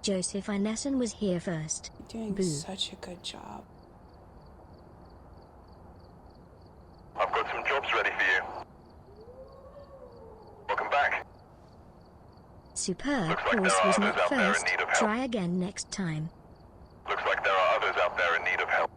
Joseph Inessen was here first. Doing Boo. such a good job. I've got some jobs ready for you. Welcome back. Superb. Looks like Course there are was others not out there in first. need of help. Try again next time. Looks like there are others out there in need of help.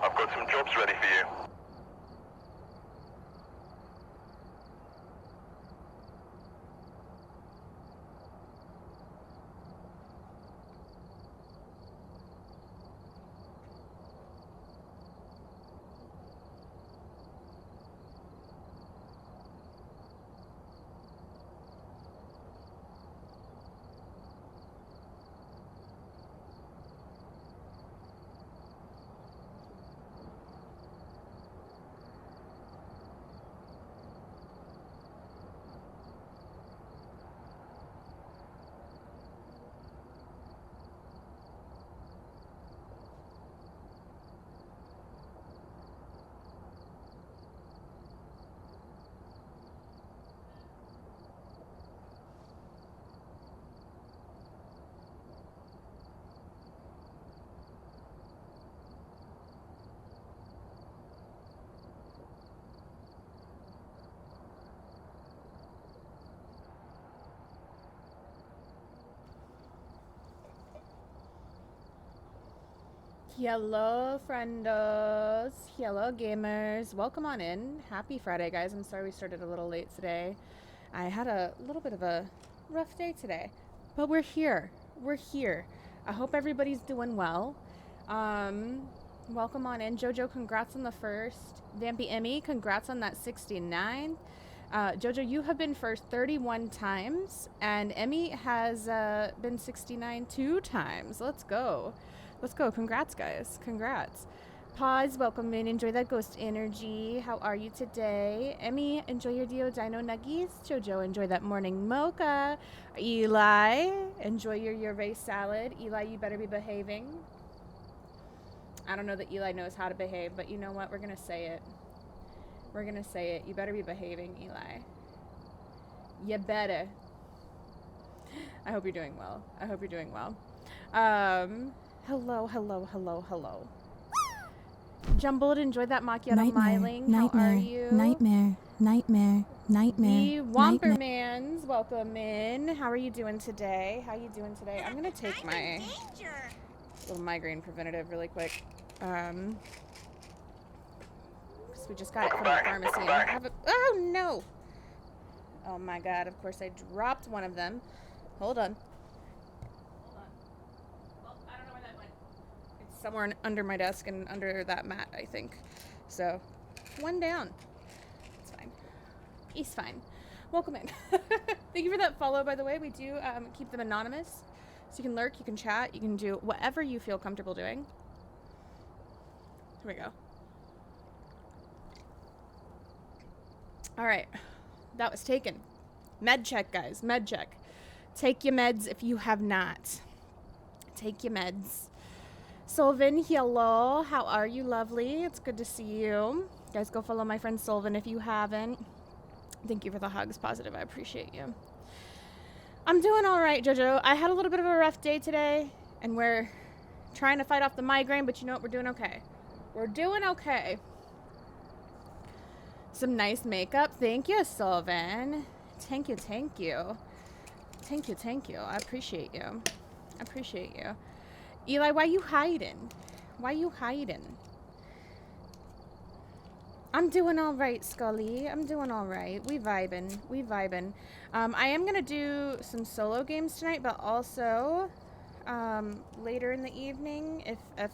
I've got some jobs ready for you. Hello, friendos. Hello, gamers. Welcome on in. Happy Friday, guys. I'm sorry we started a little late today. I had a little bit of a rough day today, but we're here. We're here. I hope everybody's doing well. Welcome on in. Jojo, congrats on the first. Vampy Emmy, congrats on that 69. Jojo, you have been first 31 times, and Emmy has been 69 2 times. Let's go. Let's go. Congrats, guys. Congrats. Pause. Welcome in. Enjoy that ghost energy. How are you today? Emmy, enjoy your Dio Dino Nuggies. Jojo, enjoy that morning mocha. Eli, enjoy your yervay salad. Eli, you better be behaving. I don't know that Eli knows how to behave, but you know what? We're going to say it. We're going to say it. You better be behaving, Eli. You better. I hope you're doing well. I hope you're doing well. Hello, hello, hello, hello. Jumbled, enjoyed that macchiato miling. How are you? Nightmare. The Wompermans, welcome in. How are you doing today? How are you doing today? I'm gonna take my little migraine preventative really quick. Because we just got it from the pharmacy. And I have oh no! Oh my god! Of course I dropped one of them. Hold on. Well, I don't know where that went. It's somewhere under my desk and under that mat, I think. So, one down. It's fine. He's fine. Welcome in. Thank you for that follow, by the way. We do keep them anonymous. So you can lurk, you can chat, you can do whatever you feel comfortable doing. Here we go. All right. That was taken. Med check, guys. Med check. Take your meds if you have not. Take your meds. Solvin, hello. How are you, lovely? It's good to see you. Guys, go follow my friend Solvin if you haven't. Thank you for the hugs, Positive. I appreciate you. I'm doing all right, Jojo. I had a little bit of a rough day today, and we're trying to fight off the migraine, but you know what? We're doing okay. We're doing okay. Some nice makeup. Thank you, Solvin. Thank you, thank you. Thank you, thank you. I appreciate you. I appreciate you. Eli, why you hiding? Why you hiding? I'm doing all right, Scully. I'm doing all right. We vibing. We vibing. I am going to do some solo games tonight, but also later in the evening, if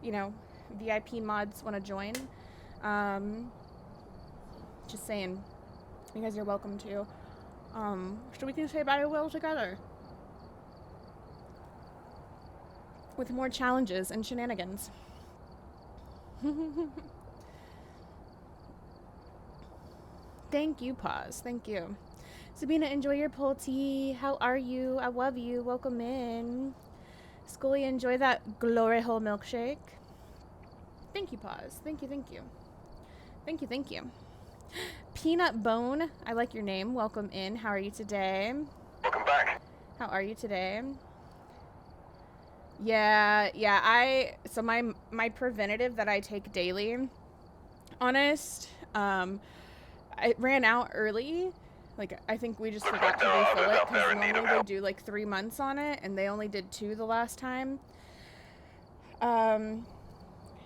you know, VIP mods want to join. Just saying. You guys are welcome to. So we can say bye to Will together. With more challenges and shenanigans. Thank you, Pause. Thank you. Sabina, enjoy your pull tea. How are you? I love you. Welcome in. Scully, enjoy that glory hole milkshake. Thank you, Pause. Thank you, thank you. Thank you, thank you. Peanut Bone, I like your name. Welcome in. How are you today? Welcome back. How are you today? Yeah, so my preventative that I take daily, honest, it ran out early. Like, I think we just forgot to refill it because normally they do like 3 months on it, and they only did 2 the last time.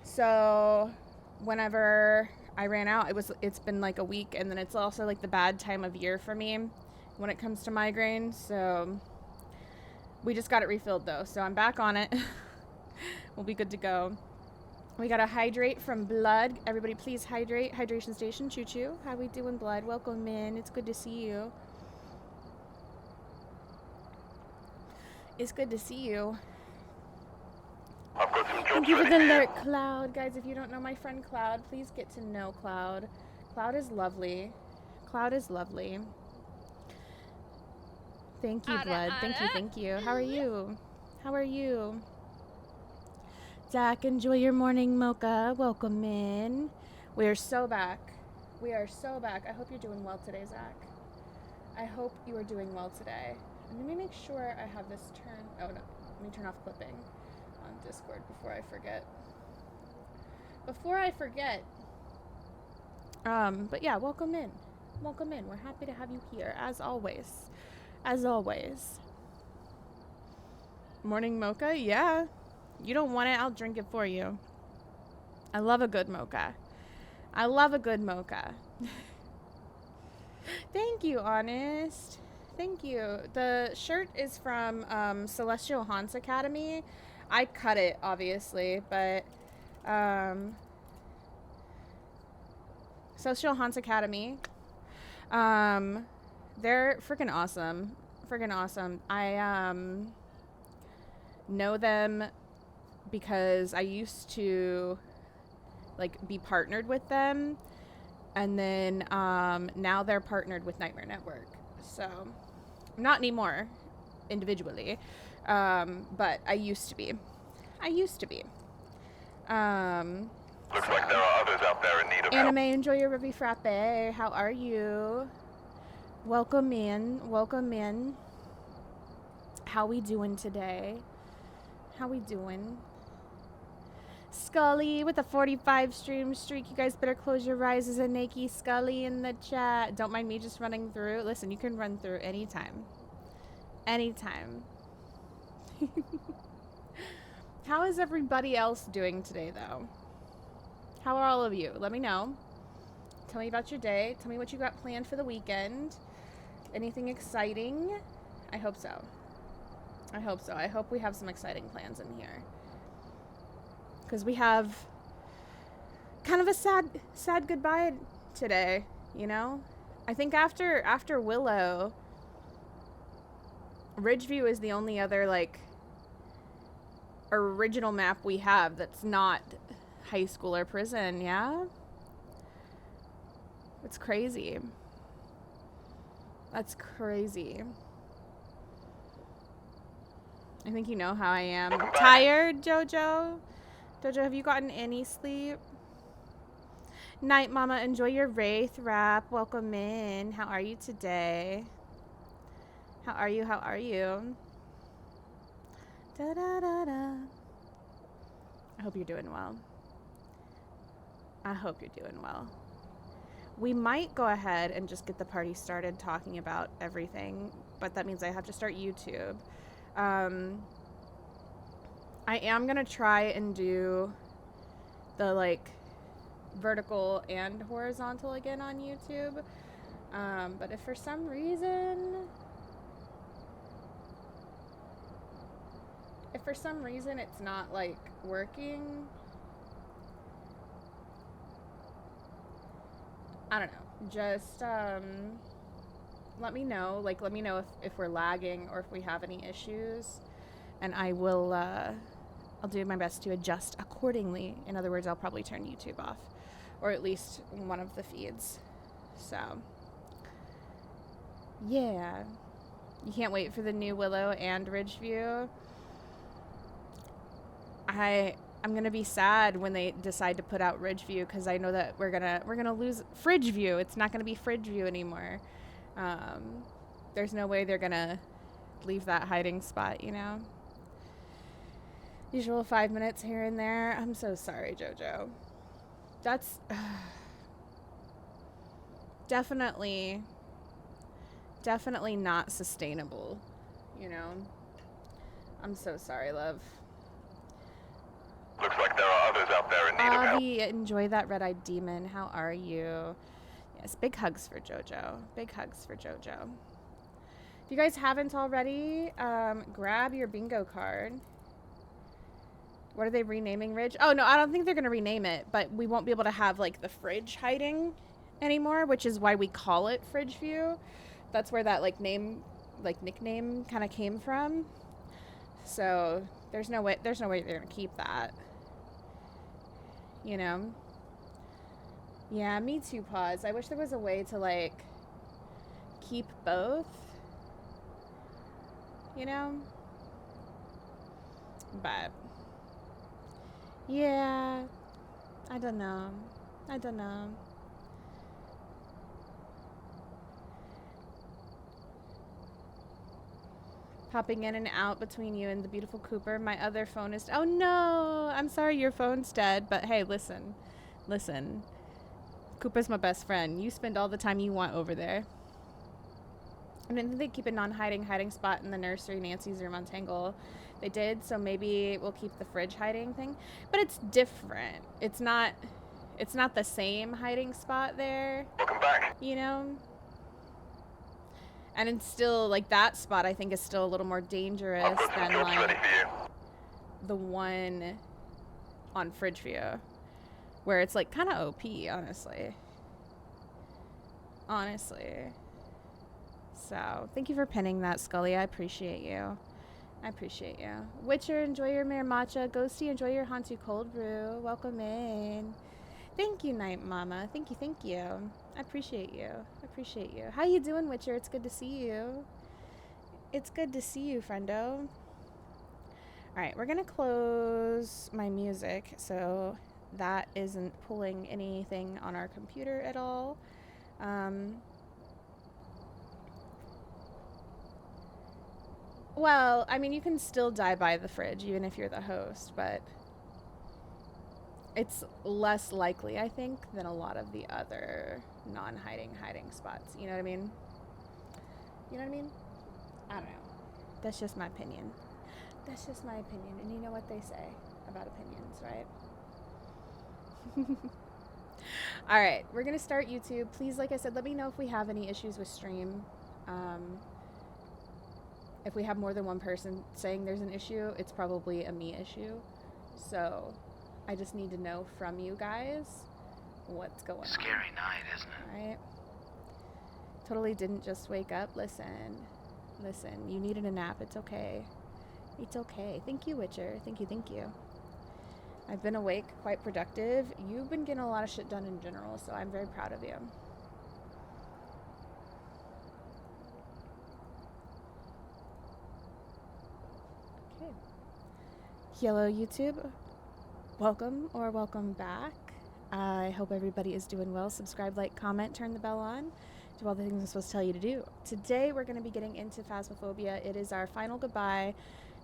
So whenever I ran out, it's been like a week, and then it's also like the bad time of year for me when it comes to migraine. So we just got it refilled though, so I'm back on it. We'll be good to go. We got a hydrate from Blood. Everybody please hydrate. Hydration station. Choo choo. How we doing, Blood? Welcome in. It's good to see you. It's good to see you. I've got some jobs Thank you for ready the for you. alert, Cloud. Guys, if you don't know my friend Cloud, please get to know Cloud. Cloud is lovely. Cloud is lovely. Thank you, Blood. Thank you, thank you. How are you? How are you? Zach, enjoy your morning mocha. Welcome in. We are so back. We are so back. I hope you're doing well today, Zach. I hope you are doing well today. And let me make sure I have this turned. Oh, no. Let me turn off clipping on Discord before I forget. But yeah, welcome in. Welcome in. We're happy to have you here, as always. As always. Morning mocha? Yeah. You don't want it, I'll drink it for you. I love a good mocha. I love a good mocha. Thank you, Honest. Thank you. The shirt is from Celestial Haunts Academy. I cut it, obviously, but Celestial Haunts Academy. They're freaking awesome. Freaking awesome. I know them because I used to like be partnered with them, and then now they're partnered with Nightmare Network. So not anymore individually, but I used to be. Looks like there are others out there in need of Anime, help. enjoy your Ruby Frappe. How are you? Welcome in. Welcome in. How we doing today? How we doing? Scully with a 45 stream streak. You guys better close your eyes. As a Nakey Scully in the chat. Don't mind me just running through. Listen, you can run through anytime. Anytime. How is everybody else doing today, though? How are all of you? Let me know. Tell me about your day. Tell me what you got planned for the weekend. Anything exciting? I hope so. I hope so. I hope we have some exciting plans in here. Because we have kind of a sad goodbye today, you know? I think after Willow, Ridgeview is the only other, like, original map we have that's not high school or prison, yeah? It's crazy. That's crazy. I think you know how I am. Tired, Jojo? Jojo, have you gotten any sleep? Night, Mama. Enjoy your Wraith wrap. Welcome in. How are you today? How are you? How are you? Da da da da. I hope you're doing well. I hope you're doing well. We might go ahead and just get the party started talking about everything, but that means I have to start YouTube. I am gonna try and do the, like, vertical and horizontal again on YouTube. But if for some reason it's not, like, working, I don't know, just let me know. Like, let me know if we're lagging or if we have any issues, and I will I'll do my best to adjust accordingly. In other words, I'll probably turn YouTube off, or at least one of the feeds. So yeah, you can't wait for the new Willow and Ridgeview. I'm gonna be sad when they decide to put out Ridgeview, because I know that we're gonna lose Fridgeview. It's not gonna be Fridgeview anymore. There's no way they're gonna leave that hiding spot, you know. Usual 5 minutes here and there. I'm so sorry, Jojo. That's definitely not sustainable, you know. I'm so sorry, love. Looks like there are others out there in need of help. Avi, enjoy that red-eyed demon. How are you? Yes, big hugs for Jojo. Big hugs for Jojo. If you guys haven't already, grab your bingo card. What are they renaming Ridge? Oh, no, I don't think they're going to rename it, but we won't be able to have, like, the fridge hiding anymore, which is why we call it Fridgeview. That's where that, like, name, like, nickname kind of came from. So there's no way they're going to keep that. You know? Yeah, me too, Pause. I wish there was a way to, like, keep both. You know? But yeah, I don't know. Popping in and out between you and the beautiful Cooper. My other phone is... Oh, no! I'm sorry your phone's dead, but hey, listen. Cooper's my best friend. You spend all the time you want over there. I didn't think they'd keep a non-hiding spot in the nursery, Nancy's room on Tangle. They did, so maybe we'll keep the fridge hiding thing. But it's different. It's not the same hiding spot there. Welcome back. You know? And it's still, like, that spot I think is still a little more dangerous I've got some than, jobs like, ready for you. the one on Fridgeview, where it's, like, kind of OP, honestly. So, thank you for pinning that, Scully. I appreciate you. Witcher, enjoy your Miramacha. Ghosty, enjoy your Hantu Cold Brew. Welcome in. Thank you, Night Mama. Thank you. I appreciate you. How you doing, Witcher? It's good to see you. Friendo. Alright, we're gonna close my music so that isn't pulling anything on our computer at all. Well, I mean, you can still die by the fridge, even if you're the host, but it's less likely, I think, than a lot of the other non-hiding spots. You know what I mean? You know what I mean? I don't know. That's just my opinion. That's just my opinion. And you know what they say about opinions, right? All right, we're going to start YouTube. Please, like I said, let me know if we have any issues with stream. If we have more than one person saying there's an issue, it's probably a me issue. So I just need to know from you guys what's going on. Scary night, isn't it? Right? Totally didn't just wake up. Listen, you needed a nap. It's okay. It's okay. Thank you, Witcher. Thank you. I've been awake, quite productive. You've been getting a lot of shit done in general, so I'm very proud of you. Okay. Hello, YouTube. Welcome or welcome back. I hope everybody is doing well. Subscribe, like, comment, turn the bell on. Do all the things I'm supposed to tell you to do. Today, we're going to be getting into Phasmophobia. It is our final goodbye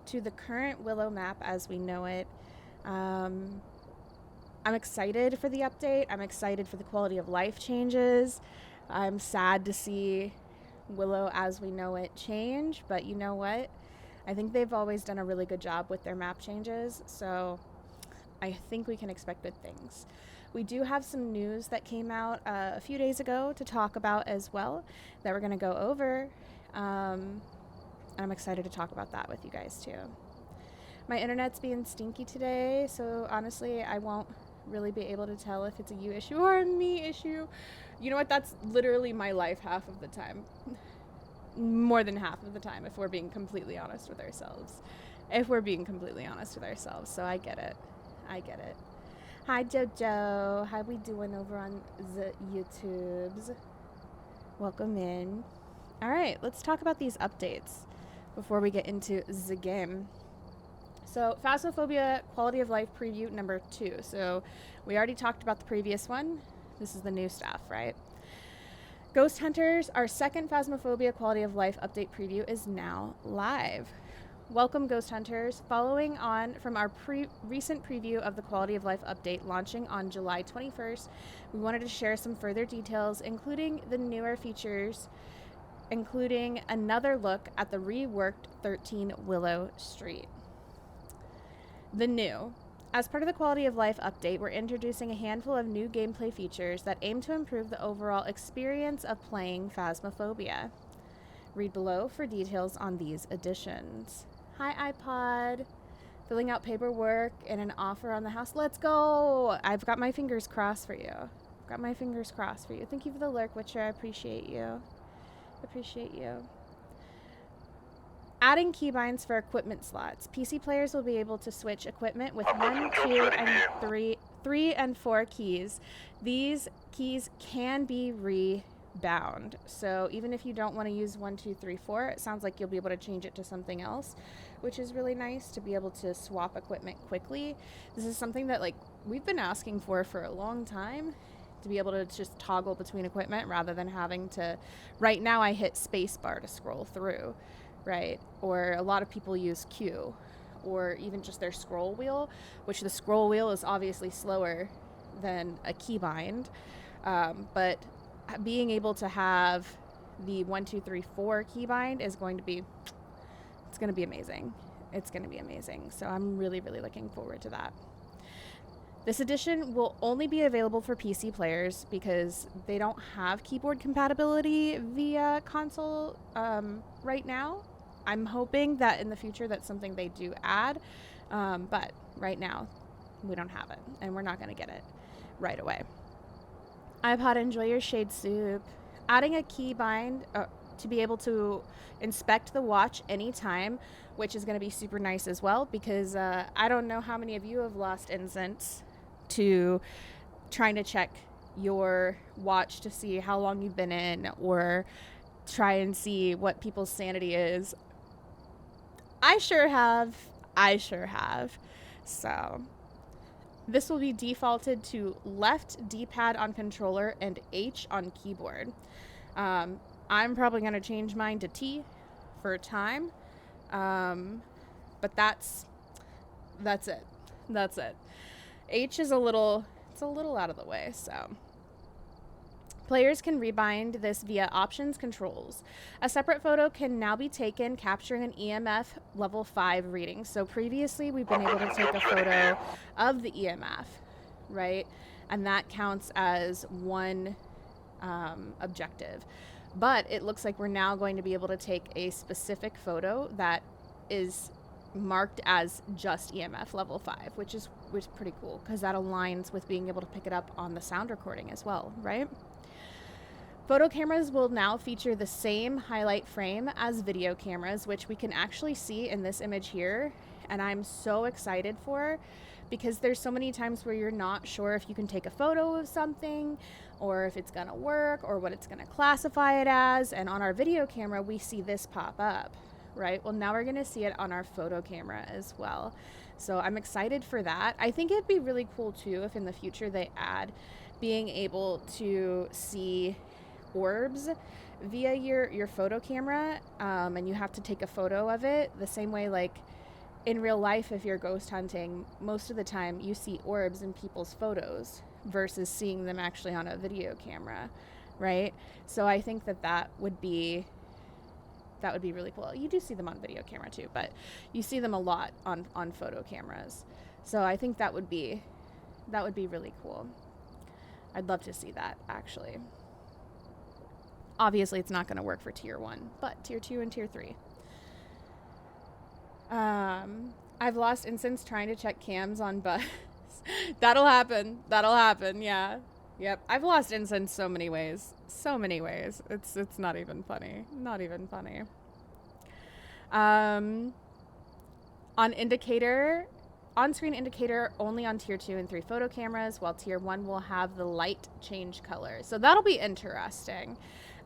to the current Willow map as we know it. I'm excited for the update. I'm excited for the quality of life changes. I'm sad to see Willow as we know it change, but you know what? I think they've always done a really good job with their map changes, so I think we can expect good things. We do have some news that came out a few days ago to talk about as well that we're going to go over. I'm excited to talk about that with you guys too. My internet's being stinky today, so honestly, I won't really be able to tell if it's a you issue or a me issue. You know what? That's literally my life half of the time. More than half of the time, if we're being completely honest with ourselves. So I get it. Hi, Jojo. How we doing over on the YouTubes? Welcome in. All right, let's talk about these updates before we get into the game. So, Phasmophobia Quality of Life Preview number 2. So, we already talked about the previous one. This is the new stuff, right? Ghost Hunters, our second Phasmophobia Quality of Life update preview is now live. Welcome, Ghost Hunters. Following on from our recent preview of the Quality of Life update launching on July 21st, we wanted to share some further details, including the newer features, including another look at the reworked 13 Willow Street. The new. As part of the Quality of Life update, we're introducing a handful of new gameplay features that aim to improve the overall experience of playing Phasmophobia. Read below for details on these additions. Hi, iPod. Filling out paperwork and an offer on the house. Let's go! I've got my fingers crossed for you. Thank you for the lurk, Witcher. I appreciate you. Adding keybinds for equipment slots. PC players will be able to switch equipment with 1, 2, and 3 and 4 keys. These keys can be rebound. So even if you don't want to use 1, 2, 3, 4, it sounds like you'll be able to change it to something else, which is really nice to be able to swap equipment quickly. This is something that we've been asking for a long time, to be able to just toggle between equipment rather than having to. Right now I hit spacebar to scroll through. Right? Or a lot of people use Q, or even just their scroll wheel, which the scroll wheel is obviously slower than a keybind. But being able to have the 1, 2, 3, 4 keybind is going to be amazing. So I'm really, really looking forward to that. This edition will only be available for PC players because they don't have keyboard compatibility via console right now. I'm hoping that in the future that's something they do add, but right now we don't have it, and we're not going to get it right away. iPod, enjoy your shade soup. Adding a keybind to be able to inspect the watch anytime, which is going to be super nice as well, because I don't know how many of you have lost innocence to trying to check your watch to see how long you've been in, or try and see what people's sanity is. I sure have. So this will be defaulted to left D-pad on controller and H on keyboard. I'm probably going to change mine to T for time, But that's it. That's it. H is it's a little out of the way, so. Players can rebind this via options controls. A separate photo can now be taken capturing an EMF level 5 reading. So previously we've been able to take a photo of the EMF, right? And that counts as one objective. But it looks like we're now going to be able to take a specific photo that is marked as just EMF level 5, which is pretty cool because that aligns with being able to pick it up on the sound recording as well, right? Photo cameras will now feature the same highlight frame as video cameras, which we can actually see in this image here, and I'm so excited for, because there's so many times where you're not sure if you can take a photo of something or if it's gonna work or what it's gonna classify it as, and on our video camera we see this pop up, right? Well, now we're gonna see it on our photo camera as well. So I'm excited for that. I think it'd be really cool too if in the future they add being able to see orbs via your photo camera, and you have to take a photo of it the same way like in real life. If you're ghost hunting, most of the time you see orbs in people's photos versus seeing them actually on a video camera, right? So I think that would be really cool. You do see them on video camera too, but you see them a lot on photo cameras. So I think that would be really cool. I'd love to see that, actually. Obviously, it's not going to work for tier 1, but tier 2 and tier 3. I've lost instance trying to check cams on bus. That'll happen, yeah. Yep, I've lost instance so many ways. It's not even funny. On-screen indicator only on tier 2 and 3 photo cameras, while tier 1 will have the light change color. So that'll be interesting.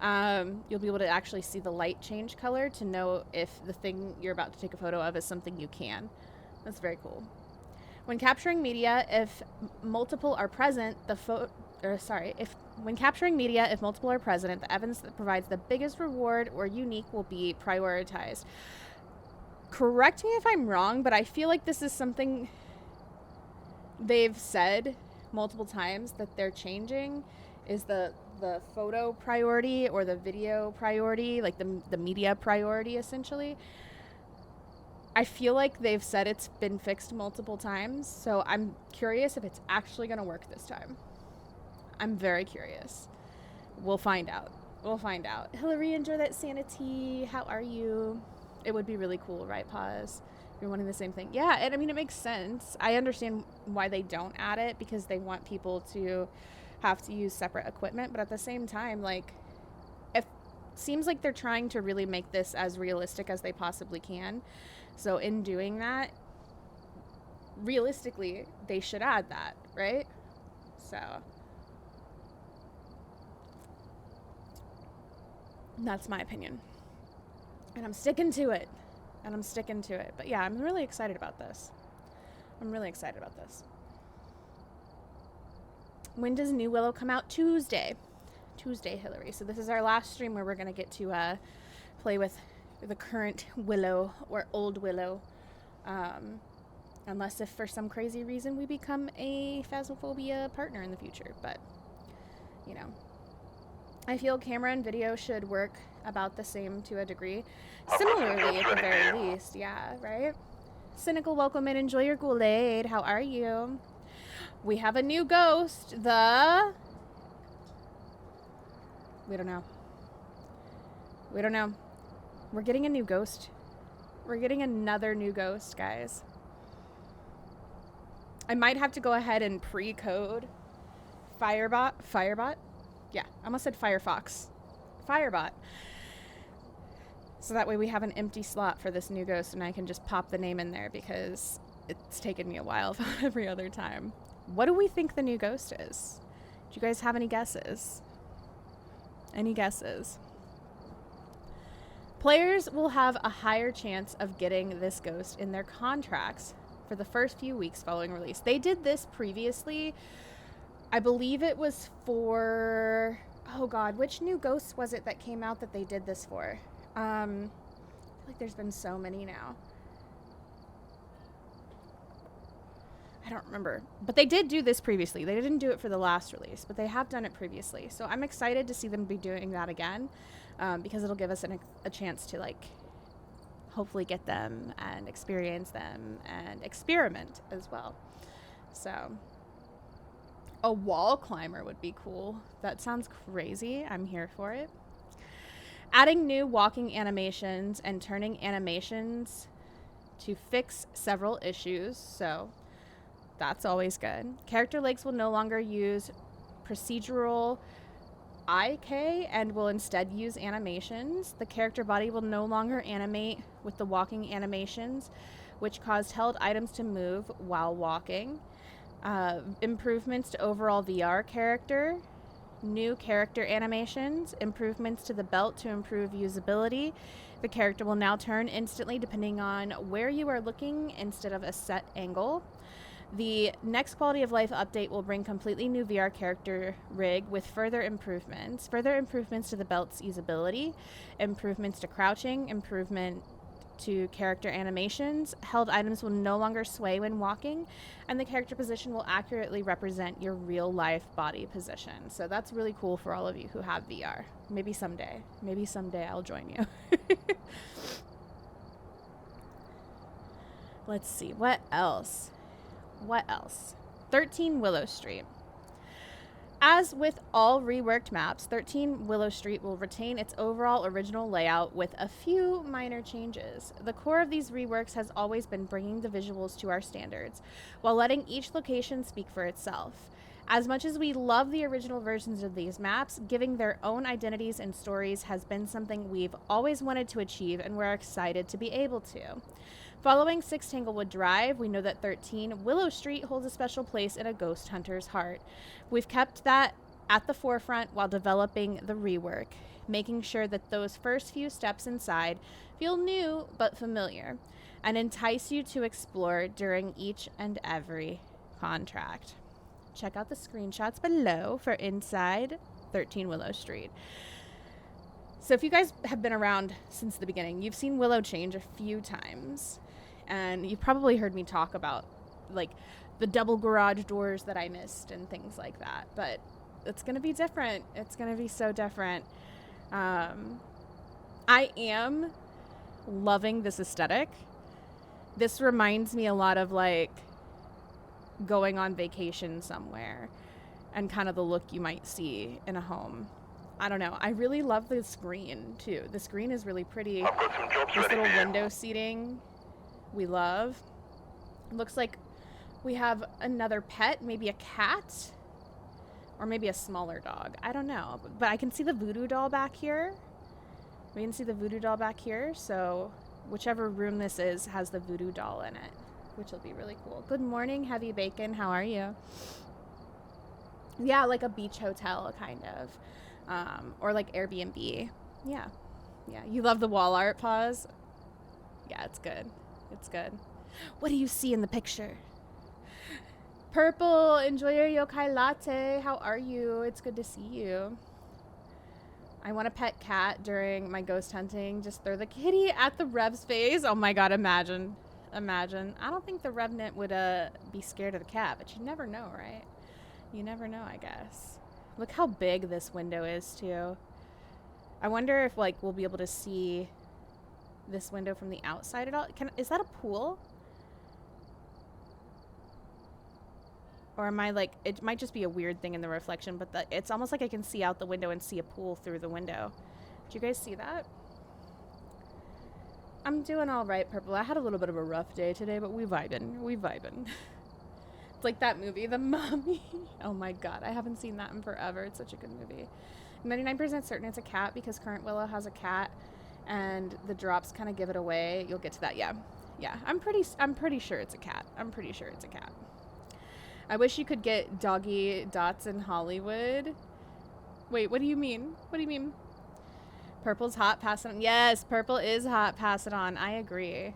You'll be able to actually see the light change color to know if the thing you're about to take a photo of is something you can. That's very cool. When capturing media, if multiple are present, when capturing media, if multiple are present, the evidence that provides the biggest reward or unique will be prioritized. Correct me if I'm wrong, but I feel like this is something they've said multiple times that they're changing, is the photo priority or the video priority, like the media priority, essentially. I feel like they've said it's been fixed multiple times, so I'm curious if it's actually going to work this time. I'm very curious. We'll find out. Hillary, enjoy that sanity. How are you? It would be really cool, right, Pause? You're wanting the same thing. Yeah, and I mean, it makes sense. I understand why they don't add it, because they want people to have to use separate equipment, but at the same time, like, it seems like they're trying to really make this as realistic as they possibly can. So in doing that, realistically, they should add that, right? So that's my opinion. And I'm sticking to it. But yeah, I'm really excited about this. When does New Willow come out? Tuesday, Hillary. So this is our last stream where we're going to get to play with the current Willow or old Willow. Unless if for some crazy reason we become a Phasmophobia partner in the future. But, you know. I feel camera and video should work about the same to a degree. Similarly, at the very least. Yeah, right? Cynical, welcome in. Enjoy your Kool-Aid. How are you? We have a new ghost. We don't know. We're getting a new ghost. We're getting another new ghost, guys. I might have to go ahead and pre-code Firebot? Yeah, I almost said Firefox. Firebot. So that way we have an empty slot for this new ghost and I can just pop the name in there, because it's taken me a while every other time. What do we think the new ghost is? Do you guys have any guesses? Players will have a higher chance of getting this ghost in their contracts for the first few weeks following release. They did this previously. I believe it was for... Oh, God. Which new ghost was it that came out that they did this for? feel like there's been so many now. I don't remember. But they did do this previously. They didn't do it for the last release, but they have done it previously. So I'm excited to see them be doing that again, because it'll give us a chance to, like, hopefully get them and experience them and experiment as well. So a wall climber would be cool. That sounds crazy. I'm here for it. Adding new walking animations and turning animations to fix several issues. So that's always good. Character legs will no longer use procedural IK and will instead use animations. The character body will no longer animate with the walking animations, which caused held items to move while walking. Improvements to overall VR character. New character animations. Improvements to the belt to improve usability. The character will now turn instantly depending on where you are looking instead of a set angle. The next quality of life update will bring completely new VR character rig with further improvements to the belt's usability, improvements to crouching, improvement to character animations. Held items will no longer sway when walking, and the character position will accurately represent your real life body position. So that's really cool for all of you who have VR. Maybe someday I'll join you. Let's see, what else? 13 Willow Street. As with all reworked maps, 13 Willow Street will retain its overall original layout with a few minor changes. The core of these reworks has always been bringing the visuals to our standards, while letting each location speak for itself. As much as we love the original versions of these maps, giving their own identities and stories has been something we've always wanted to achieve, and we're excited to be able to. Following 6 Tanglewood Drive, we know that 13 Willow Street holds a special place in a ghost hunter's heart. We've kept that at the forefront while developing the rework, making sure that those first few steps inside feel new but familiar and entice you to explore during each and every contract. Check out the screenshots below for inside 13 Willow Street. So if you guys have been around since the beginning, you've seen Willow change a few times. And you've probably heard me talk about, like, the double garage doors that I missed and things like that. But it's going to be different. It's going to be so different. I am loving this aesthetic. This reminds me a lot of, like, going on vacation somewhere and kind of the look you might see in a home. I don't know. I really love the screen, too. The screen is really pretty. I've got some jobs This ready little for you. window seating we love. Looks like we have another pet, maybe a cat or maybe a smaller dog. I don't know, but I can see the voodoo doll back here. We can see the voodoo doll back here, so whichever room this is has the voodoo doll in it, which will be really cool. Good morning, Heavy Bacon. How are you? Yeah, like a beach hotel, kind of. Or like Airbnb. Yeah. You love the wall art, Pause? Yeah, it's good. It's good. What do you see in the picture? Purple, enjoy your yokai latte. How are you? It's good to see you. I want a pet cat during my ghost hunting. Just throw the kitty at the Rev's face. Oh my god, imagine. I don't think the Revenant would be scared of the cat, but you never know, right? You never know, I guess. Look how big this window is, too. I wonder if, like, we'll be able to see this window from the outside at all. Is that a pool? Or am I, like, it might just be a weird thing in the reflection, but it's almost like I can see out the window and see a pool through the window. Did you guys see that? I'm doing all right, Purple. I had a little bit of a rough day today, but we vibing. It's like that movie, The Mummy. Oh my god, I haven't seen that in forever. It's such a good movie. 99% certain it's a cat because current Willow has a cat, and the drops kind of give it away. You'll get to that. Yeah. I'm pretty sure it's a cat. I wish you could get doggy dots in Hollywood. Wait, what do you mean? Purple's hot, pass it on. Yes, purple is hot, pass it on. I agree.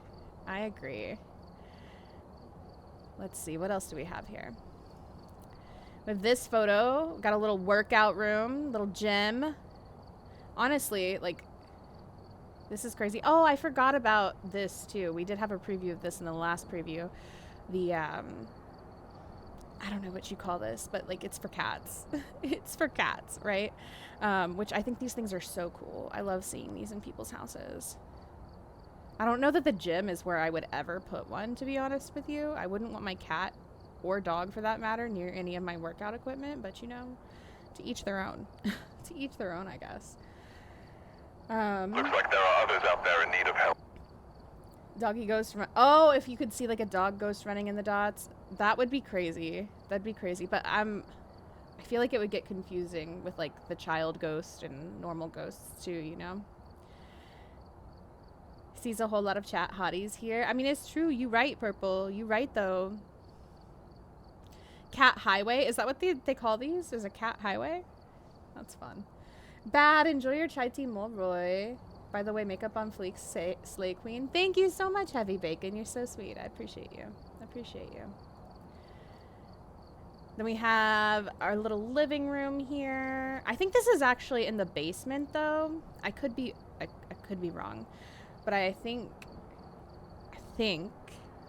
Let's see, what else do we have here? With this photo, got a little workout room, little gym. Honestly, like, This is crazy. Oh, I forgot about this too. We did have a preview of this in the last preview. The, I don't know what you call this, but like it's for cats. It's for cats, right? Which I think these things are so cool. I love seeing these in people's houses. I don't know that the gym is where I would ever put one, to be honest with you. I wouldn't want my cat or dog, for that matter, near any of my workout equipment, but you know, to each their own. To each their own, I guess. Looks like there are others out there in need of help. Doggy ghost run. Oh, if you could see like a dog ghost running in the dots, that would be crazy. That'd be crazy. But I feel like it would get confusing with like the child ghost and normal ghosts too, you know? Sees a whole lot of chat hotties here. I mean, it's true. You right, Purple. You right, though. Cat highway. Is that what they call these? Is a cat highway? That's fun. Bad. Enjoy your chai tea, Mulroy. By the way, makeup on fleek, Slay Queen. Thank you so much, Heavy Bacon. You're so sweet. I appreciate you. I appreciate you. Then we have our little living room here. I think this is actually in the basement, though. I could be wrong. But I think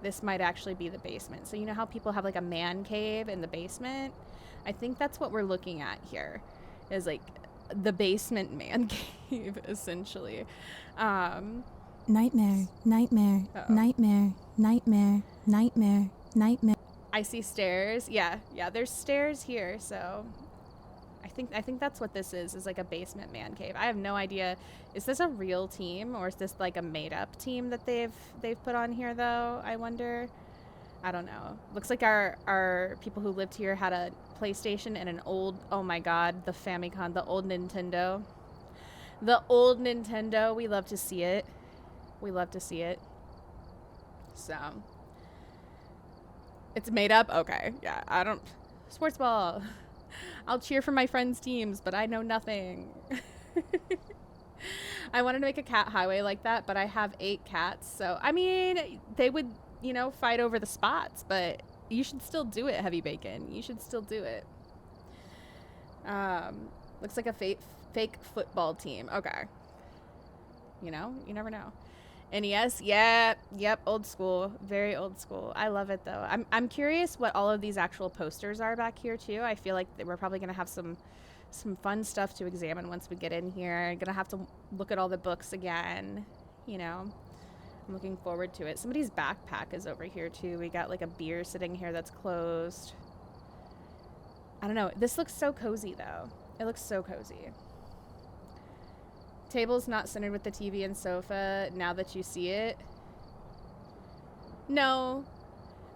this might actually be the basement. So you know how people have like a man cave in the basement? I think that's what we're looking at here, is like the basement man cave, essentially. Nightmare, nightmare, nightmare, nightmare, nightmare, nightmare. I see stairs. Yeah, there's stairs here, so I think that's what this is like a basement man cave. I have no idea. Is this a real team, or is this like a made up team that they've put on here, though? I wonder. I don't know. Looks like our people who lived here had a PlayStation and an old, oh my god, the Famicom, the old Nintendo. The old Nintendo. We love to see it. We love to see it. So it's made up? Okay. Yeah, I don't. Sports ball. I'll cheer for my friends' teams, but I know nothing. I wanted to make a cat highway like that, but I have 8 cats. So, I mean, they would, you know, fight over the spots, but you should still do it, Heavy Bacon. You should still do it. Looks like a fake football team. Okay. You know, you never know. NES, yeah, yep, old school, very old school. I love it though. I'm curious what all of these actual posters are back here too. I feel like we're probably gonna have some fun stuff to examine once we get in here. I'm gonna have to look at all the books again. You know, I'm looking forward to it. Somebody's backpack is over here too. We got like a beer sitting here that's closed. I don't know. This looks so cozy though. It looks so cozy. Table's not centered with the TV and sofa now that you see it. No.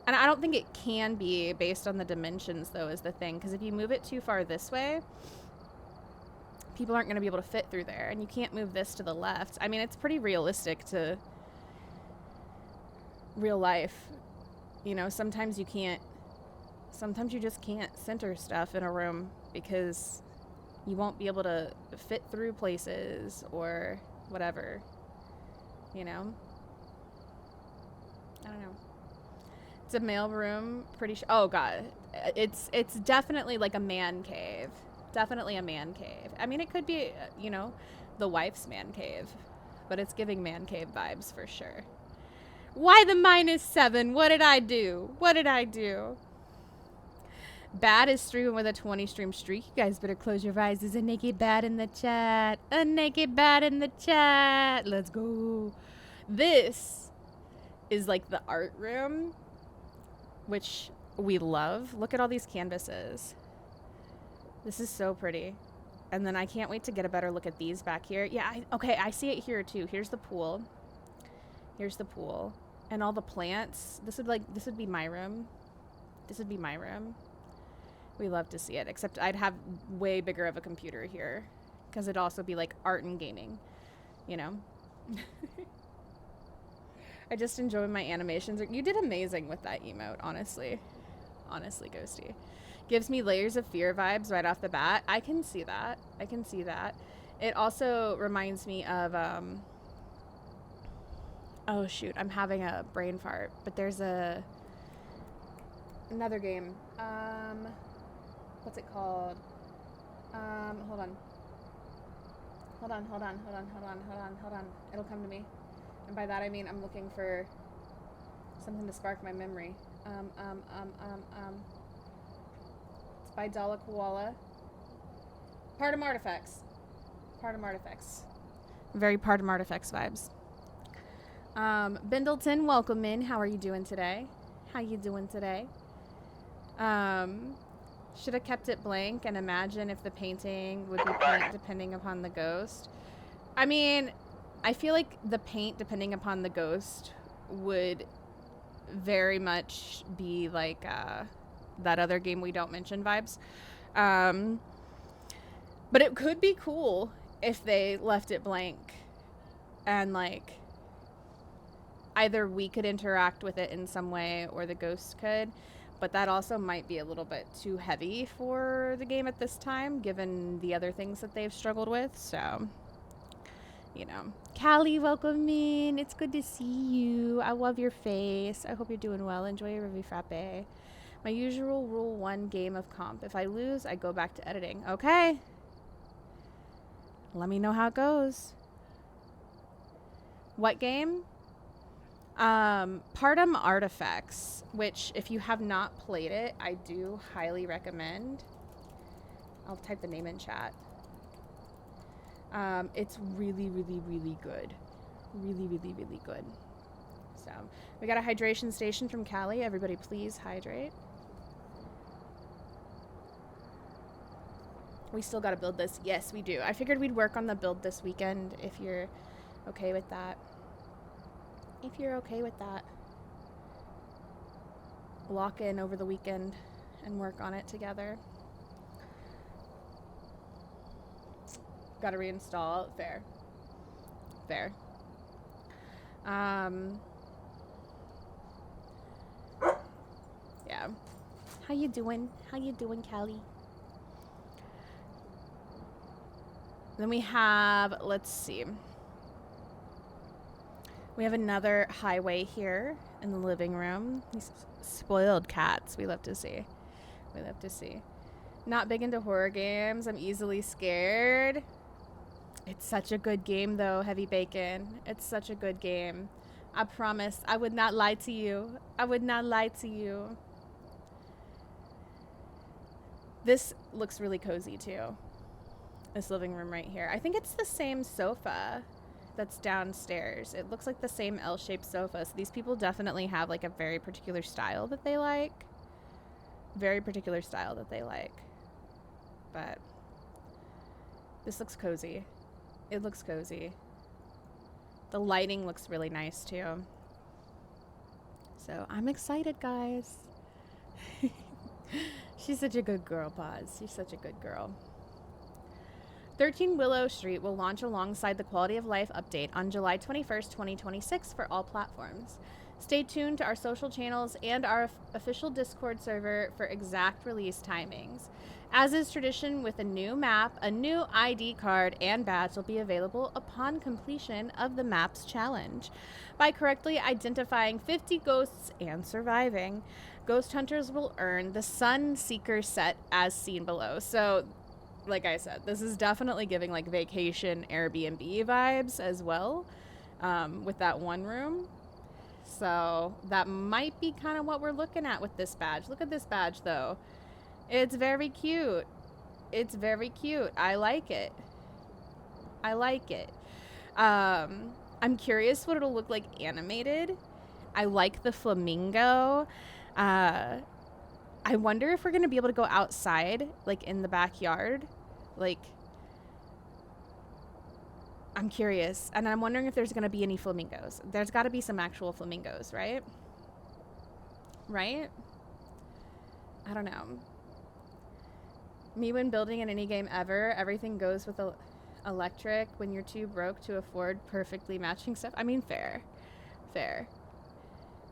And I don't think it can be based on the dimensions, though, is the thing. Because if you move it too far this way, people aren't going to be able to fit through there. And you can't move this to the left. I mean, it's pretty realistic to real life. You know, sometimes you just can't center stuff in a room because you won't be able to fit through places or whatever, you know? I don't know. It's a mail room, pretty sure. Oh god, it's definitely like a man cave. Definitely a man cave. I mean, it could be, you know, the wife's man cave, but it's giving man cave vibes for sure. Why the -7? What did I do? What did I do? Bad is streaming with a 20 stream streak. You guys better close your eyes. There's a naked bat in the chat. A naked bat in the chat. Let's go. This is like the art room, which we love. Look at all these canvases. This is so pretty. And then I can't wait to get a better look at these back here. Yeah, okay, I see it here too. Here's the pool. Here's the pool. And all the plants. This would be my room. This would be my room. We love to see it, except I'd have way bigger of a computer here because it'd also be like art and gaming, you know? I just enjoy my animations. You did amazing with that emote, honestly. Honestly, Ghosty. Gives me layers of fear vibes right off the bat. I can see that. I can see that. It also reminds me of, oh shoot, I'm having a brain fart, but there's another game. What's it called? Hold on. Hold on. It'll come to me. And by that I mean I'm looking for something to spark my memory. It's by Dala Koala. Partum Artifacts. Very Partum Artifacts vibes. Bindleton, welcome in. How are you doing today? Should have kept it blank and imagine if the painting would be paint depending upon the ghost. I mean, I feel like the paint depending upon the ghost would very much be like that other game we don't mention vibes. But it could be cool if they left it blank and like either we could interact with it in some way or the ghost could. But that also might be a little bit too heavy for the game at this time, given the other things that they've struggled with. So, you know. Callie, welcome in. It's good to see you. I love your face. I hope you're doing well. Enjoy your review frappe. My usual rule 1 game of comp. If I lose, I go back to editing. Okay. Let me know how it goes. What game? Partum Artifacts, which if you have not played it, I do highly recommend. I'll type the name in chat. It's really good. Really good. So we got a hydration station from Callie. Everybody please hydrate. We still got to build this. Yes, we do. I figured we'd work on the build this weekend if you're okay with that. Lock in over the weekend and work on it together. Gotta reinstall. Fair. Yeah. How you doing, Callie? Then we have, let's see. We have another highway here in the living room. These spoiled cats. We love to see. Not big into horror games. I'm easily scared. It's such a good game, though, Heavy Bacon. It's such a good game. I promise. I would not lie to you. This looks really cozy, too. This living room right here. I think it's the same sofa that's downstairs. It looks like the same L-shaped sofa. So these people definitely have like a very particular style that they like. But this looks cozy. It looks cozy. The lighting looks really nice too. So I'm excited, guys. She's such a good girl, Paz. She's such a good girl. 13 Willow Street will launch alongside the Quality of Life update on July 21st, 2026 for all platforms. Stay tuned to our social channels and our official Discord server for exact release timings. As is tradition with a new map, a new ID card and badge will be available upon completion of the map's challenge. By correctly identifying 50 ghosts and surviving, ghost hunters will earn the Sun Seeker set as seen below. So, like I said, this is definitely giving like vacation Airbnb vibes as well, with that one room. So that might be kind of what we're looking at with this badge. Look at this badge though. It's very cute. I like it. I'm curious what it'll look like animated. I like the flamingo. I wonder if we're going to be able to go outside, like in the backyard. Like, I'm curious. And I'm wondering if there's going to be any flamingos. There's got to be some actual flamingos, right? Right? I don't know. Me, when building in any game ever, everything goes with electric when you're too broke to afford perfectly matching stuff. I mean, fair.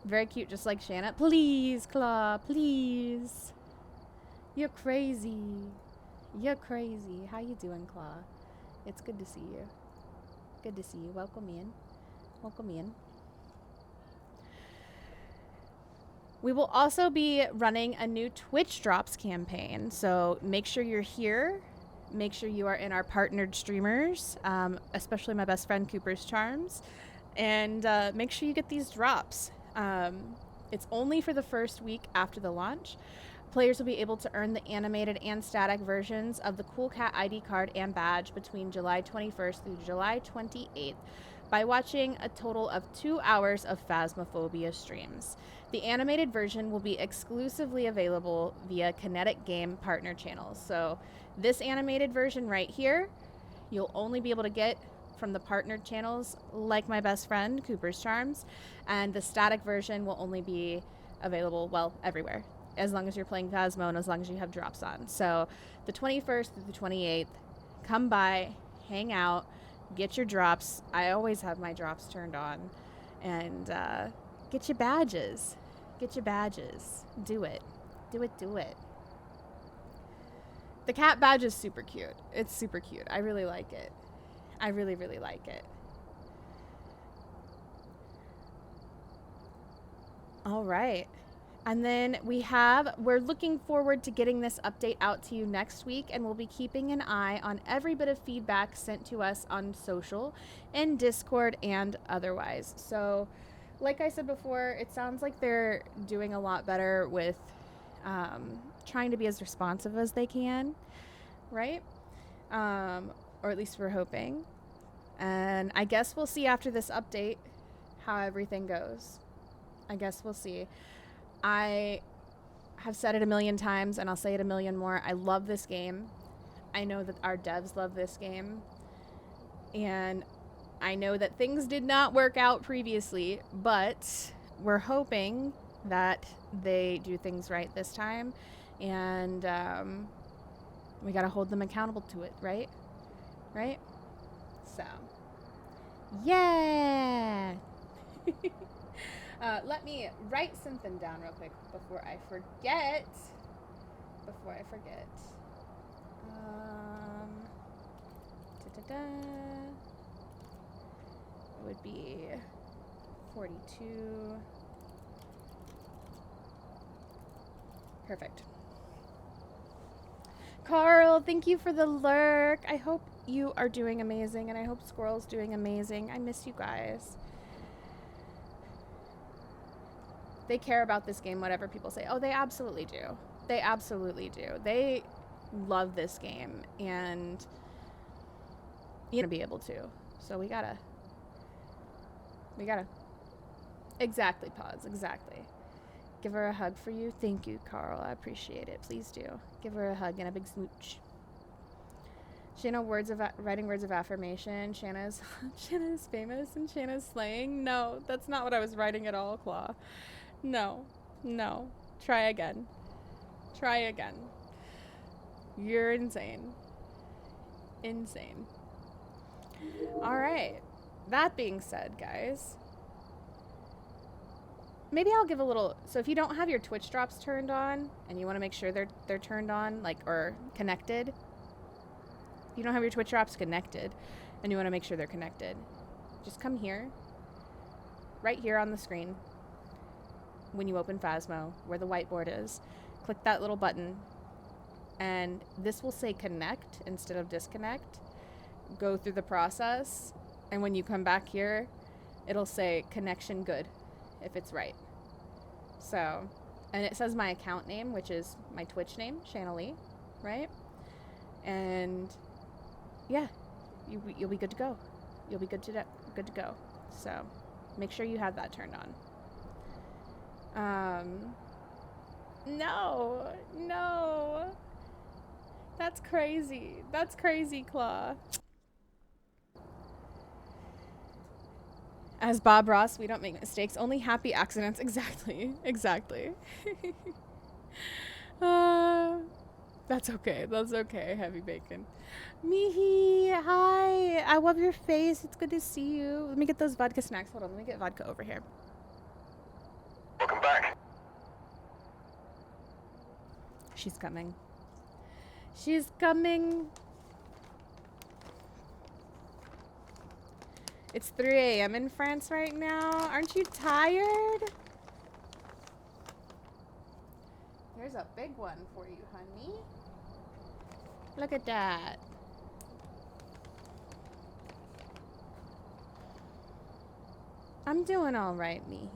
Very cute, just like Shana. Please, Claw, please. You're crazy. How you doing, Claw? It's good to see you. Welcome in. We will also be running a new Twitch Drops campaign, so make sure you're here make sure you are in our partnered streamers, especially my best friend Cooper's Charms, and make sure you get these drops. It's only for the first week after the launch. Players will be able to earn the animated and static versions of the Cool Cat ID card and badge between July 21st through July 28th by watching a total of 2 hours of Phasmophobia streams. The animated version will be exclusively available via Kinetic Game partner channels. So this animated version right here, you'll only be able to get from the partnered channels like my best friend, Cooper's Charms, and the static version will only be available, well, everywhere, as long as you're playing Phasmo and as long as you have drops on. So the 21st through the 28th, come by, hang out, get your drops. I always have my drops turned on. And get your badges. Get your badges. Do it. Do it, do it. The cat badge is super cute. It's super cute. I really like it. I really, really like it. All right. And then we're looking forward to getting this update out to you next week, and we'll be keeping an eye on every bit of feedback sent to us on social, in Discord, and otherwise. So, like I said before, it sounds like they're doing a lot better with trying to be as responsive as they can, right? Or at least we're hoping. And I guess we'll see after this update how everything goes. I guess we'll see. I have said it a million times, and I'll say it a million more. I love this game. I know that our devs love this game. And I know that things did not work out previously, but we're hoping that they do things right this time. And we got to hold them accountable to it, right? Right? So, yeah! Let me write something down real quick before I forget. It would be 42. Perfect. Carl, thank you for the lurk. I hope you are doing amazing, and I hope Squirrel's doing amazing. I miss you guys. They care about this game, whatever people say. Oh, they absolutely do. They absolutely do. They love this game, and you know, be able to. So we gotta. Exactly, Pause. Exactly. Give her a hug for you. Thank you, Carl. I appreciate it. Please do. Give her a hug and a big smooch. Shana, writing words of affirmation. Shana's famous and Shana's slaying. No, that's not what I was writing at all, Claw. No. Try again. You're insane. All right. That being said, guys, maybe I'll give a little. So if you don't have your Twitch drops turned on and you want to make sure they're turned on, like, or connected. If you don't have your Twitch drops connected and you want to make sure they're connected, just come here, right here on the screen. When you open Phasmo, where the whiteboard is, click that little button, and this will say connect instead of disconnect. Go through the process, and when you come back here, it'll say connection good, if it's right. So, and it says my account name, which is my Twitch name, Shana Leigh, right? And yeah, you'll be good to go. You'll be good to go. So, make sure you have that turned on. No. That's crazy, Claw. As Bob Ross, we don't make mistakes, only happy accidents. Exactly. That's okay, Heavy Bacon. Mihi, hi. I love your face. It's good to see you. Let me get those vodka snacks. Hold on, let me get vodka over here. Welcome back. She's coming. It's 3 a.m. in France right now. Aren't you tired? There's a big one for you, honey. Look at that. I'm doing all right, Mihi.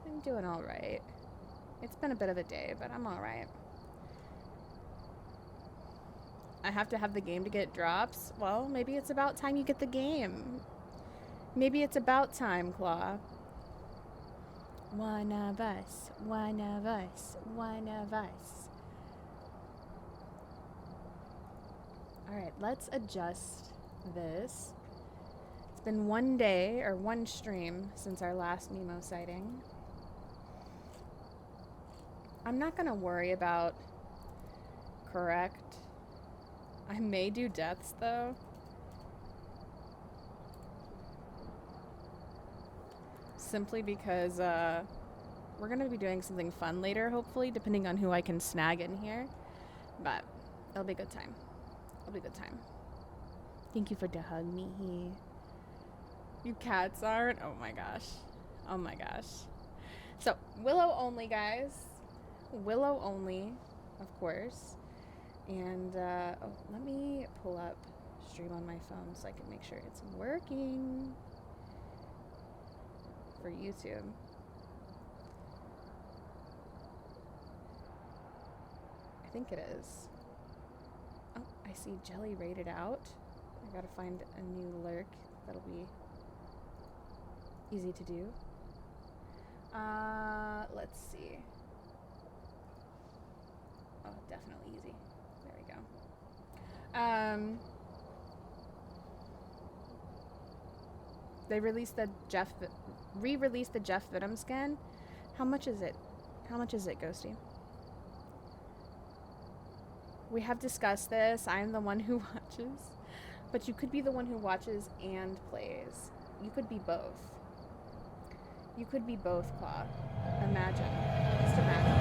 I'm doing all right. It's been a bit of a day, but I'm all right. I have to have the game to get drops. Well, maybe it's about time you get the game. Maybe it's about time, Claw. One of us, one of us, one of us. Alright, let's adjust this. It's been one day, or one stream, since our last Nemo sighting. I'm not gonna worry about correct. I may do deaths, though. Simply because, we're gonna be doing something fun later, hopefully, depending on who I can snag in here. But, it'll be a good time. It'll be a good time. Thank you for the hug, Mihi. You cats aren't? Oh my gosh. Oh my gosh. So, Willow only, guys. Willow only, of course. And, oh, let me pull up stream on my phone so I can make sure it's working for YouTube. I think it is. Oh, I see Jelly rated out. I gotta find a new lurk that'll be easy to do. Let's see. Oh, definitely easy. There we go. They released the re-released the Jeff Venom skin. How much is it? How much is it, Ghosty? We have discussed this. I'm the one who watches. But you could be the one who watches and plays. You could be both. You could be both, Claw. Imagine. Just imagine.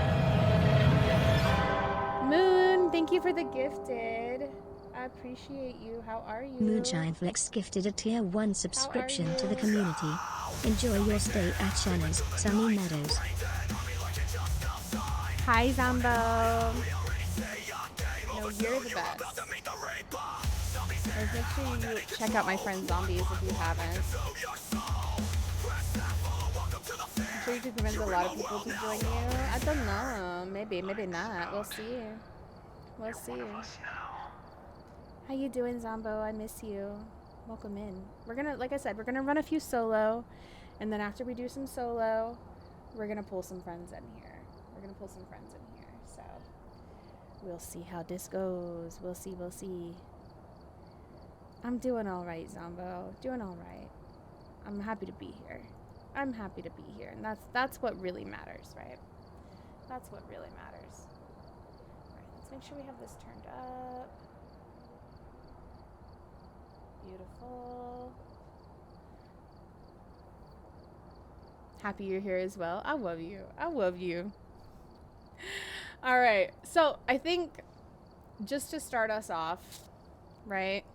Moon, thank you for the gifted. I appreciate you. How are you? Moonshine Flex gifted a tier 1 subscription to the community. Enjoy your stay at Shana's Sunny Meadows. Hi, Zombo. No, you're the best. Guys, make sure you check out my friend Zombies if you haven't. I'm sure you can convince a lot of people to join you. I don't know. Maybe, maybe not. We'll see. We'll see. How you doing, Zombo? I miss you. Welcome in. We're gonna, like I said, we're gonna run a few solo, and then after we do some solo, we're gonna pull some friends in here. We're gonna pull some friends in here. So we'll see how this goes. We'll see. We'll see. I'm doing all right, Zombo. Doing all right. I'm happy to be here. I'm happy to be here, and that's what really matters, right? That's what really matters. All right, let's make sure we have this turned up. Beautiful. Happy you're here as well. I love you. I love you. All right. So I think just to start us off, right?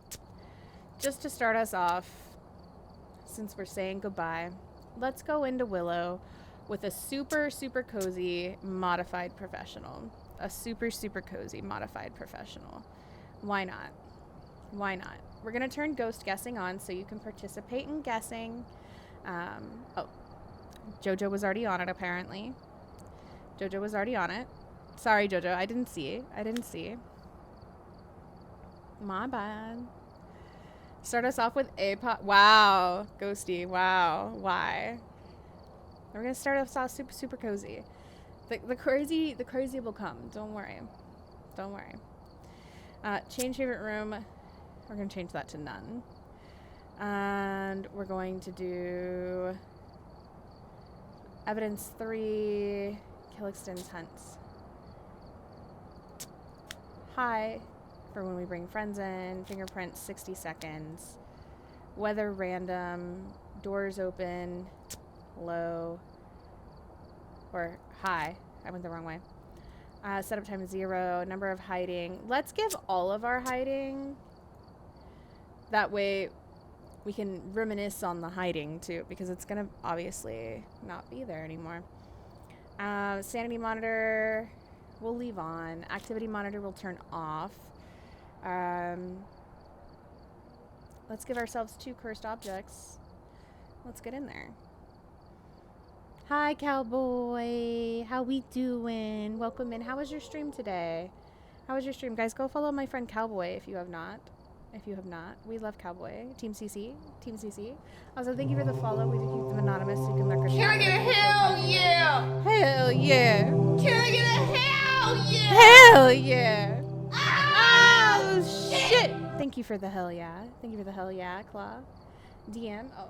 Just to start us off, since we're saying goodbye, let's go into Willow with a super, super cozy modified professional. A super, super cozy modified professional. Why not? Why not? We're going to turn ghost guessing on so you can participate in guessing. Oh, Jojo was already on it, apparently. Jojo was already on it. Sorry, Jojo. I didn't see. I didn't see. My bad. Start us off with a pot. Wow. Ghosty. Wow. Why? We're going to start us off super, super cozy. The crazy will come. Don't worry. Don't worry. Change favorite room. We're going to change that to none. And we're going to do evidence 3, Killickston's hunts. Hi, for when we bring friends in. Fingerprints 60 seconds. Weather random. Doors open. Low. Or high. I went the wrong way. Setup time 0. Number of hiding. Let's give all of our hiding. That way we can reminisce on the hiding too, because it's going to obviously not be there anymore. Sanity monitor we'll leave on. Activity monitor will turn off. Let's give ourselves 2 cursed objects. Let's get in there. Hi, Cowboy. How we doing? Welcome in. How was your stream today? How was your stream? Guys, go follow my friend Cowboy if you have not. We love Cowboy. Team CC. Team CC. Also, thank you for the follow. We do keep them anonymous so you can lurk. Can I get a hell yeah? Hell yeah. Can I get a hell yeah? Hell yeah. Oh, shit. Thank you for the hell yeah. Thank you for the hell yeah, Claw. DM. Oh.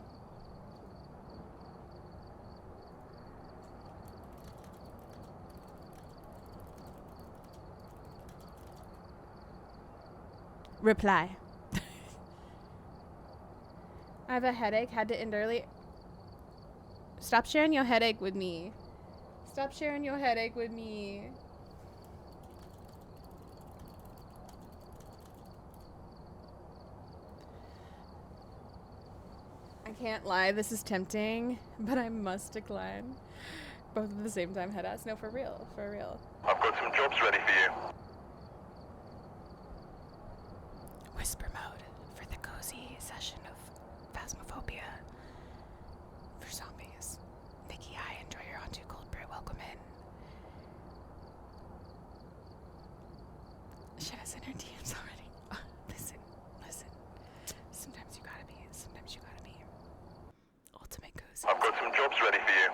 Reply. I have a headache. Had to end early. Stop sharing your headache with me. Stop sharing your headache with me. I can't lie. This is tempting, but I must decline. Both at the same time, head ass. No, for real. For real. I've got some jobs ready for you. Whisper mode for the cozy session of Phasmophobia for zombies. Nikki, hi, enjoy your on 2 cold brew. Welcome in. Shana's in her DMs already. Oh, listen. Sometimes you gotta be. Ultimate cozy. I've got some jobs ready for you.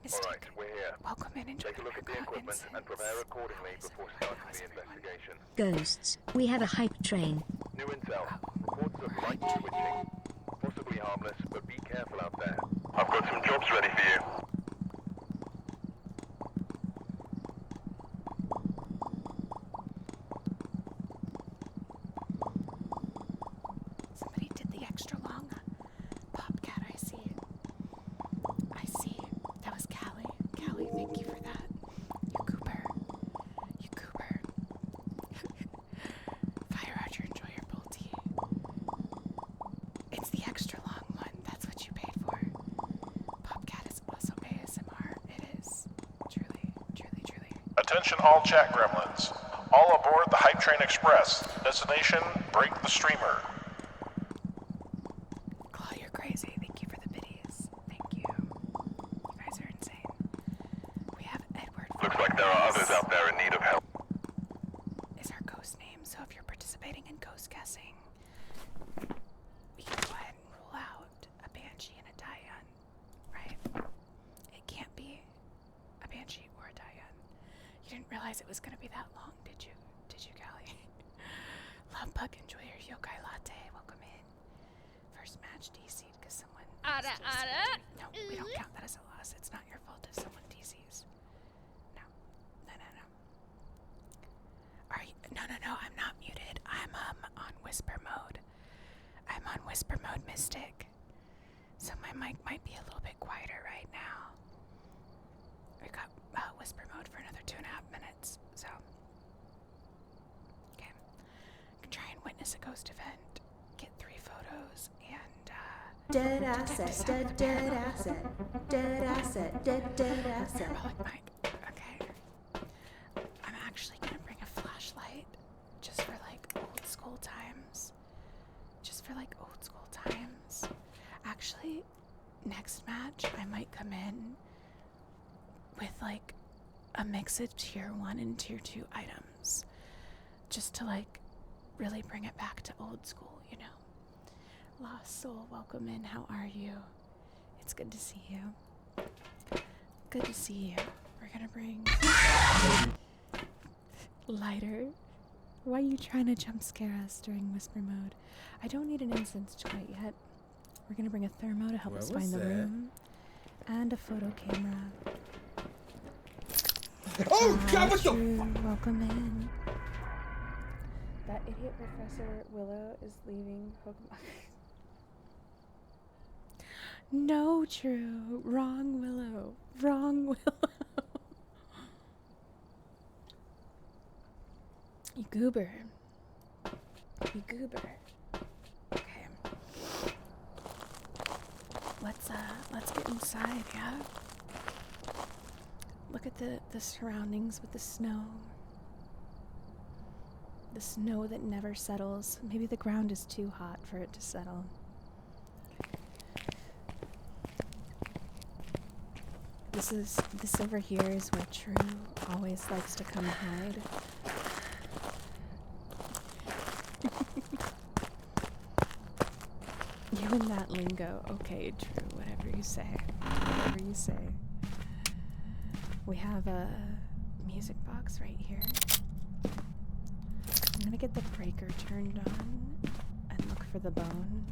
Mystic. All right, we're here. Welcome in. Enjoy Take a look at the equipment and prepare accordingly before starting the investigation. Ghosts, we have a hype train. New intel. Reports of light switching. Possibly harmless, but be careful out there. I've got some jobs ready for you. Somebody did the extra long popcat. I see. That was Callie. Callie, thank you for that. You goober. Fire Archer, enjoy your bowl tea. It's the extra long one. That's what you paid for. Popcat is also ASMR. It is. Truly. Attention all chat gremlins. All aboard the Hype Train Express. Destination, break the streamer. Claw, you're crazy. Thank you for the biddies. Thank you. You guys are insane. We have Edward. Looks like there are others out there in need of help. Is our ghost name, so if you're participating in ghost guessing, we can go ahead and rule out a banshee and a Diane, right? It can't be a banshee or a Diane. You didn't realize it was going to be that long, did you? Did you, Callie? Love Bug, enjoy your yokai latte. Welcome in. First match DC'd because someone. No, we don't count that as a loss. It's not your fault if someone DCs. No. Are you? No. I'm not muted. I'm on whisper mode. I'm on whisper mode, Mystic. So my mic might be a little bit quieter right now. We got whisper mode for another 2.5 minutes. So, okay. I can try and witness a ghost event, get 3 photos, and Dead asset, dead asset, dead asset, dead asset. parabolic mic. Okay. I'm actually gonna bring a flashlight just for like old school times. Actually, next match I might come in with like a mix of tier 1 and tier 2 items. Just to like really bring it back to old school, you know. Lost Soul, welcome in. How are you? It's good to see you. Good to see you. We're gonna bring lighter. Why are you trying to jump scare us during whisper mode? I don't need an incense quite yet. We're gonna bring a thermo to help us find the room, and a photo camera. Oh God! What the? Welcome in. That idiot Professor Willow is leaving Pokemon. No, True. Wrong Willow. You goober. Okay. Let's get inside, yeah? Look at the surroundings with the snow. The snow that never settles. Maybe the ground is too hot for it to settle. This over here is where True always likes to come hide. You and that lingo. Okay, True, whatever you say. Whatever you say. We have a music box right here. I'm gonna get the breaker turned on and look for the bone.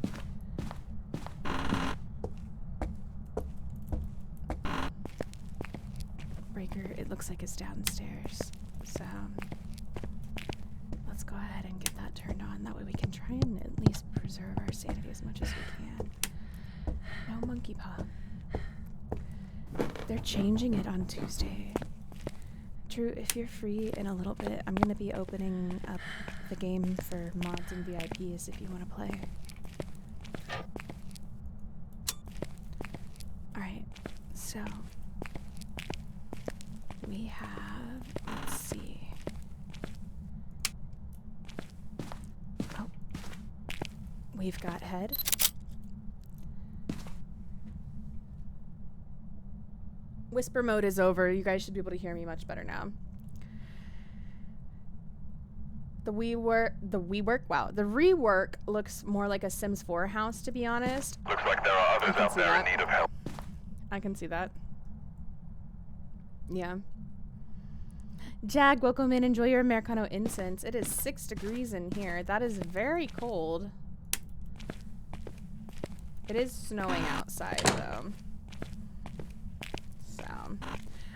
Breaker, it looks like it's downstairs. So let's go ahead and get that turned on. That way we can try and at least preserve our sanity as much as we can. No monkey paw. They're changing it on Tuesday. True, if you're free in a little bit, I'm going to be opening up the game for mods and VIPs if you want to play. Alright, so we have, let's see. Oh, we've got head. Whisper mode is over. You guys should be able to hear me much better now. The rework looks more like a Sims 4 house, to be honest. Looks like there are others out there in need of help. I can see that. Yeah. Jag, welcome in. Enjoy your Americano incense. It is 6 degrees in here. That is very cold. It is snowing outside, though. So,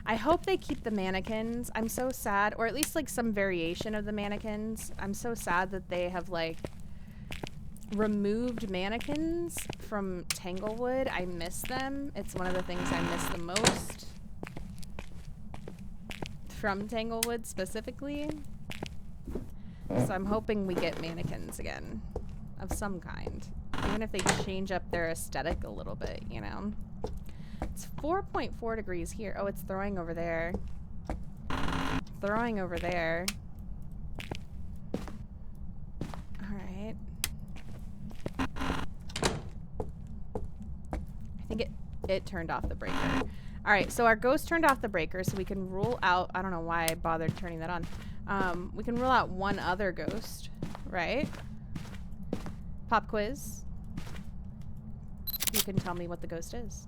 I hope they keep the mannequins. I'm so sad, or at least like some variation of the mannequins. I'm so sad that they have like removed mannequins from Tanglewood. I miss them. It's one of the things I miss the most from Tanglewood specifically. So I'm hoping we get mannequins again of some kind, even if they change up their aesthetic a little bit, you know. It's 4.4 degrees here. Oh, it's throwing over there. Throwing over there. Alright. I think it turned off the breaker. Alright, so our ghost turned off the breaker, so we can rule out... I don't know why I bothered turning that on. We can rule out one other ghost, right? Pop quiz. You can tell me what the ghost is.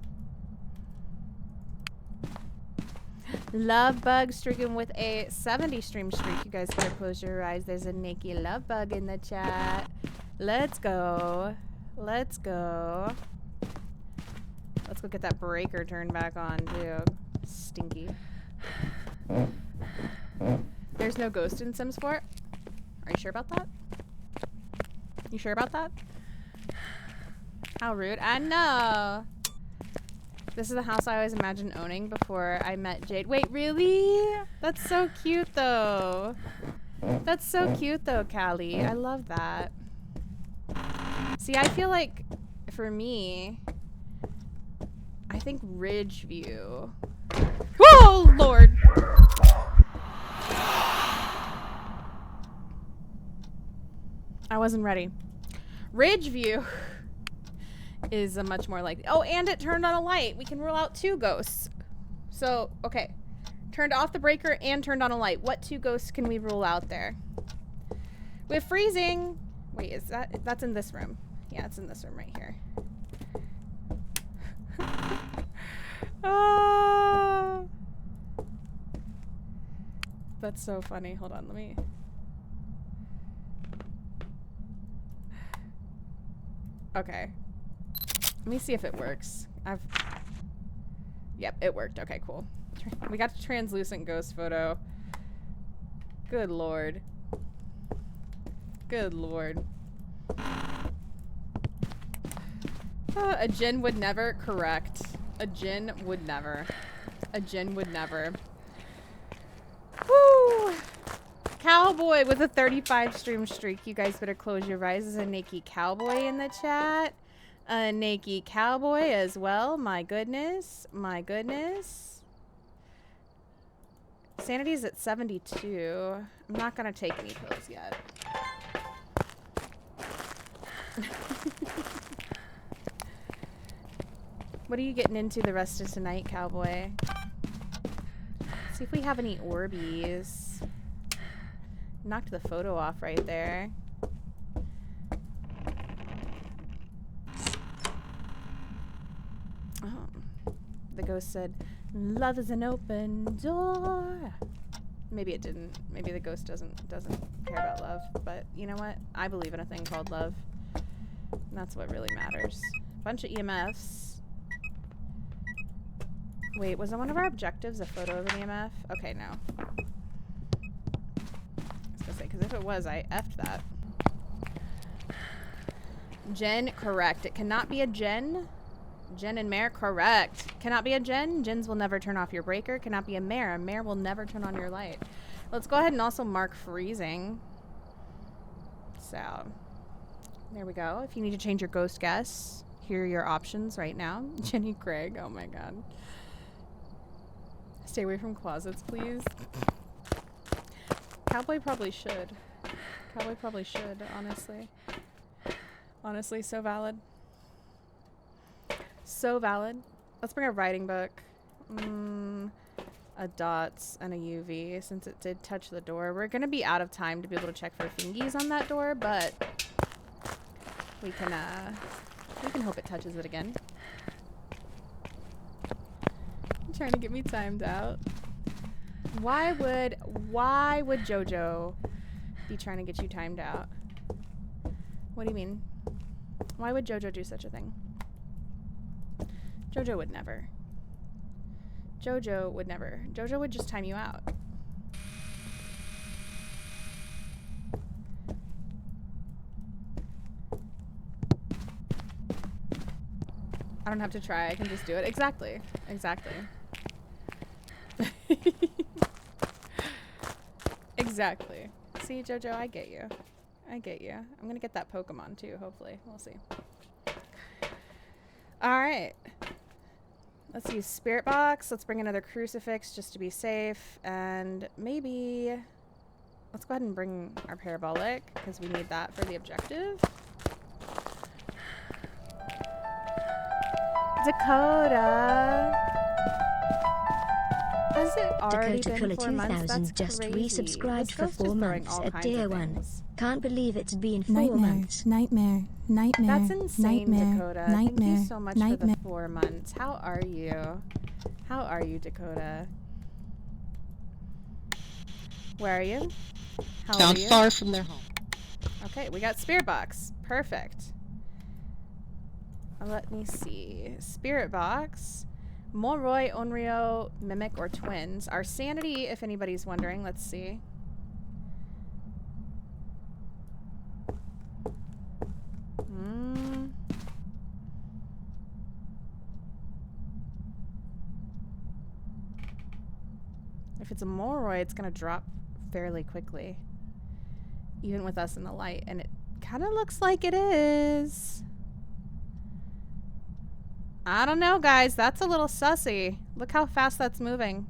Love Bug streaking with a 70 stream streak. You guys better close your eyes. There's a Nikki Love Bug in the chat. Let's go. Let's go. Let's go get that breaker turned back on, too. Stinky. There's no ghost in Sims 4? Are you sure about that? You sure about that? How rude. I know. This is the house I always imagined owning before I met Jade. Wait, really? That's so cute, though. That's so cute, though, Callie. I love that. See, I feel like, for me, I think Ridgeview. Whoa, Lord! I wasn't ready. Ridgeview is a much more likely. Oh, and it turned on a light. We can rule out 2 ghosts. So, okay. Turned off the breaker and turned on a light. What 2 ghosts can we rule out there? We have freezing. Wait, is that's in this room? Yeah, it's in this room right here. Oh, that's so funny. Hold on, let me. Okay. Let me see if it works. Yep, it worked. Okay, cool. We got the translucent ghost photo. Good lord. Good lord. A djinn would never. Correct. A djinn would never. A djinn would never. Woo! Cowboy with a 35 stream streak. You guys better close your eyes. There's a Nakey Cowboy in the chat. A Nakey Cowboy as well. My goodness. My goodness. Sanity's at 72. I'm not gonna take any pills yet. What are you getting into the rest of tonight, cowboy? Let's see if we have any Orbeez. Knocked the photo off right there. Oh. The ghost said, "Love is an open door." Maybe it didn't. Maybe the ghost doesn't care about love. But you know what? I believe in a thing called love. And that's what really matters. Bunch of EMFs. Wait, was one of our objectives a photo of an EMF? Okay, no. I was gonna say, because if it was, I effed that. Jen, correct. It cannot be a Jen. Jen and Mare, correct. Cannot be a Jen. Gens will never turn off your breaker. Cannot be a Mare. A Mare will never turn on your light. Let's go ahead and also mark freezing. So, there we go. If you need to change your ghost guess, here are your options right now. Jenny Craig, oh my god. Stay away from closets, please. Cowboy probably should. Cowboy probably should, honestly. Honestly, so valid. So valid. Let's bring a writing book. A dots and a UV, since it did touch the door. We're gonna be out of time to be able to check for fingies on that door, but we can hope it touches it again. You're trying to get me timed out. Why would JoJo be trying to get you timed out? What do you mean? Why would JoJo do such a thing? JoJo would never. JoJo would never. JoJo would just time you out. I don't have to try. I can just do it. Exactly. Exactly. Exactly. See, JoJo, I get you. I get you. I'm gonna get that Pokemon too, hopefully. We'll see. Alright. Let's use Spirit Box. Let's bring another Crucifix just to be safe. And maybe... let's go ahead and bring our Parabolic, because we need that for the objective. Dakota! Has it already Dakota been Cooler 4 months? 2000 That's just crazy. resubscribed This for ghost 4 is throwing months all at kinds Tier of 1. things. Can't believe it's been 4 Nightmare, months. nightmare, nightmare, That's insane, nightmare, Dakota. nightmare, Thank you so much nightmare. for the 4 months. How are you? How are you, Dakota? Where are you? How Down are you? far from their home. Okay, we got Spirit Box. Perfect. Let me see. Spirit Box. Moroi, Onryo, Mimic, or Twins. Our sanity, if anybody's wondering. Let's see. If it's a Moroi, it's going to drop fairly quickly. Even with us in the light. And it kind of looks like it is. I don't know, guys. That's a little sussy. Look how fast that's moving.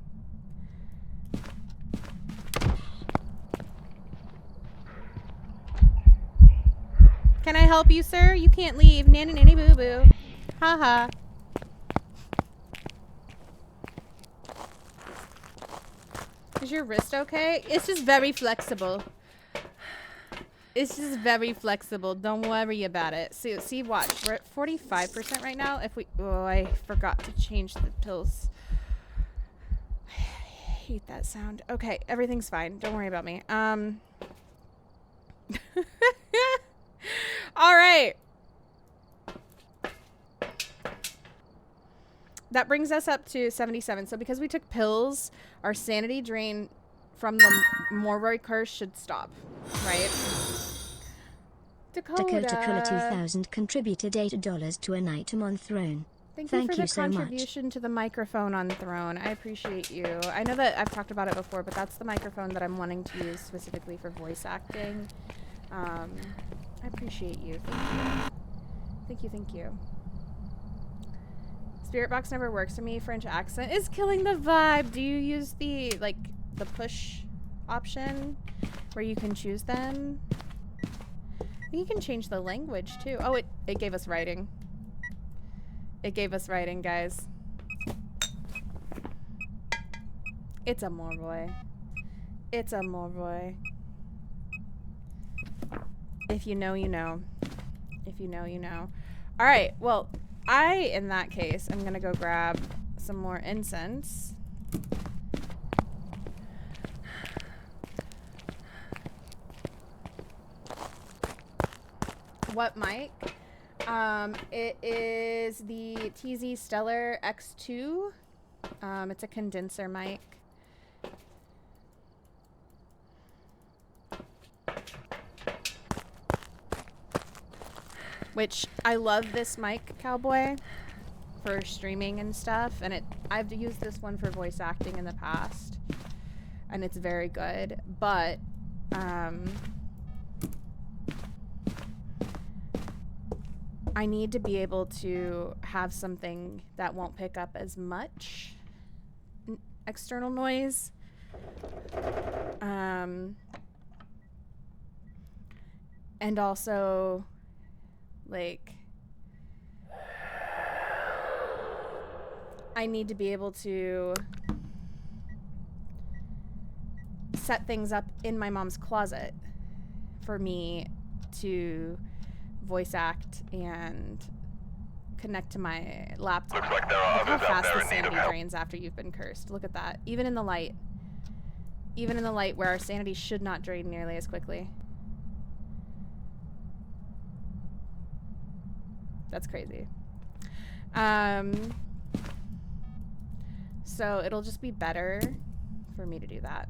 Can I help you, sir? You can't leave. Nanny, nanny, boo, boo. Haha. Is your wrist okay? It's just very flexible. It's just very flexible. Don't worry about it. See, watch. We're at 45% right now. If we... oh, I forgot to change the pills. I hate that sound. Okay, everything's fine. Don't worry about me. All right. That brings us up to 77. So because we took pills, our sanity drain from the Moroi curse should stop, right? Dakota Cooler 2000 contributed $8 to an item on Throne. Thank you for the so much. contribution to the microphone on Throne. I appreciate you. I know that I've talked about it before, but that's the microphone that I'm wanting to use specifically for voice acting. I appreciate you. Thank you. Thank you, thank you. Spirit Box never works for me. French accent is killing the vibe. Do you use the, like, the push option where you can choose them. You can change the language too. Oh, it gave us writing. It gave us writing, guys. It's a Morboy. It's a Morboy. If you know, you know. If you know, you know. Alright, well, in that case, I'm gonna go grab some more incense. What mic? It is the TZ Stellar X2. It's a condenser mic. Which I love this mic, Cowboy, for streaming and stuff, and I've used this one for voice acting in the past, and it's very good, but I need to be able to have something that won't pick up as much external noise. And also, like, I need to be able to set things up in my mom's closet for me to voice act and connect to my laptop. Looks like there are Look how others out fast there the in need of sanity help. drains after you've been cursed. Look at that. Even in the light. Even in the light where our sanity should not drain nearly as quickly. That's crazy. So it'll just be better for me to do that.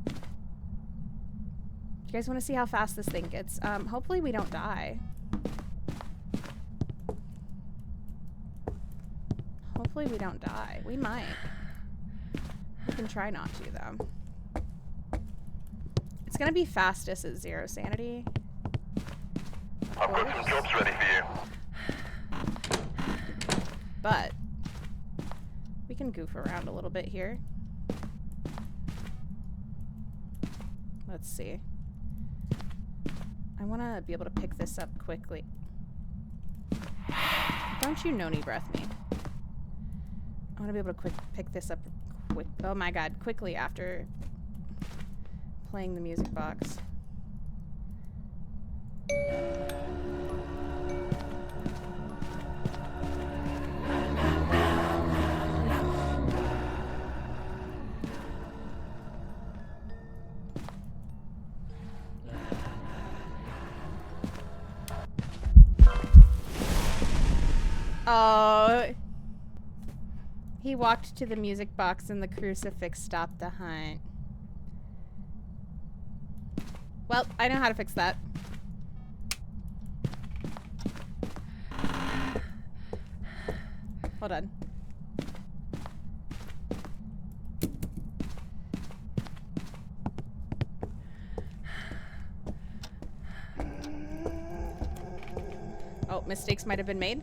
Do you guys want to see how fast this thing gets? Hopefully we don't die. Hopefully we don't die. We might. We can try not to, though. It's gonna be fastest at 0 sanity. I've got some jobs ready for you. But we can goof around a little bit here. Let's see. I want to be able to pick this up quickly. Don't you noni breath me. I want to be able to pick this up quick. Oh my god, quickly after playing the music box. Oh, he walked to the music box and the crucifix stopped the hunt. Well, I know how to fix that. Hold on. Oh, mistakes might have been made.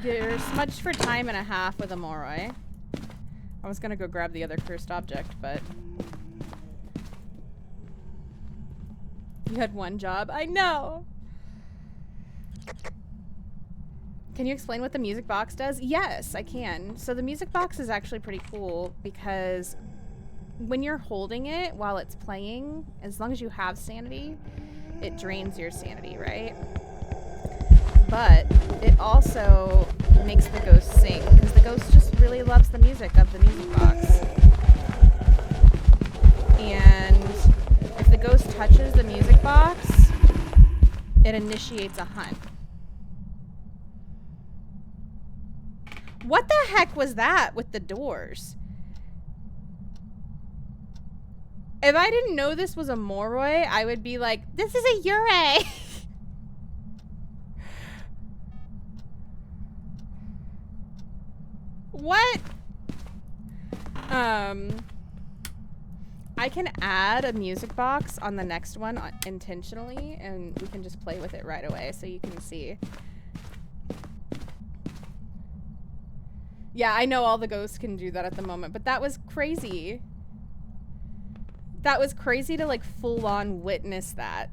You're smudged for time and a half with a Moroi. I was gonna go grab the other cursed object, but you had one job. I know! Can you explain what the music box does? Yes, I can. So the music box is actually pretty cool because when you're holding it while it's playing, as long as you have sanity, it drains your sanity, right? But it also makes the ghost sing because the ghost just really loves the music of the music box. And if the ghost touches the music box, it initiates a hunt. What the heck was that with the doors? If I didn't know this was a Moroi, I would be like, this is a Yurei! What? I can add a music box on the next one intentionally, and we can just play with it right away so you can see. Yeah, I know all the ghosts can do that at the moment, but that was crazy. That was crazy to like full on witness that.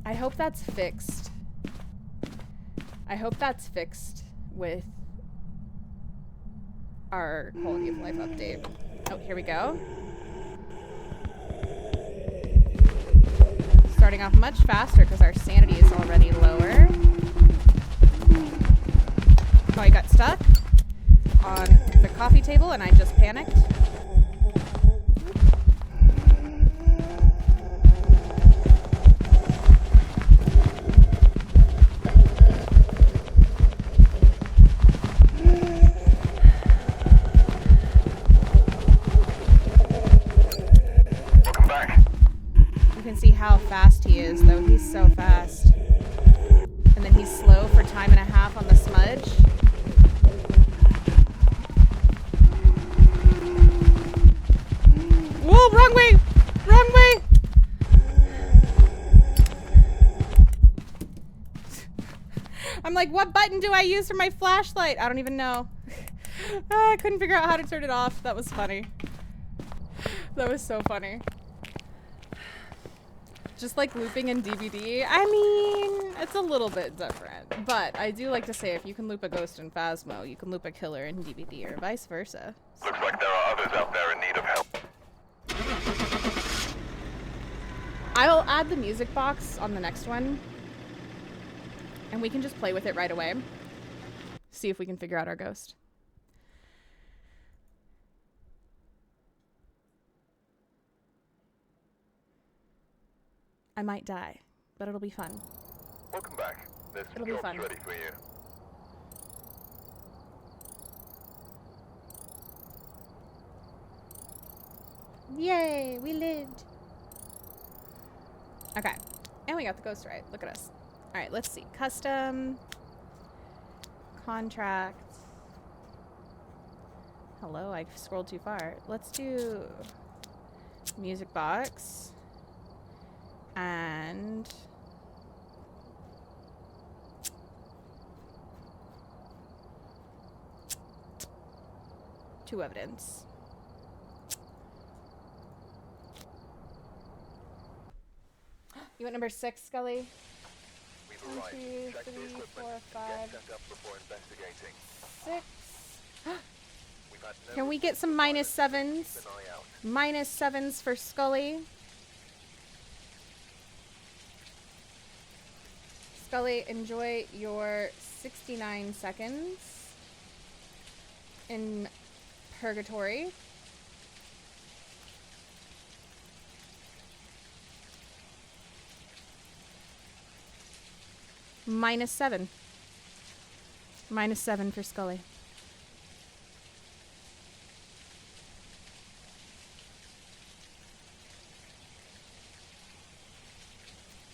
I hope that's fixed. I hope that's fixed with our quality of life update. Oh, here we go. Starting off much faster because our sanity is already lower. Oh, I got stuck on the coffee table and I just panicked. See how fast he is, though. He's so fast. And then he's slow for time and a half on the smudge. Whoa, wrong way! Wrong way! I'm like, what button do I use for my flashlight? I don't even know. I couldn't figure out how to turn it off. That was funny. That was so funny. Just like looping in DVD. I mean, it's a little bit different. But I do like to say if you can loop a ghost in Phasmo, you can loop a killer in DVD or vice versa. Looks like there are others out there in need of help. I'll add the music box on the next one. And we can just play with it right away. See if we can figure out our ghost. I might die, but it'll be fun. Welcome back. There's some It'll be jobs fun. ready for you. Yay, we lived. Okay, and we got the ghost right. Look at us. All right, let's see. Custom. Contract. Hello, I scrolled too far. Let's do music box. And two evidence. You want number 6, Scully? We've 1, arrived. 2, Check the 3, equipment 4, and 5, get sent up before investigating. 6. We've had no Can we get some violence. -7s? Keep an eye out. -7s for Scully. Scully, enjoy your 69 seconds in purgatory. -7. -7 for Scully.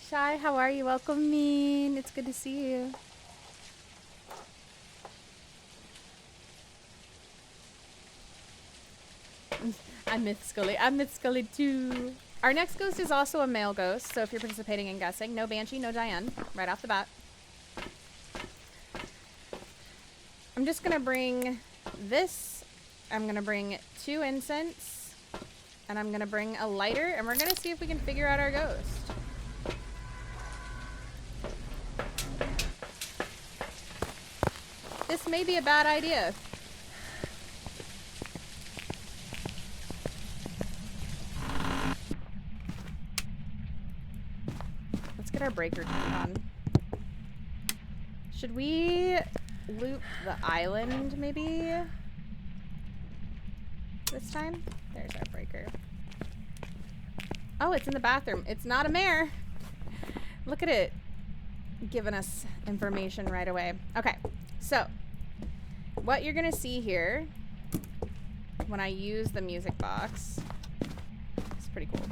Shy, how are you? Welcome, Mean. It's good to see you. I'm Myth Scully. I'm Myth Scully too. Our next ghost is also a male ghost, so if you're participating in guessing, no Banshee, no Diane, right off the bat. I'm just gonna bring this. I'm gonna bring 2 incense, and I'm gonna bring a lighter, and we're gonna see if we can figure out our ghost. This may be a bad idea. Let's get our breaker turned on. Should we loop the island maybe this time? There's our breaker. Oh, it's in the bathroom. It's not a mare. Look at it giving us information right away. Okay, so what you're gonna see here when I use the music box, it's pretty cool.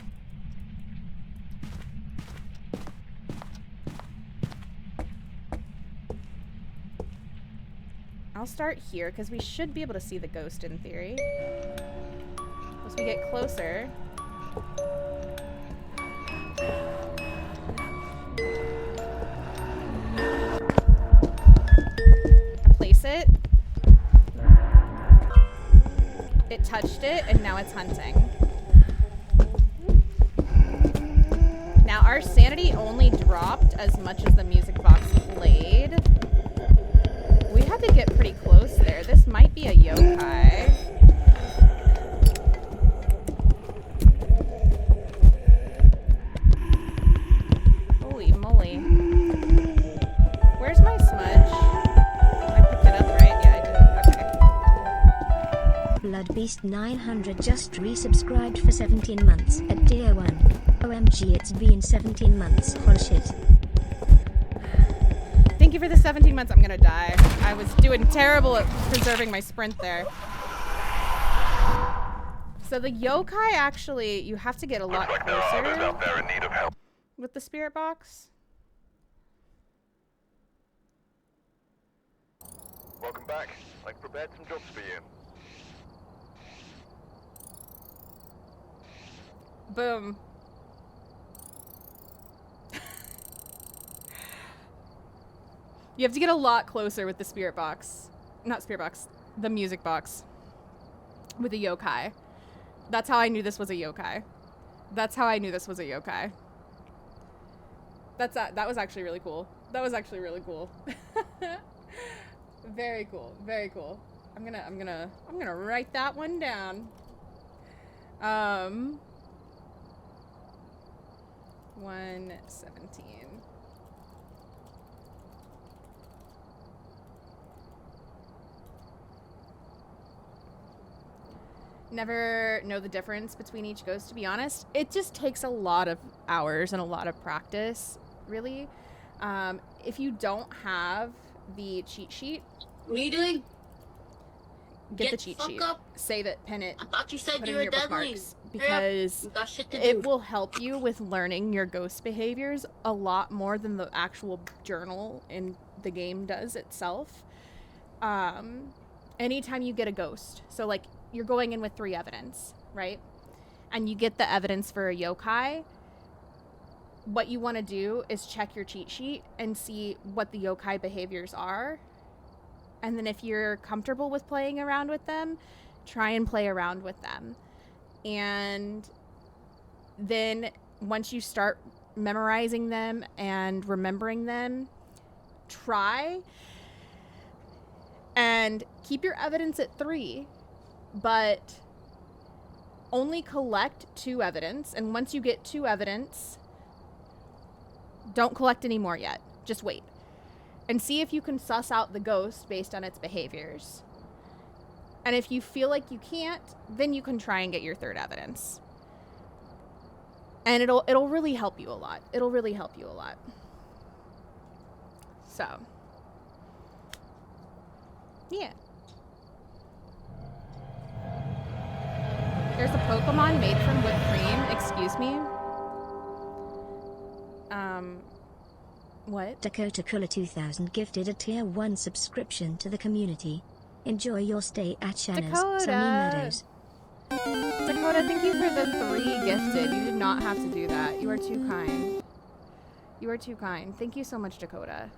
I'll start here because we should be able to see the ghost in theory. Let's to get closer. Place it. It touched it, and now it's hunting. Now our sanity only dropped as much as the music box played. We had to get pretty close there. This might be a yokai. Holy moly. Where's my smudge? I picked it up, right? Yeah, I did. Okay. Blood Beast 900 just resubscribed for 17 months at tier 1. OMG, it's been 17 months. Hol shit. Thank you for the 17 months. I'm gonna die. I was doing terrible at preserving my sprint there. So the yokai, actually, you have to get a lot Looks like there are others closer out there in need of help. with the spirit box. Welcome back. I've prepared some jobs for you. Boom. You have to get a lot closer with the spirit box. Not spirit box, the music box. With a yokai. That's how I knew this was a yokai. That's how I knew this was a yokai. That was actually really cool. That was actually really cool. Very cool. Very cool. I'm gonna write that one down. 117. Never know the difference between each ghost, to be honest. It just takes a lot of hours and a lot of practice, really. If you don't have the cheat sheet, What are you doing? get the cheat sheet. Up. Save it, pin it, I thought you said put it you in were your deadly. bookmarks. Hurry up. Because You got shit to it do. will help you with learning your ghost behaviors a lot more than the actual journal in the game does itself. Anytime you get a ghost, so like you're going in with 3 evidence, right? And you get the evidence for a yokai. What you want to do is check your cheat sheet and see what the yokai behaviors are. And then if you're comfortable with playing around with them, try and play around with them. And then once you start memorizing them and remembering them, try and keep your evidence at 3, but only collect 2 evidence. And once you get 2 evidence, don't collect any more yet. Just wait. And see if you can suss out the ghost based on its behaviors. And if you feel like you can't, then you can try and get your 3rd evidence. And it'll really help you a lot. It'll really help you a lot. So, yeah. There's a Pokemon made from whipped cream. Excuse me. What? Dakota Cooler 2000 gifted a tier 1 subscription to the community. Enjoy your stay at Shana's Dakota. Sunny Meadows. Dakota, thank you for the 3 gifted. You did not have to do that. You are too kind. You are too kind. Thank you so much, Dakota.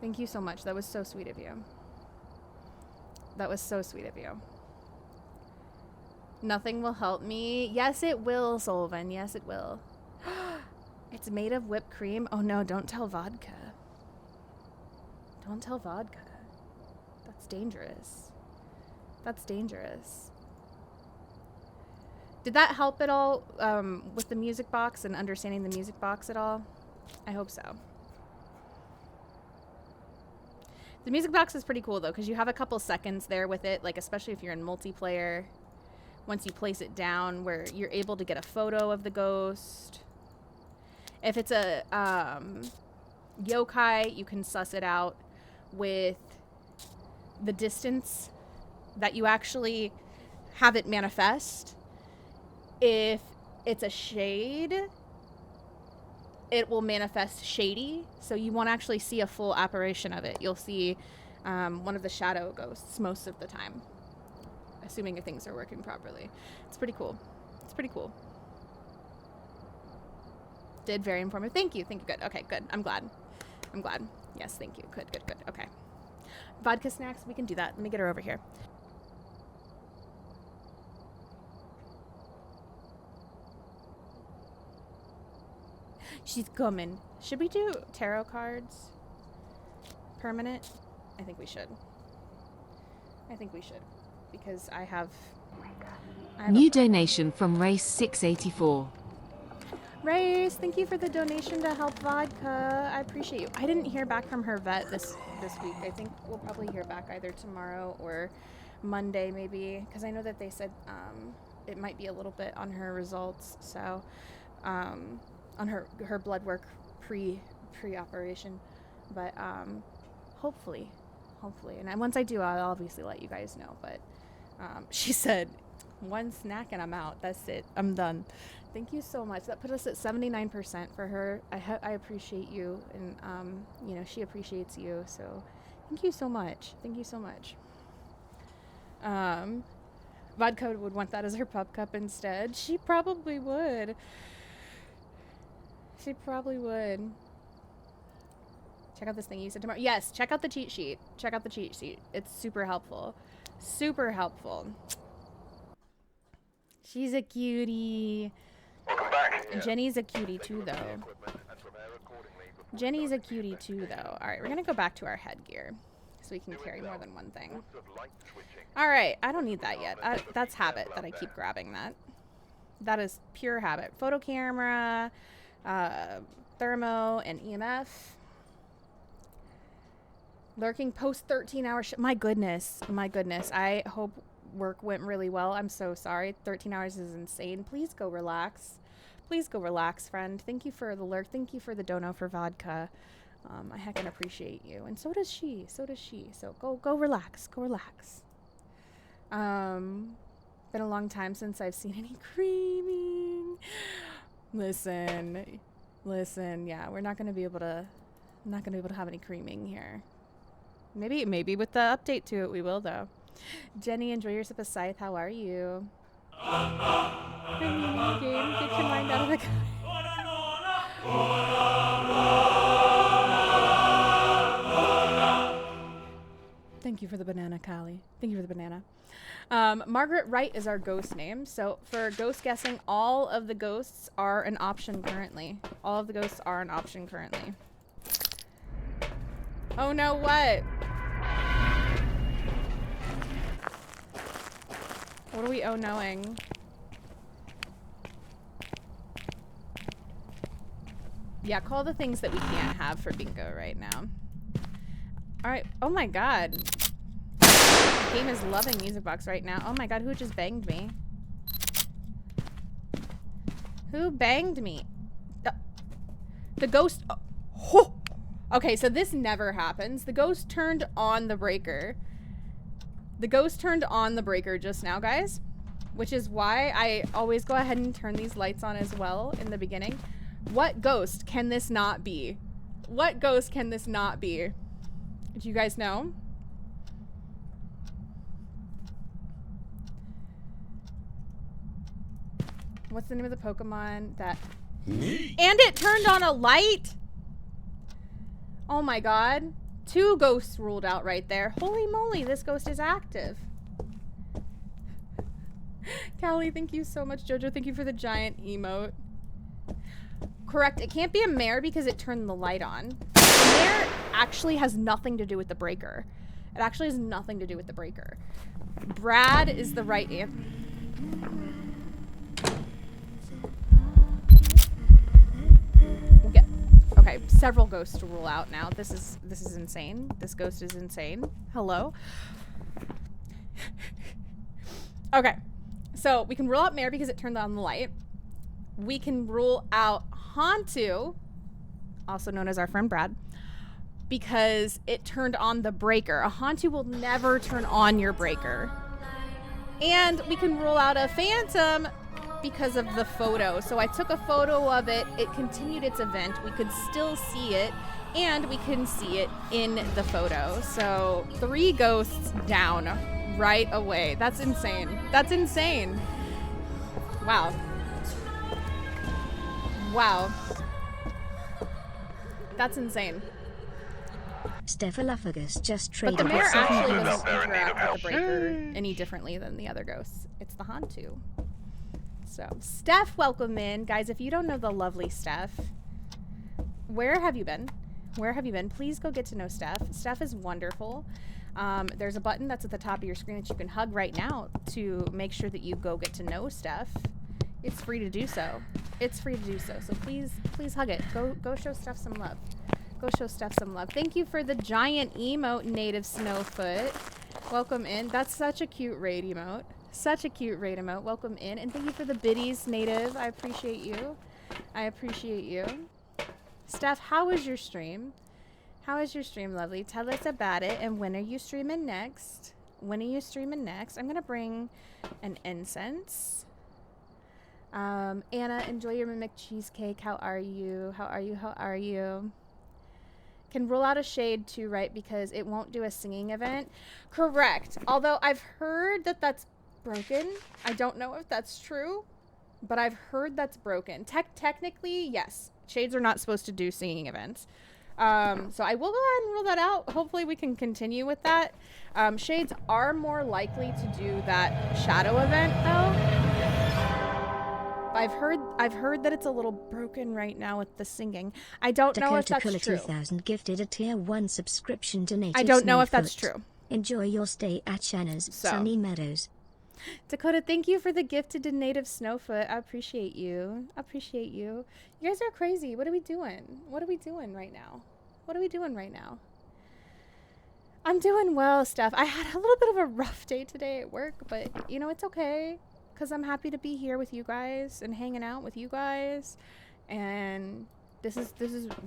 Thank you so much. That was so sweet of you. That was so sweet of you. Nothing will help me. Yes, it will, Solvan. Yes, it will. It's made of whipped cream. Oh no, don't tell vodka. Don't tell vodka. That's dangerous. That's dangerous. Did that help at all with the music box and understanding the music box at all? I hope so. The music box is pretty cool though, because you have a couple seconds there with it, like especially if you're in multiplayer. Once you place it down, where you're able to get a photo of the ghost. If it's a yokai, you can suss it out with the distance that you actually have it manifest. If it's a shade, it will manifest shady, so you won't actually see a full apparition of it. You'll see one of the shadow ghosts most of the time. assuming if things are working properly. It's pretty cool. It's pretty cool. Did very informative. Thank you. Thank you. Good. Okay, good. I'm glad. I'm glad. Yes, thank you. Good, good, good. Okay. Vodka snacks, we can do that. Let me get her over here. She's coming. Should we do tarot cards? Permanent? I think we should. I think we should. Because I have New donation from Race 684. Race, thank you for the donation to help Vodka. I appreciate you. I didn't hear back from her vet this week. I think we'll probably hear back either tomorrow or Monday maybe, because I know that they said it might be a little bit on her results. So on her blood work pre-operation, but hopefully, and once I do, I'll obviously let you guys know. But she said, one snack and I'm out. That's it. I'm done. Thank you so much. That put us at 79% for her. I appreciate you, and you know, she appreciates you. So thank you so much. Thank you so much. Vodka would want that as her pup cup instead. She probably would. She probably would. Check out this thing you said tomorrow. Yes, check out the cheat sheet. Check out the cheat sheet. It's super helpful. Super helpful. She's a cutie. Welcome back. Jenny's a cutie too, though. Jenny's a cutie too, though. All right, we're gonna go back to our headgear so we can carry more than one thing. All right, I don't need that yet. That's habit that I keep grabbing that. That is pure habit. Photo camera, thermo, and EMF. Lurking post 13-hour my goodness. I hope work went really well. I'm so sorry. 13 hours is insane. Please go relax. Please go relax, friend. Thank you for the lurk. Thank you for the dono for vodka. I heckin' appreciate you. And so does she. So go relax. Go relax. Been a long time since I've seen any creaming. Listen. Yeah, we're not gonna be able to have any creaming here. Maybe with the update to it we will, though. Jenny, enjoy your sip of scythe. How are you? Game, get your mind out of the Thank you for the banana, Callie. Thank you for the banana. Margaret Wright is our ghost name. So for ghost guessing, all of the ghosts are an option currently. Oh no, what? What are we oh-knowing? Yeah, call the things that we can't have for bingo right now. Alright. Oh my god. The game is loving Music Box right now. Oh my god, who just banged me? Who banged me? The ghost... Oh. Okay, so this never happens. The ghost turned on the breaker. The ghost turned on the breaker just now, guys. Which is why I always go ahead and turn these lights on as well in the beginning. What ghost can this not be? What ghost can this not be? Do you guys know? What's the name of the Pokemon that... And it turned on a light? Oh my god. 2 ghosts ruled out right there. Holy moly, this ghost is active. Callie, thank you so much. Jojo, thank you for the giant emote. Correct, it can't be a mare because it turned the light on. The mare actually has nothing to do with the breaker. It actually has nothing to do with the breaker. Brad is the right answer. Okay, several ghosts to rule out now. This is insane. This ghost is insane. Hello. Okay, so we can rule out Mare because it turned on the light. We can rule out Hantu, also known as our friend Brad, because it turned on the breaker. A Hantu will never turn on your breaker. And we can rule out a Phantom because of the photo. So I took a photo of it. It continued its event. We could still see it, and we can see it in the photo. So 3 ghosts down right away. That's insane. That's insane. Wow. Wow. That's insane. Stephalophus just But traded the mayor with actually $7. doesn't interact with the breaker any differently than the other ghosts. It's the Hantu. So, Steph, welcome in. Guys, if you don't know the lovely Steph, where have you been? Where have you been? Please go get to know Steph. Steph is wonderful. There's a button that's at the top of your screen that you can hug right now to make sure that you go get to know Steph. It's free to do so. It's free to do so. So please hug it. Go show Steph some love. Go show Steph some love. Thank you for the giant emote, Native Snowfoot. Welcome in. That's such a cute raid emote. Such a cute raid emote. Welcome in. And thank you for the biddies, Native. I appreciate you. I appreciate you. Steph, how was your stream? How was your stream, lovely? Tell us about it. And when are you streaming next? When are you streaming next? I'm going to bring an incense. Anna, enjoy your mimic cheesecake. How are you? How are you? How are you? Can rule out a shade too, right? Because it won't do a singing event. Correct. Although I've heard that that's broken. I don't know if that's true, but I've heard that's broken. Technically, yes. Shades are not supposed to do singing events. So I will go ahead and rule that out. Hopefully we can continue with that. Shades are more likely to do that shadow event though. I've heard that it's a little broken right now with the singing. I don't know if that's Dakota true. 2000 gifted a tier 1 subscription to Native I don't know if Snowfoot. that's true. Enjoy your stay at Shana's Sunny Meadows. Dakota, thank you for the gifted to Native Snowfoot. I appreciate you. I appreciate you. You guys are crazy. What are we doing? What are we doing right now? What are we doing right now? I'm doing well, Steph. I had a little bit of a rough day today at work, but you know, it's okay. Because I'm happy to be here with you guys and hanging out with you guys. And this is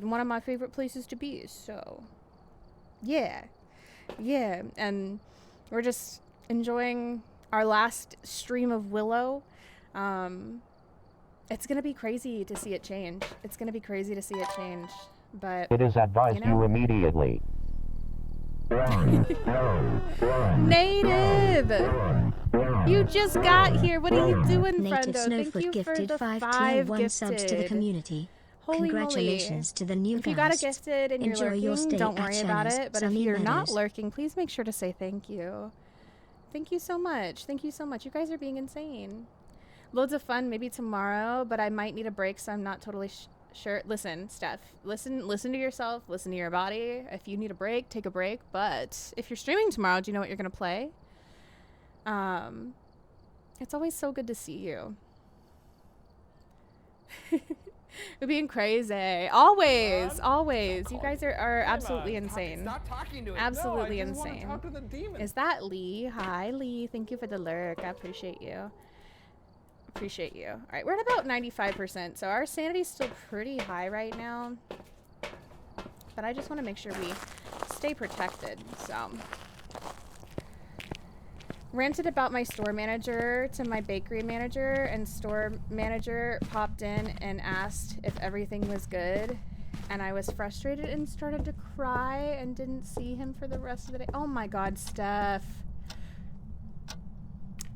one of my favorite places to be. So, yeah. Yeah. And we're just enjoying our last stream of Willow. It's going to be crazy to see it change. It's going to be crazy to see it change. But it is advised you immediately. Native! You just got here. What are you doing, Native friendo? Snowfoot Thank you gifted for the 5 tier 5 1 subs to the community. Holy Congratulations moly. to the new If you got a guests. gifted and you're Enjoy your lurking, stay don't at worry about Shana's it. But if Sunny you're not Meadows. lurking, please make sure to say thank you. Thank you so much. Thank you so much. You guys are being insane. Loads of fun maybe tomorrow, but I might need a break, so I'm not totally sure. Listen, Steph, listen to yourself, listen to your body. If you need a break, take a break. But if you're streaming tomorrow, do you know what you're going to play? It's always so good to see you. We're being crazy. Always. You guys are absolutely insane. Stop talking to it. Absolutely no, I just insane. Want to talk to the demon. Is that Leigh? Hi, Leigh. Thank you for the lurk. I appreciate you. Appreciate you. All right, we're at about 95%, so our sanity's still pretty high right now. But I just want to make sure we stay protected. So, ranted about my store manager to my bakery manager, and store manager popped in and asked if everything was good. And I was frustrated and started to cry and didn't see him for the rest of the day. Oh my God, Steph.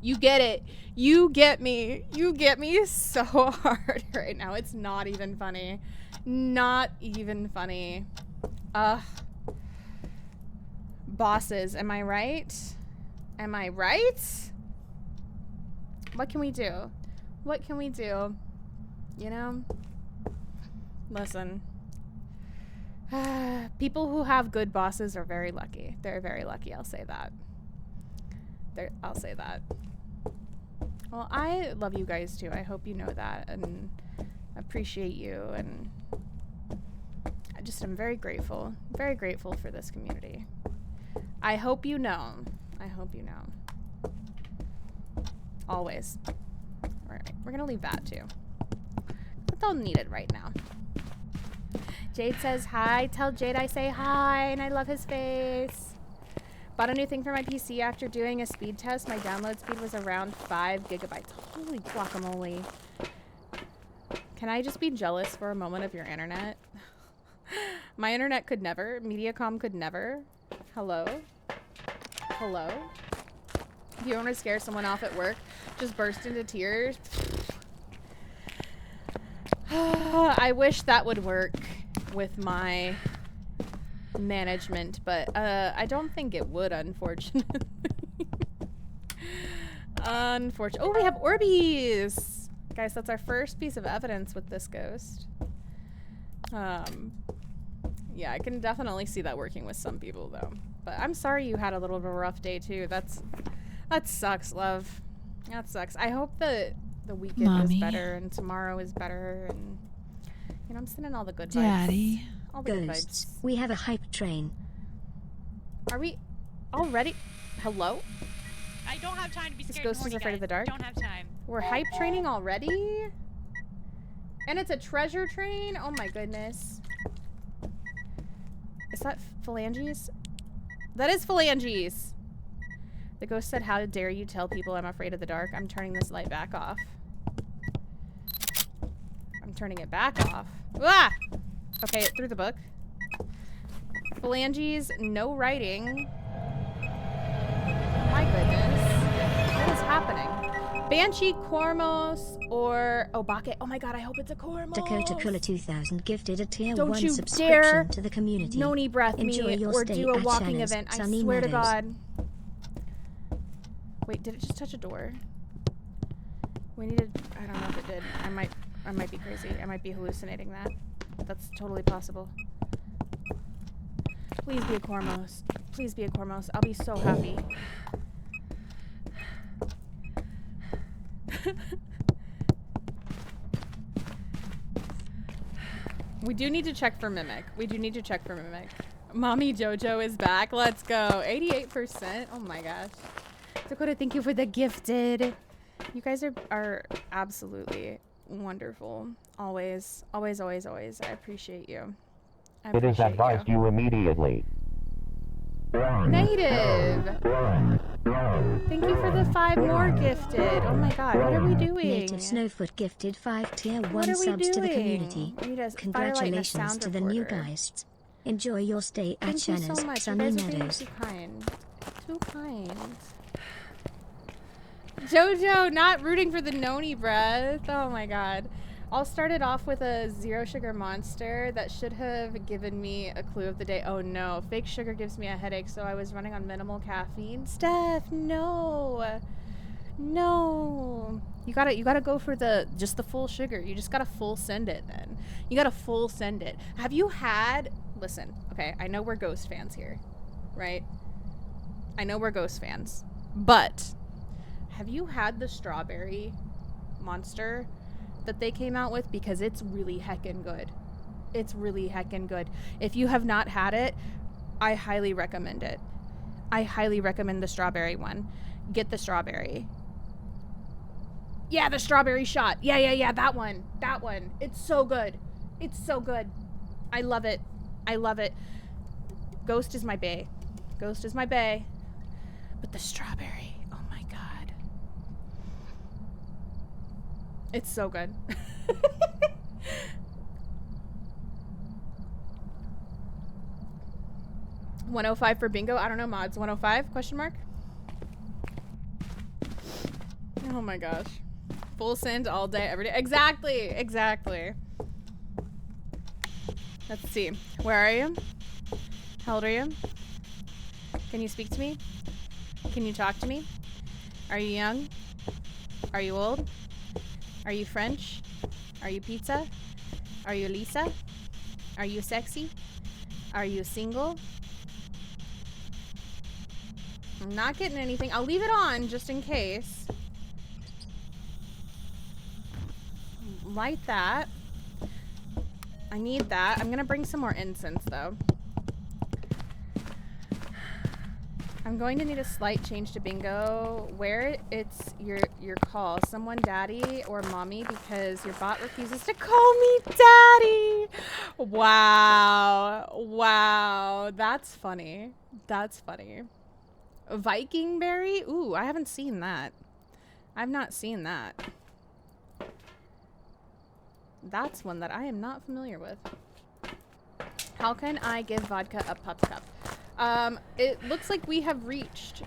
You get it. You get me. You get me so hard right now. It's not even funny. Not even funny. Bosses, am I right? Am I right? What can we do? What can we do? You know? Listen. People who have good bosses are very lucky. They're very lucky, I'll say that. I'll say that. Well, I love you guys too. I hope you know that and appreciate you, and I just am very grateful for this community. I hope you know. I hope you know. Always. All right, we're gonna leave that too. But don't need it right now. Jade says hi. Tell Jade I say hi and I love his face. Bought a new thing for my PC after doing a speed test. My download speed was around 5 gigabytes. Holy guacamole. Can I just be jealous for a moment of your internet? My internet could never. Mediacom could never. Hello? Hello? If you want to scare someone off at work, just burst into tears. I wish that would work with my management, but I don't think it would, unfortunately. Oh, we have Orbeez! Guys, that's our first piece of evidence with this ghost. Yeah, I can definitely see that working with some people, though. But I'm sorry you had a little bit of a rough day, too. That sucks, love. That sucks. I hope that the weekend is better and tomorrow is better, and you know, I'm sending all the good vibes. Daddy. All the good Ghosts. vibes. We have a hype train. Are we already? Hello? I don't have time to be scared. This ghost is afraid of the dark. Don't have time. We're hype training already? And it's a treasure train? Oh my goodness. Is that phalanges? That is phalanges. The ghost said, "How dare you tell people I'm afraid of the dark?" I'm turning this light back off. I'm turning it back off. Ah! Okay, it threw the book. Phalanges, no writing. Oh my goodness. What is happening? Banshee, Cormos, or Obake. Oh my god, I hope it's a Cormos. Dakota Cooler 2000 gifted a tier Don't 1 you subscription dare to the community. Noni breath Enjoy me your or stay do a at walking Shana's event. I Sunny swear to Meadows. God. Wait, did it just touch a door? We needed. I don't know if it did. I might be crazy. I might be hallucinating that. That's totally possible. Please be a Cormos. Please be a Cormos. I'll be so happy. We do need to check for Mimic. We do need to check for Mimic. Mommy Jojo is back. Let's go. 88%. Oh my gosh. Dakota, thank you for the gifted. You guys are absolutely wonderful. Always. Always, always, always. I appreciate you. It is advised you immediately. Native. Thank you for the 5 more gifted. Oh my god, what are we doing? Native Snowfoot gifted 5 tier 1 What are we subs to the doing? community. We need a firelight and a Congratulations sound to the new recorder. guys. Enjoy your stay at Thank you Shana's so much. You Sunny guys are being Meadows. too kind. Too kind. Jojo, not rooting for the Noni breath. Oh my god. I'll start it off with a 0 sugar monster that should have given me a clue of the day. Oh no, fake sugar gives me a headache, so I was running on minimal caffeine. Steph, no. No. You gotta go for just the full sugar. You just gotta full send it then. You gotta full send it. Have you had, listen, okay, I know we're Ghost fans here, right? I know we're Ghost fans, but have you had the strawberry monster that they came out with? Because it's really heckin' good. It's really heckin' good. If you have not had it, I highly recommend it. I highly recommend the strawberry one. Get the strawberry. Yeah, the strawberry shot. Yeah, that one. That one. It's so good. It's so good. I love it. I love it. Ghost is my bae. Ghost is my bae. But the strawberry, oh my god. It's so good. $105 for bingo. I don't know, mods. 105? Question mark? Oh my gosh. Full send all day, every day. Exactly. Exactly. Let's see. Where are you? How old are you? Can you speak to me? Can you talk to me? Are you young? Are you old? Are you French? Are you pizza? Are you Lisa? Are you sexy? Are you single? I'm not getting anything. I'll leave it on just in case. Light that. I need that. I'm gonna bring some more incense though. I'm going to need a slight change to bingo where it's your call. Someone daddy or mommy because your bot refuses to call me daddy. Wow. Wow. That's funny. That's funny. Viking berry? Ooh, I haven't seen that. I've not seen that. That's one that I am not familiar with. How can I give vodka a pup cup? It looks like we have reached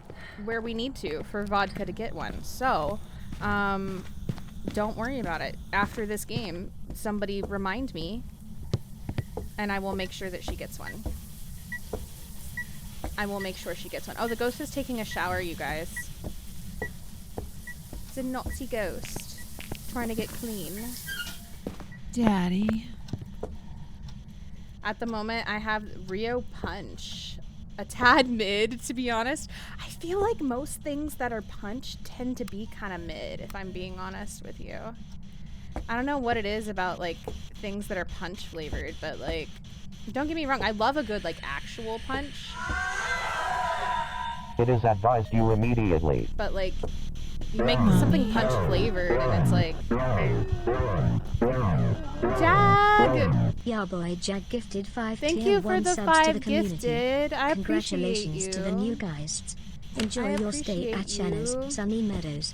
where we need to for vodka to get one. So, don't worry about it. After this game, somebody remind me, and I will make sure that she gets one. I will make sure she gets one. Oh, the ghost is taking a shower, you guys. It's a naughty ghost. Trying to get clean. Daddy. At the moment, I have Rio Punch. A tad mid, to be honest. I feel like most things that are punch tend to be kind of mid, if I'm being honest with you. I don't know what it is about, like, things that are punch flavored, but, like, don't get me wrong, I love a good, like, actual punch. It is advised you immediately. But, like, you make something punch flavored, and it's like... Jag! Yeah, boy, Jag gifted 5 Thank tier you for 1 the subs 5 to the community. gifted. I Congratulations appreciate you. to the new guys. Enjoy your stay at appreciate Shana's you. Sunny Meadows.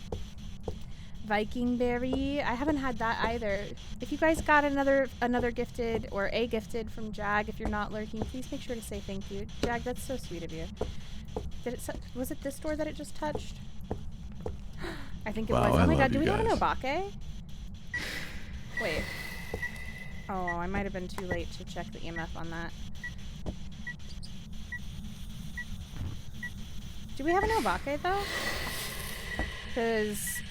Viking Berry. I haven't had that either. If you guys got another gifted or a gifted from Jag, if you're not lurking, please make sure to say thank you. Jag, that's so sweet of you. Was it this door that it just touched? I think it was. Oh my god, do we have an Obake? Wait. Oh, I might have been too late to check the EMF on that. Do we have an Obake though? Because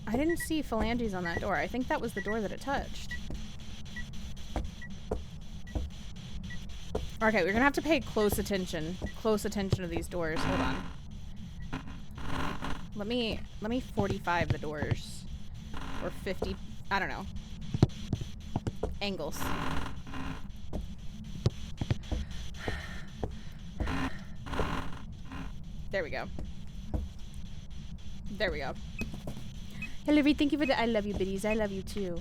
I didn't see phalanges on that door. I think that was the door that it touched. Okay, we're gonna have to pay close attention to these doors. Hold on. Let me 45 the doors. Or 50, I don't know. Angles. There we go. There we go. Hillary, thank you for the I love you biddies. I love you too.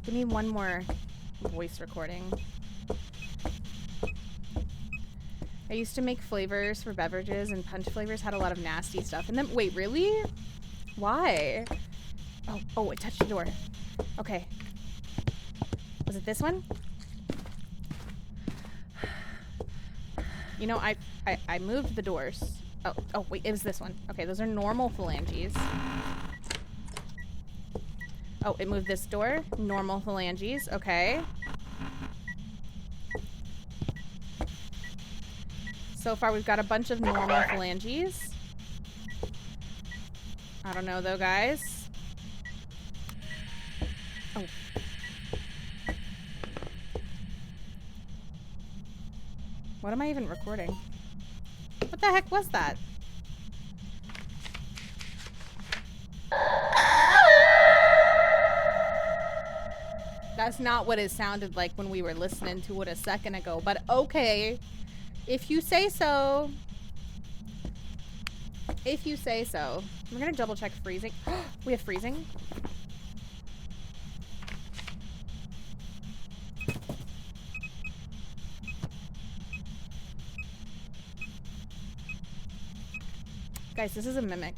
Give me one more voice recording. I used to make flavors for beverages, and punch flavors had a lot of nasty stuff in them. Wait, really? Why? Oh, it touched the door. Okay. Was it this one? You know, I moved the doors. Oh, wait, it was this one. Okay, those are normal phalanges. Oh, it moved this door. Normal phalanges. Okay. So far, we've got a bunch of normal phalanges. I don't know, though, guys. Oh. What am I even recording? What the heck was that? That's not what it sounded like when we were listening to it a second ago, but okay. If you say so. If you say so. We're gonna double check freezing. We have freezing. Guys, this is a mimic.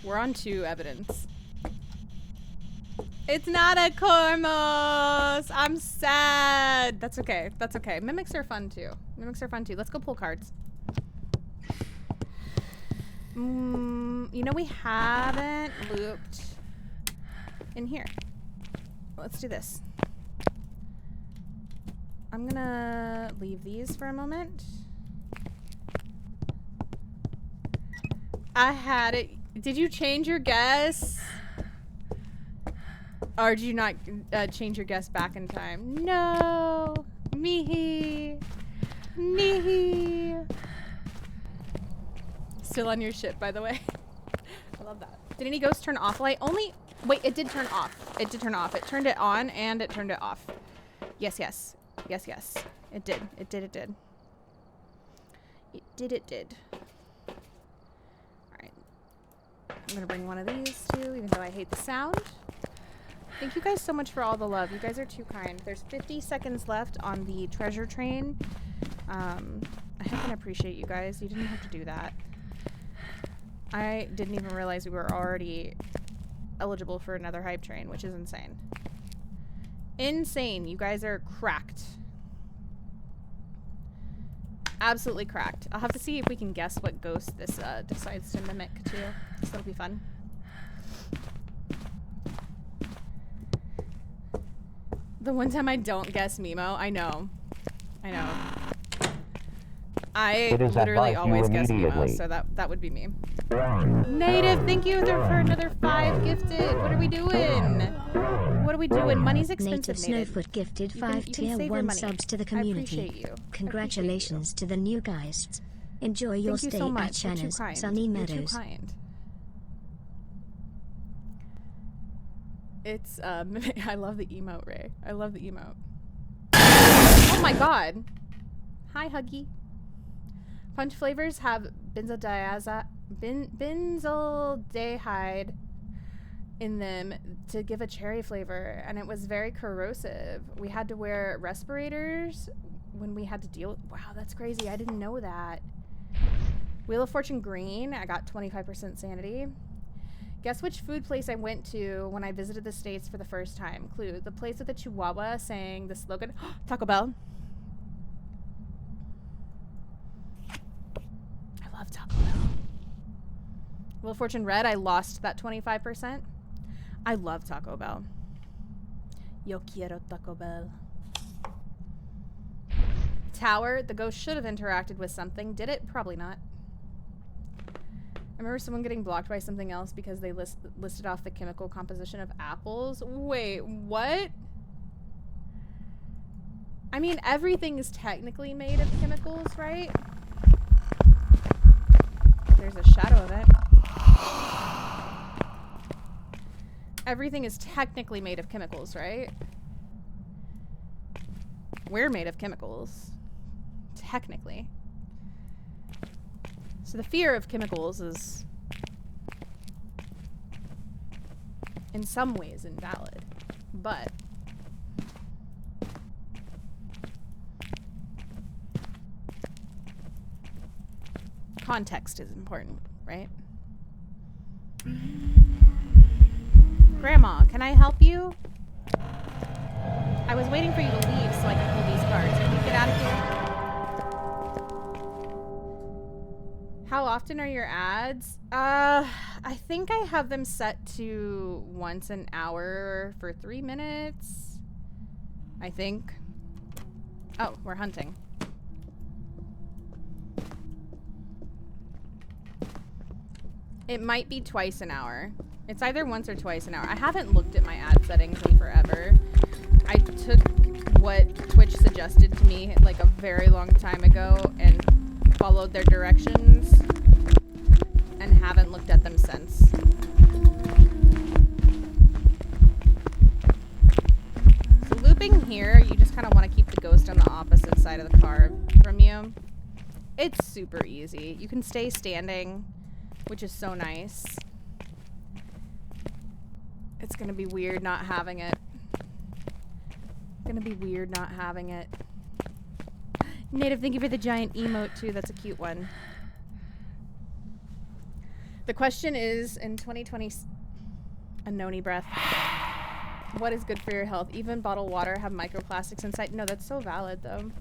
We're on 2 evidence. It's not a Cormos! I'm sad! That's okay. That's okay. Mimics are fun too. Mimics are fun too. Let's go pull cards. You know we haven't looped in here. Let's do this. I'm gonna leave these for a moment. I had it. Did you change your guess? Or did you not change your guess back in time? No! Mihi! Mihi! Still on your ship, by the way. I love that. Did any ghosts turn off light? Only... Wait, it did turn off. It did turn off. It turned it on and it turned it off. Yes, yes. Yes, yes. It did. It did, it did. It did, it did. Alright. I'm gonna bring one of these too, even though I hate the sound. Thank you guys so much for all the love. You guys are too kind. There's 50 seconds left on the treasure train. heckin' appreciate you guys. You didn't have to do that. I didn't even realize we were already eligible for another hype train, which is insane. Insane. You guys are cracked. Absolutely cracked. I'll have to see if we can guess what ghost this decides to mimic too. So that'll be fun. The one time I don't guess Mimo, I know. I know. I literally always guess Mimo, so that would be me. Native, thank you for another 5 gifted. What are we doing? What are we doing? Money's expensive, Native Snowfoot gifted 5 tier 1 subs to the community. I appreciate you. Congratulations to the new guys. Enjoy your stay so at much. Shana's Sunny Meadows. You're too kind. It's I love the emote, Ray. I love the emote. Oh my god. Hi, Huggy. Punch flavors have benzaldehyde in them to give a cherry flavor, and it was very corrosive. We had to wear respirators when we had to deal with. Wow, that's crazy. I didn't know that. Wheel of Fortune green. I got 25% sanity. Guess which food place I went to when I visited the States for the first time? Clue. The place with the Chihuahua saying the slogan, Taco Bell. I love Taco Bell. Wheel of Fortune red. I lost that 25%. I love Taco Bell. Yo quiero Taco Bell. Tower. The ghost should have interacted with something. Did it? Probably not. I remember someone getting blocked by something else because they listed off the chemical composition of apples. Wait, what? I mean, everything is technically made of chemicals, right? There's a shadow of it. Everything is technically made of chemicals, right? We're made of chemicals. Technically. So the fear of chemicals is in some ways invalid, but context is important, right? Grandma, can I help you? I was waiting for you to leave so I could pull these cards. Can you get out of here? How often are your ads? I think I have them set to once an hour for 3 minutes. I think. Oh, we're hunting. It might be twice an hour. It's either once or twice an hour. I haven't looked at my ad settings in forever. I took what Twitch suggested to me like a very long time ago and followed their directions and haven't looked at them since. So looping here, you just kind of want to keep the ghost on the opposite side of the car from you. It's super easy. You can stay standing, which is so nice. It's gonna be weird not having it. Gonna be weird not having it. Native, thank you for the giant emote too. That's a cute one. The question is, in 2020, a noni breath. What is good for your health? Even bottled water have microplastics inside. No, that's so valid though.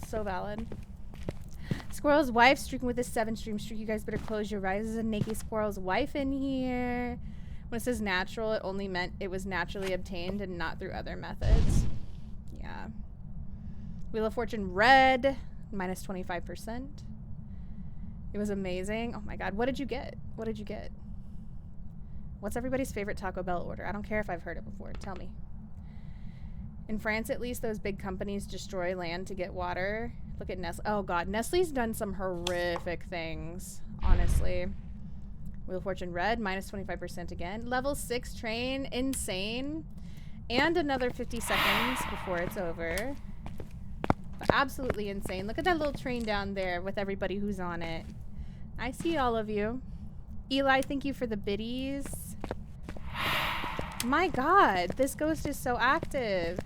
So valid. Squirrel's wife streaking with a 7-stream streak. You guys better close your eyes. There's a naked squirrel's wife in here. When it says natural, it only meant it was naturally obtained and not through other methods. Yeah. Wheel of Fortune red, minus 25%. It was amazing. Oh my god, what did you get? What did you get? What's everybody's favorite Taco Bell order? I don't care if I've heard it before. Tell me. In France, at least, those big companies destroy land to get water. Look at Nestle. Oh god, Nestle's done some horrific things, honestly. Wheel of Fortune red, minus 25% again. Level 6 train, insane. And another 50 seconds before it's over. But absolutely insane. Look at that little train down there with everybody who's on it. I see all of you. Eli, thank you for the biddies. My god, this ghost is so active.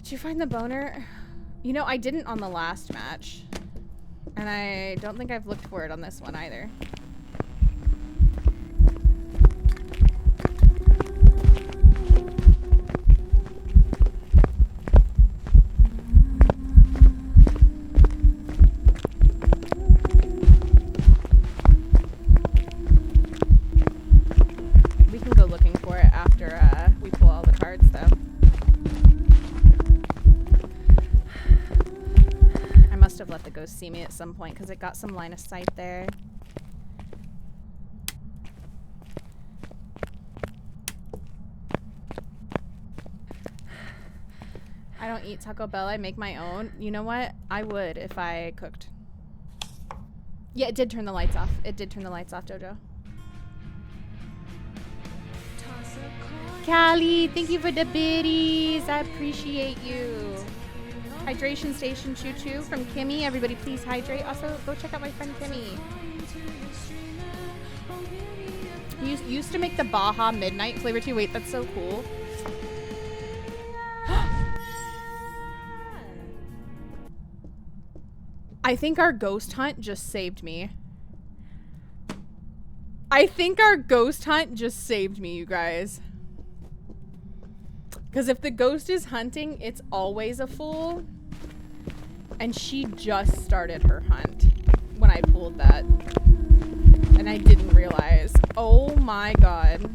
Did you find the boner? You know, I didn't on the last match. And I don't think I've looked for it on this one either. We can go looking for it after we pull all the cards, though. I must have let the ghost see me at some point because it got some line of sight there. I don't eat Taco Bell. I make my own. You know what? I would if I cooked. Yeah, it did turn the lights off. It did turn the lights off, Jojo. Callie, thank you for the biddies. I appreciate you. Hydration Station Choo Choo from Kimmy. Everybody please hydrate. Also, go check out my friend Kimmy. You used to make the Baja Midnight flavor too. Wait, that's so cool. I think our ghost hunt just saved me. I think our ghost hunt just saved me, you guys. Because if the ghost is hunting, it's always a fool. And she just started her hunt when I pulled that. And I didn't realize. Oh my god.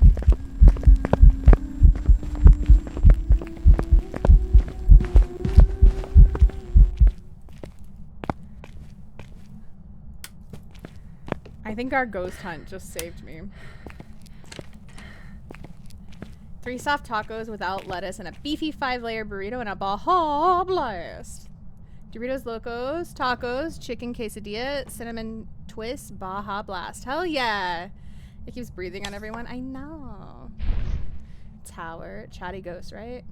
I think our ghost hunt just saved me. 3 soft tacos without lettuce and a beefy 5-layer burrito and a Baja Blast. Doritos Locos, tacos, chicken quesadilla, cinnamon twist, Baja Blast. Hell yeah. It keeps breathing on everyone. I know. Tower, chatty ghost, right?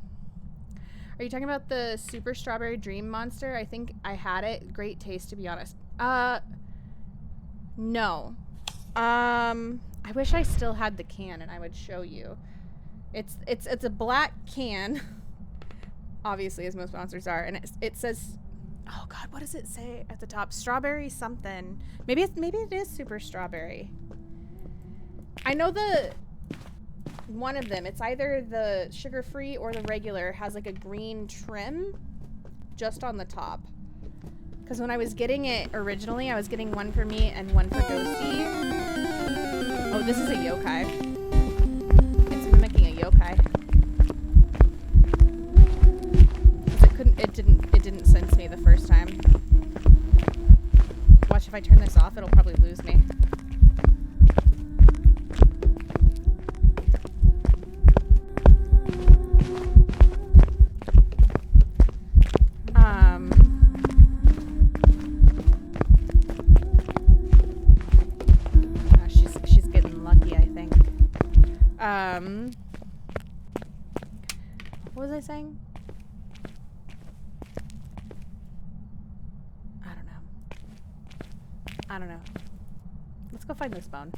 Are you talking about the super strawberry dream monster? I think I had it. Great taste, to be honest. No. I wish I still had the can and I would show you. It's a black can, obviously, as most monsters are, and it says, oh god, what does it say at the top? Strawberry something. Maybe it is super strawberry. I know one of them. It's either the sugar-free or the regular has like a green trim just on the top. Because when I was getting it originally, I was getting one for me and one for Ghosty. Oh, this is a yokai. It's mimicking a yokai. It didn't sense me the first time. Watch, if I turn this off, it'll probably lose me. She's getting lucky, I think. What was I saying? I don't know. Let's go find this bone.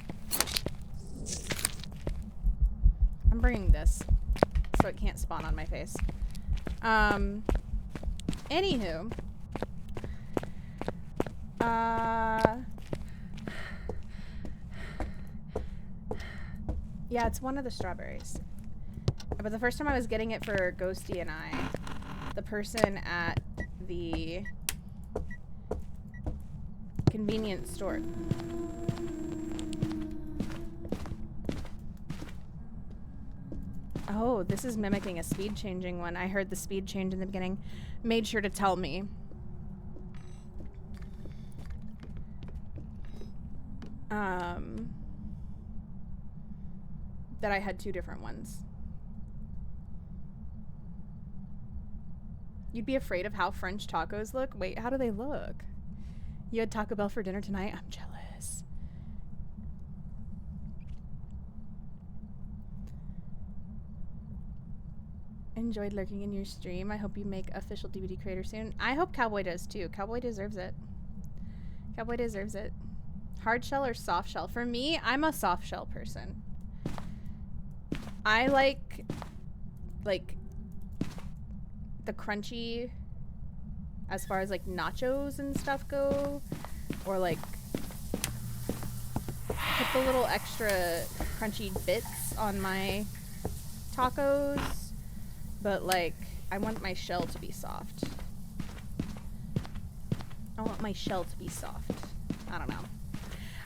I'm bringing this so it can't spawn on my face. Anywho. Yeah, it's one of the strawberries. But the first time I was getting it for Ghosty and I, the person at the convenience store. Oh, this is mimicking a speed changing one. I heard the speed change in the beginning. Made sure to tell me. That I had 2 different ones. You'd be afraid of how French tacos look? Wait, how do they look? You had Taco Bell for dinner tonight? I'm jealous. Enjoyed lurking in your stream. I hope you make official DVD creator soon. I hope Cowboy does too. Cowboy deserves it. Cowboy deserves it. Hard shell or soft shell? For me, I'm a soft shell person. I like the crunchy as far as like nachos and stuff go, or like put the little extra crunchy bits on my tacos, but like I want my shell to be soft. I want my shell to be soft. I don't know.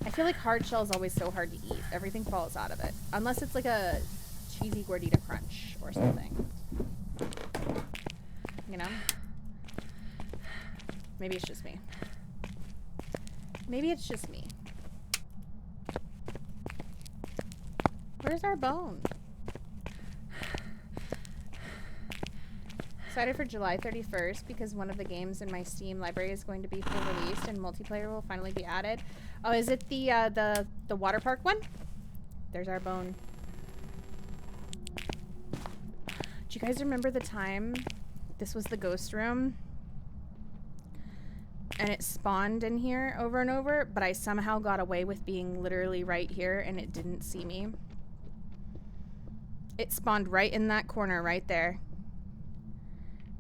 I feel like hard shell is always so hard to eat. Everything falls out of it. Unless it's like a cheesy gordita crunch or something. You know? Maybe it's just me. Maybe it's just me. Where's our bone? Excited for July 31st because one of the games in my Steam library is going to be full released and multiplayer will finally be added. Oh, is it the water park one? There's our bone. Do you guys remember the time this was the ghost room and it spawned in here over and over, but I somehow got away with being literally right here and it didn't see me? It spawned right in that corner right there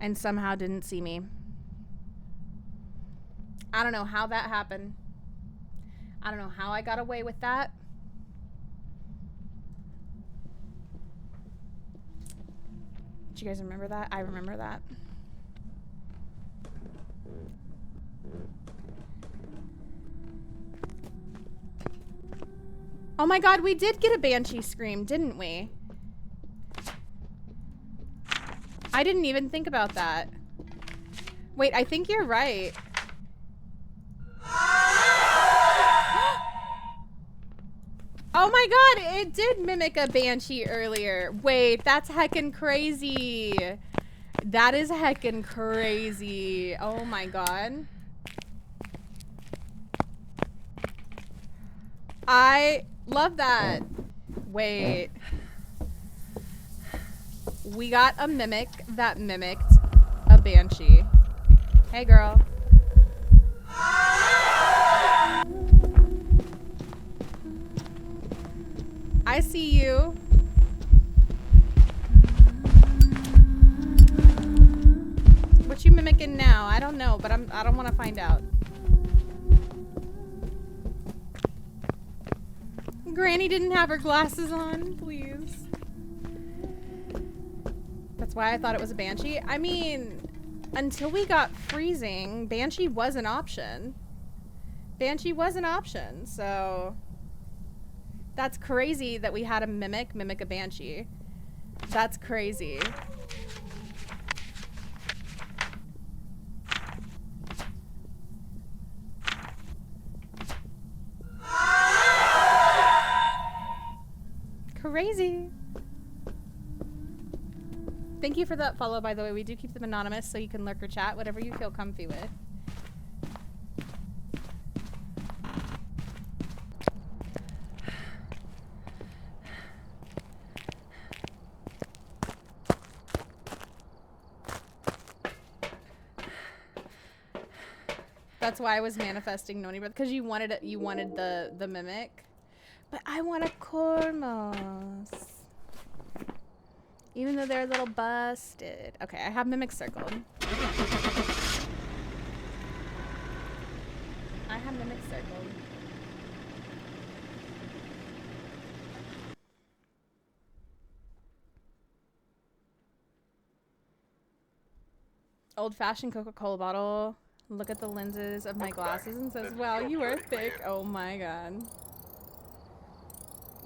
and somehow didn't see me. I don't know how that happened. I don't know how I got away with that. Do you guys remember that? I remember that. Oh my god, we did get a banshee scream, didn't we? I didn't even think about that. Wait, I think you're right. Oh my god, it did mimic a banshee earlier. Wait, that's heckin' crazy. That is heckin' crazy. Oh my god. I love that. Wait. We got a mimic that mimicked a banshee. Hey, girl. I see you. What you mimicking now? I don't know, but I don't want to find out. Granny didn't have her glasses on, please. That's why I thought it was a banshee. I mean, until we got freezing, banshee was an option. Banshee was an option, so that's crazy that we had a mimic a banshee. That's crazy. Crazy. Thank you for that follow, by the way. We do keep them anonymous so you can lurk or chat, whatever you feel comfy with. That's why I was manifesting Noni Brother, because you wanted it, you wanted the mimic. But I want a Cormos. Even though they're a little busted. Okay, I have mimic circled. I have mimic circled. Old-fashioned Coca-Cola bottle. Look at the lenses of my glasses and says, wow, you are thick. Oh my god.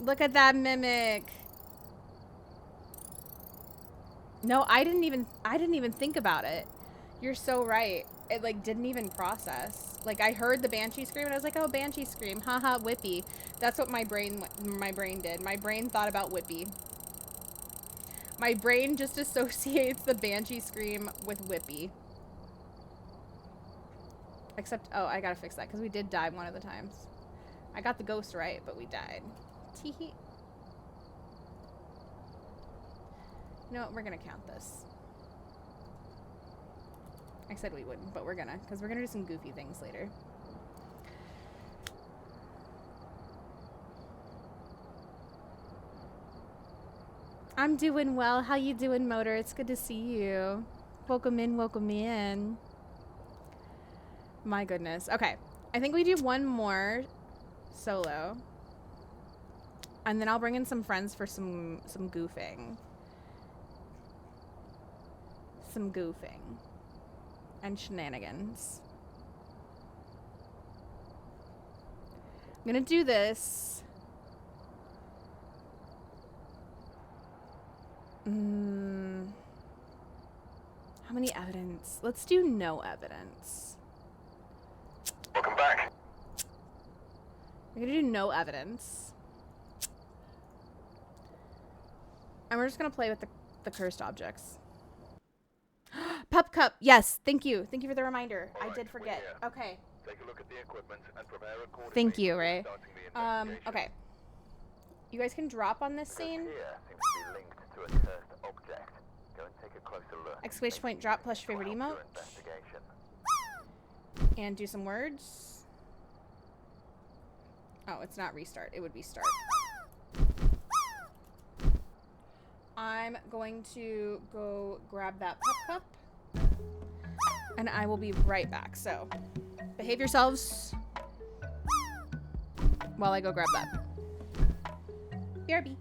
Look at that mimic. No, I didn't even think about it. You're so right. It like didn't even process. Like I heard the banshee scream and I was like, oh, banshee scream. Haha, Whippy. That's what my brain did. My brain thought about Whippy. My brain just associates the banshee scream with Whippy. Except, oh, I gotta fix that because we did die one of the times. I got the ghost right, but we died. Teehee. You know what? We're gonna count this. I said we wouldn't, but we're gonna, because we're gonna do some goofy things later. I'm doing well. How you doing, Motor? It's good to see you. Welcome in, welcome in. My goodness. Okay. I think we do one more solo. And then I'll bring in some friends for some goofing. Some goofing. And shenanigans. I'm gonna do this. How many evidence? Let's do no evidence. Welcome back. We're gonna do no evidence. And we're just gonna play with the cursed objects. Pup cup. Yes, thank you. Thank you for the reminder. I did forget. Okay. Take a look at the equipment and prepare accordingly. Thank you, Ray. Starting the investigation. Okay. You guys can drop on this scene. Here seems to be linked to a cursed object. Go and take a closer look. Exclamation point drop plus favorite emote. Your investigation. And do some words. Oh, it's not restart. It would be start. I'm going to go grab that pup cup. And I will be right back. So, behave yourselves while I go grab that. BRB.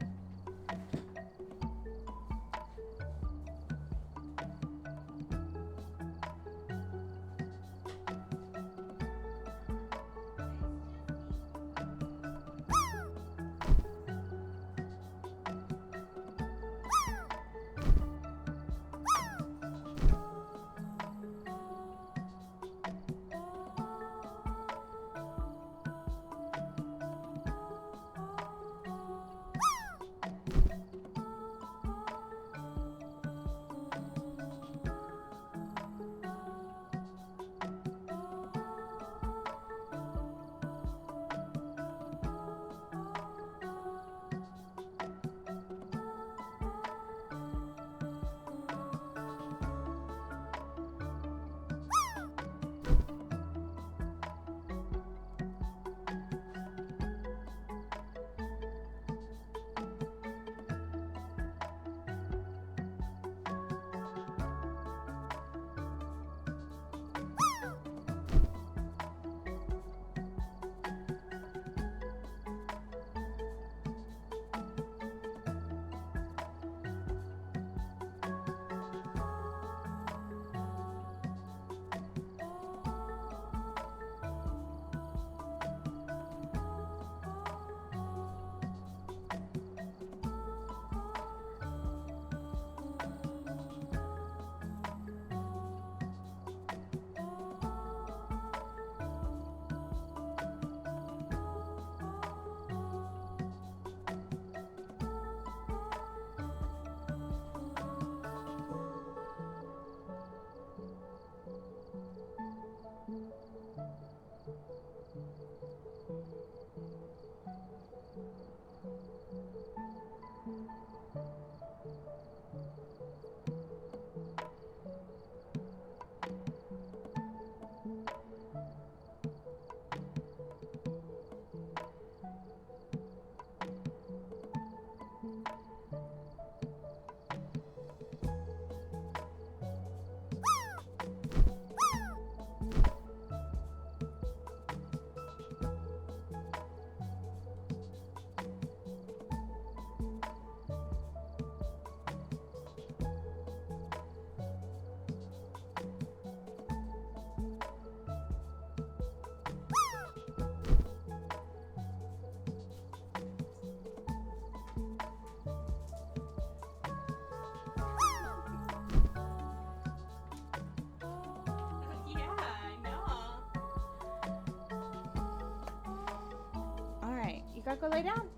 Gotta go lay down.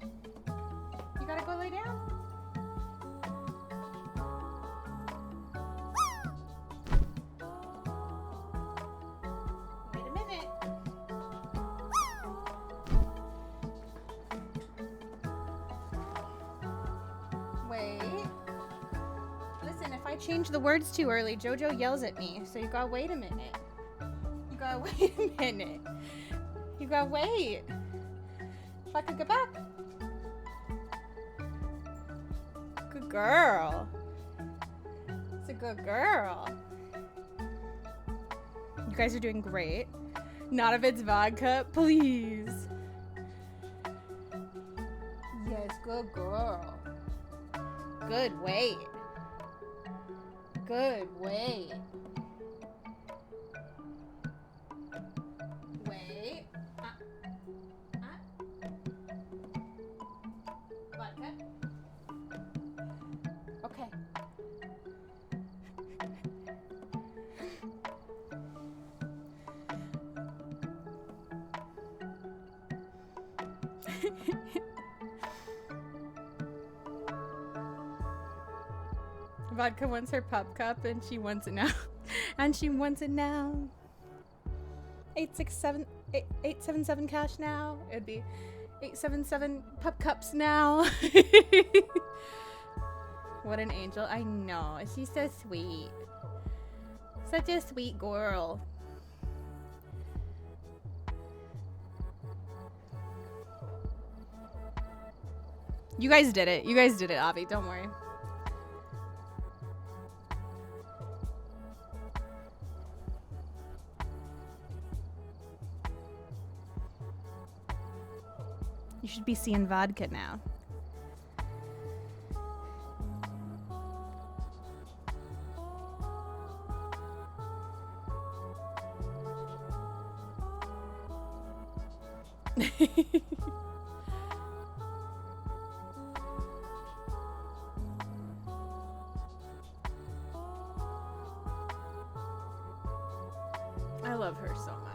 You gotta go lay down. Wait a minute. Wait. Listen, if I change the words too early, JoJo yells at me. So you gotta wait a minute. You gotta wait a minute. You gotta wait. If I could get back. Good girl. It's a good girl. You guys are doing great. Not if it's vodka, please. Yes, good girl. Good weight. Good weight. Wait. Vodka. Okay. Vodka wants her pup cup and she wants it now. And she wants it now. 877 cash now. It'd be 877 pup cups now. What an angel. I know. She's so sweet. Such a sweet girl. You guys did it. You guys did it, Avi. Don't worry. You should be seeing vodka now. I love her so much.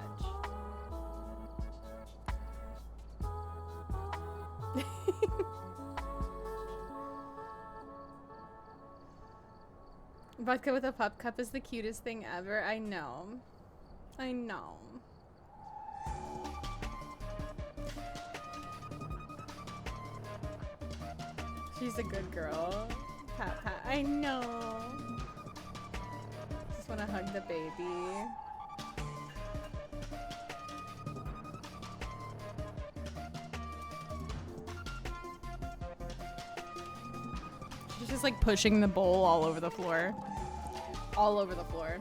Vodka with a pup cup is the cutest thing ever. I know. I know. She's a good girl. Pat pat. I know. Just want to hug the baby. She's just like pushing the bowl all over the floor. All over the floor.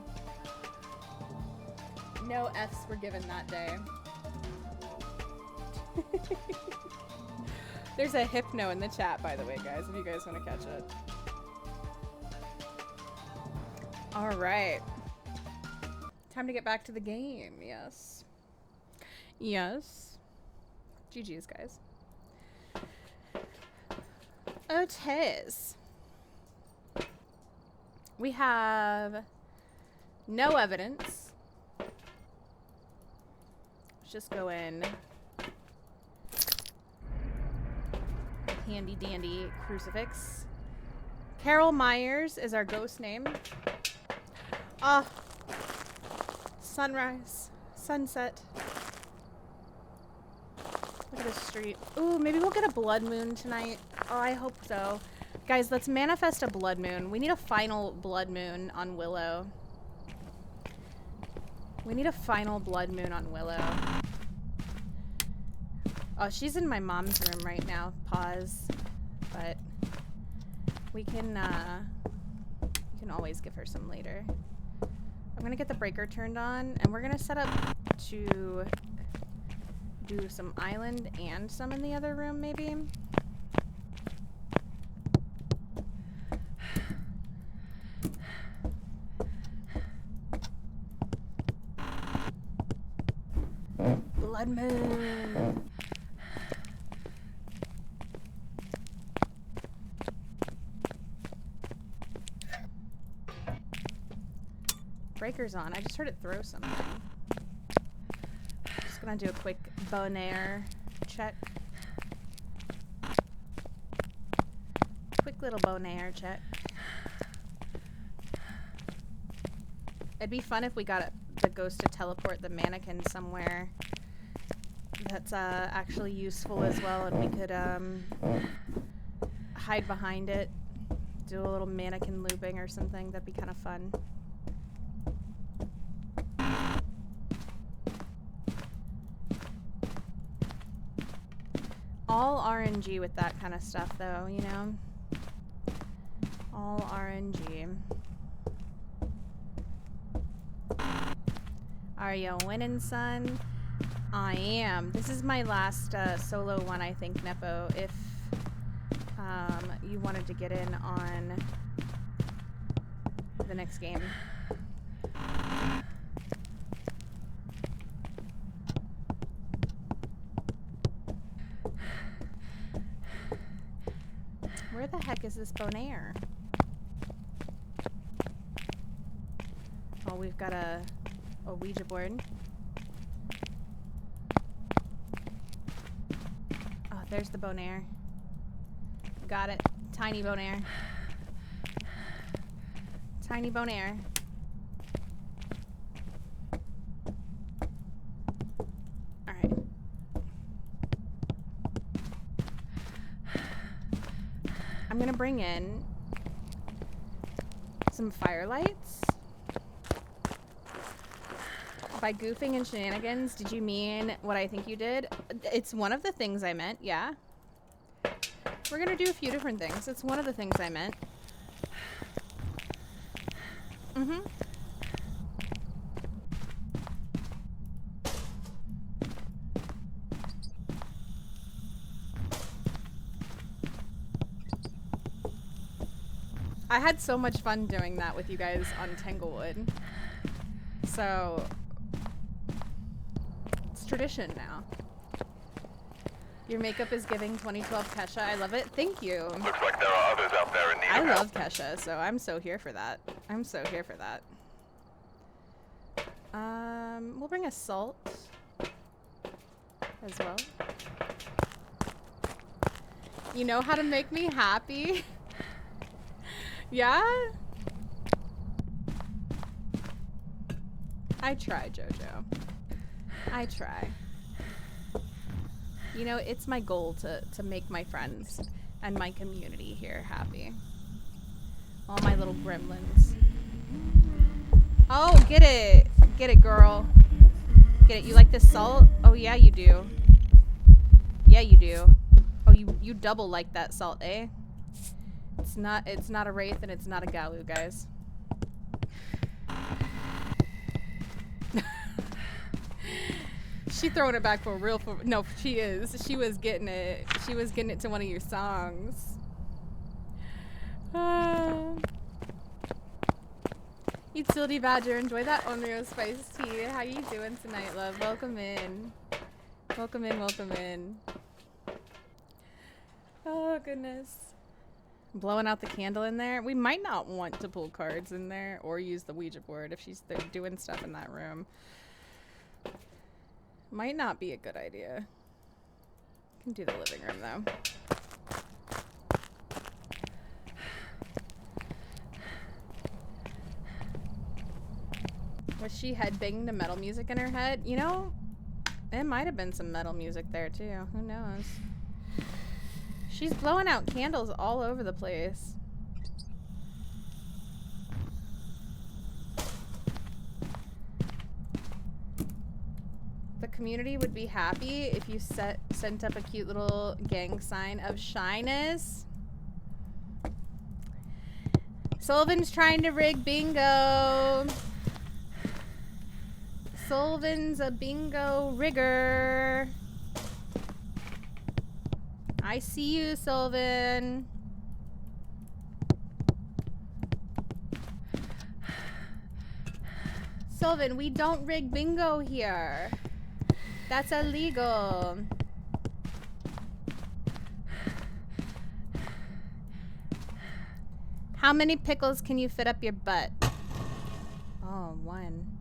No F's were given that day. There's a hypno in the chat, by the way, guys, if you guys want to catch it. All right. Time to get back to the game. Yes. Yes. GG's, guys. Oh, tis. We have no evidence. Let's just go in. Handy dandy crucifix. Carol Myers is our ghost name. Ah, sunrise, sunset. Look at this street. Ooh, maybe we'll get a blood moon tonight. Oh, I hope so. Guys, let's manifest a blood moon. We need a final blood moon on Willow. We need a final blood moon on Willow. Oh, she's in my mom's room right now. Pause. But we can always give her some later. I'm gonna get the breaker turned on, and we're gonna set up to do some island and some in the other room, maybe. Blood moon. Breaker's on. I just heard it throw something. Just gonna do a quick bon air check. Quick little bon air check. It'd be fun if we got the ghost to teleport the mannequin somewhere that's actually useful as well, and we could hide behind it, do a little mannequin looping or something. That'd be kind of fun. All RNG with that kind of stuff, though, you know? All RNG. Are you winning, son? I am. This is my last solo one, I think, Nepo. If you wanted to get in on the next game. Where the heck is this Bonaire? Oh, we've got a Ouija board. Oh, there's the Bonaire. Got it. Tiny Bonaire. Tiny Bonaire. Alright. I'm gonna bring in some firelights. By goofing and shenanigans, did you mean what I think you did? It's one of the things I meant, yeah. We're gonna do a few different things. It's one of the things I meant. Mm-hmm. I had so much fun doing that with you guys on Tanglewood. So it's tradition now. Your makeup is giving 2012 Kesha. I love it. Thank you. Looks like there are others out there in need I of help. love Kesha, so I'm so here for that. I'm so here for that. We'll bring a salt as well. You know how to make me happy? Yeah? I try, Jojo. I try. You know, it's my goal to make my friends and my community here happy. All my little gremlins. Oh, get it! Get it, girl. Get it. You like this salt? Oh, yeah, you do. Yeah, you do. Oh, you double like that salt, eh? It's not a Wraith and it's not a Galu, guys. She throwing it back for real. No, she is. She was getting it. She was getting it to one of your songs. Utility Badger, enjoy that Onryo spice tea. How you doing tonight, love? Welcome in. Welcome in, welcome in. Oh, goodness. Blowing out the candle in there. We might not want to pull cards in there or use the Ouija board if she's doing stuff in that room. Might not be a good idea. Can do the living room though. Was she headbanging to metal music in her head? You know, it might have been some metal music there too. Who knows? She's blowing out candles all over the place. The community would be happy if you sent up a cute little gang sign of shyness. Sullivan's trying to rig bingo. Sullivan's a bingo rigger. I see you, Sullivan. Sullivan, we don't rig bingo here. That's illegal. How many pickles can you fit up your butt? Oh, one.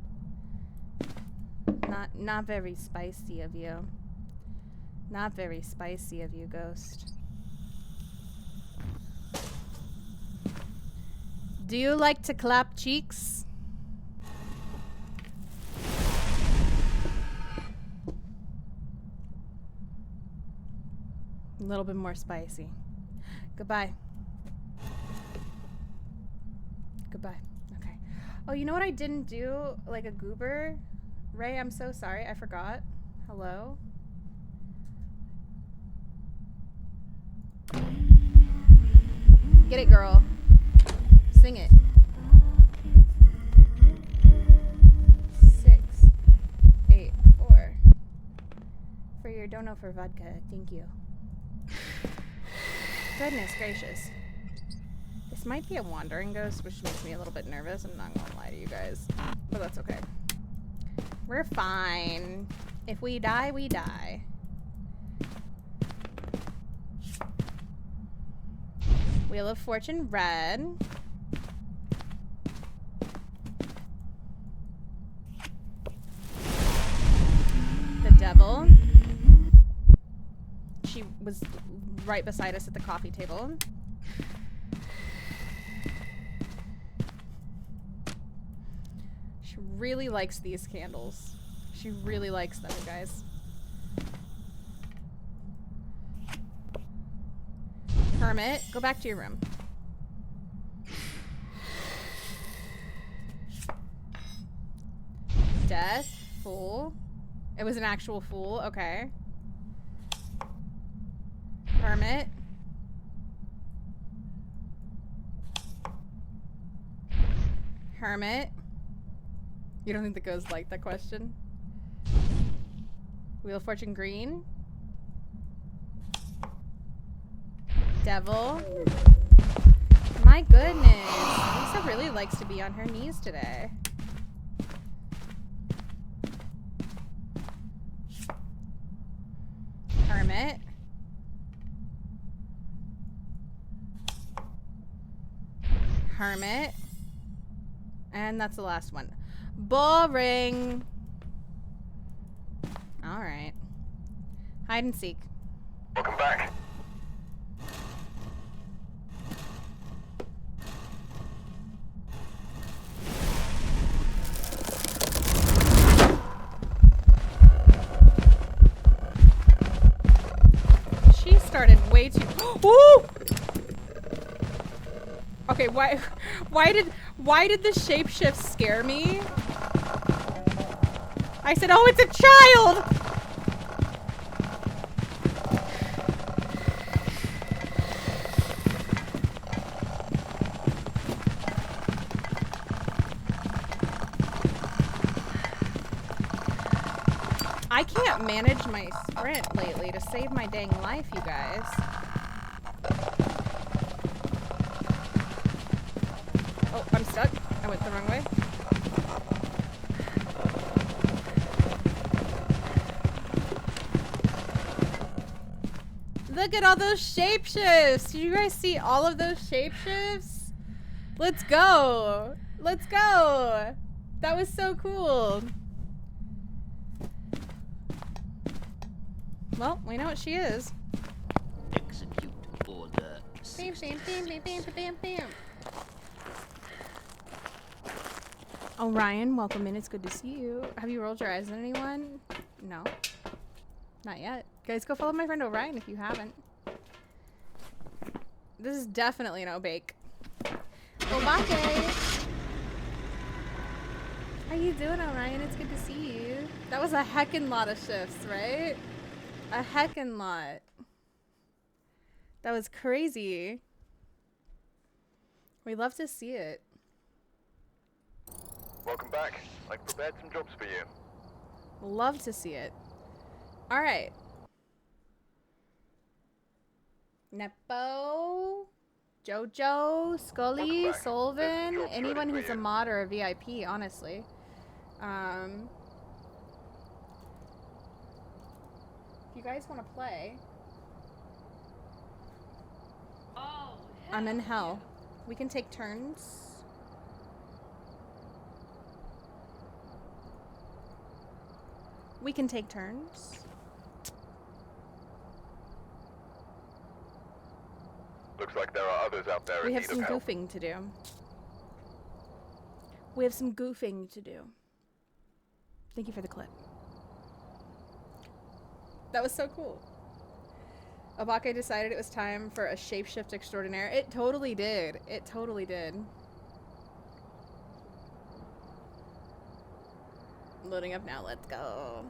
Not very spicy of you. Not very spicy of you, Ghost. Do you like to clap cheeks? A little bit more spicy. Goodbye. Goodbye. Okay. Oh, you know what I didn't do? Like a goober? Ray, I'm so sorry. I forgot. Hello? Get it, girl. Sing it. 6, your dono for vodka. Thank you. Goodness gracious. This might be a wandering ghost, which makes me a little bit nervous. I'm not gonna lie to you guys. But that's okay. We're fine. If we die, we die. Wheel of Fortune red. The devil. She was right beside us at the coffee table. She really likes these candles. She really likes them, guys. Hermit, go back to your room. Death, fool. It was an actual fool, okay. Hermit. Hermit. You don't think the ghosts like that question? Wheel of Fortune green. Devil. My goodness. Lisa really likes to be on her knees today. Hermit. Hermit. And that's the last one. Boring. Alright. Hide and seek. Welcome back. She started way too. Ooh! Okay, why did the shapeshift scare me? I said, "Oh, it's a child!" I can't manage my sprint lately to save my dang life, you guys. Oh, I'm stuck. I went the wrong way. Look at all those shapeshifts! Did you guys see all of those shapeshifts? Let's go! Let's go! That was so cool. Well, we know what she is. Execute order. Bam, bam, bam, bam, bam, bam, bam. Oh, Ryan, welcome in. It's good to see you. Have you rolled your eyes at anyone? No. Not yet. Guys, go follow my friend Orion if you haven't. This is definitely an Obake. Obake! How you doing, Orion? It's good to see you. That was a heckin' lot of shifts, right? A heckin' lot. That was crazy. We love to see it. Welcome back. I've prepared some jobs for you. Love to see it. Alright. Nepo, Jojo, Scully, Solvin, anyone who's a mod or a VIP, honestly. If you guys want to play, I'm in hell. We can take turns. We can take turns. Looks like there are others out there We in have need some of help. goofing to do. We have some goofing to do. Thank you for the clip. That was so cool. Obake decided it was time for a shapeshift extraordinaire. It totally did. It totally did. Loading up now. Let's go.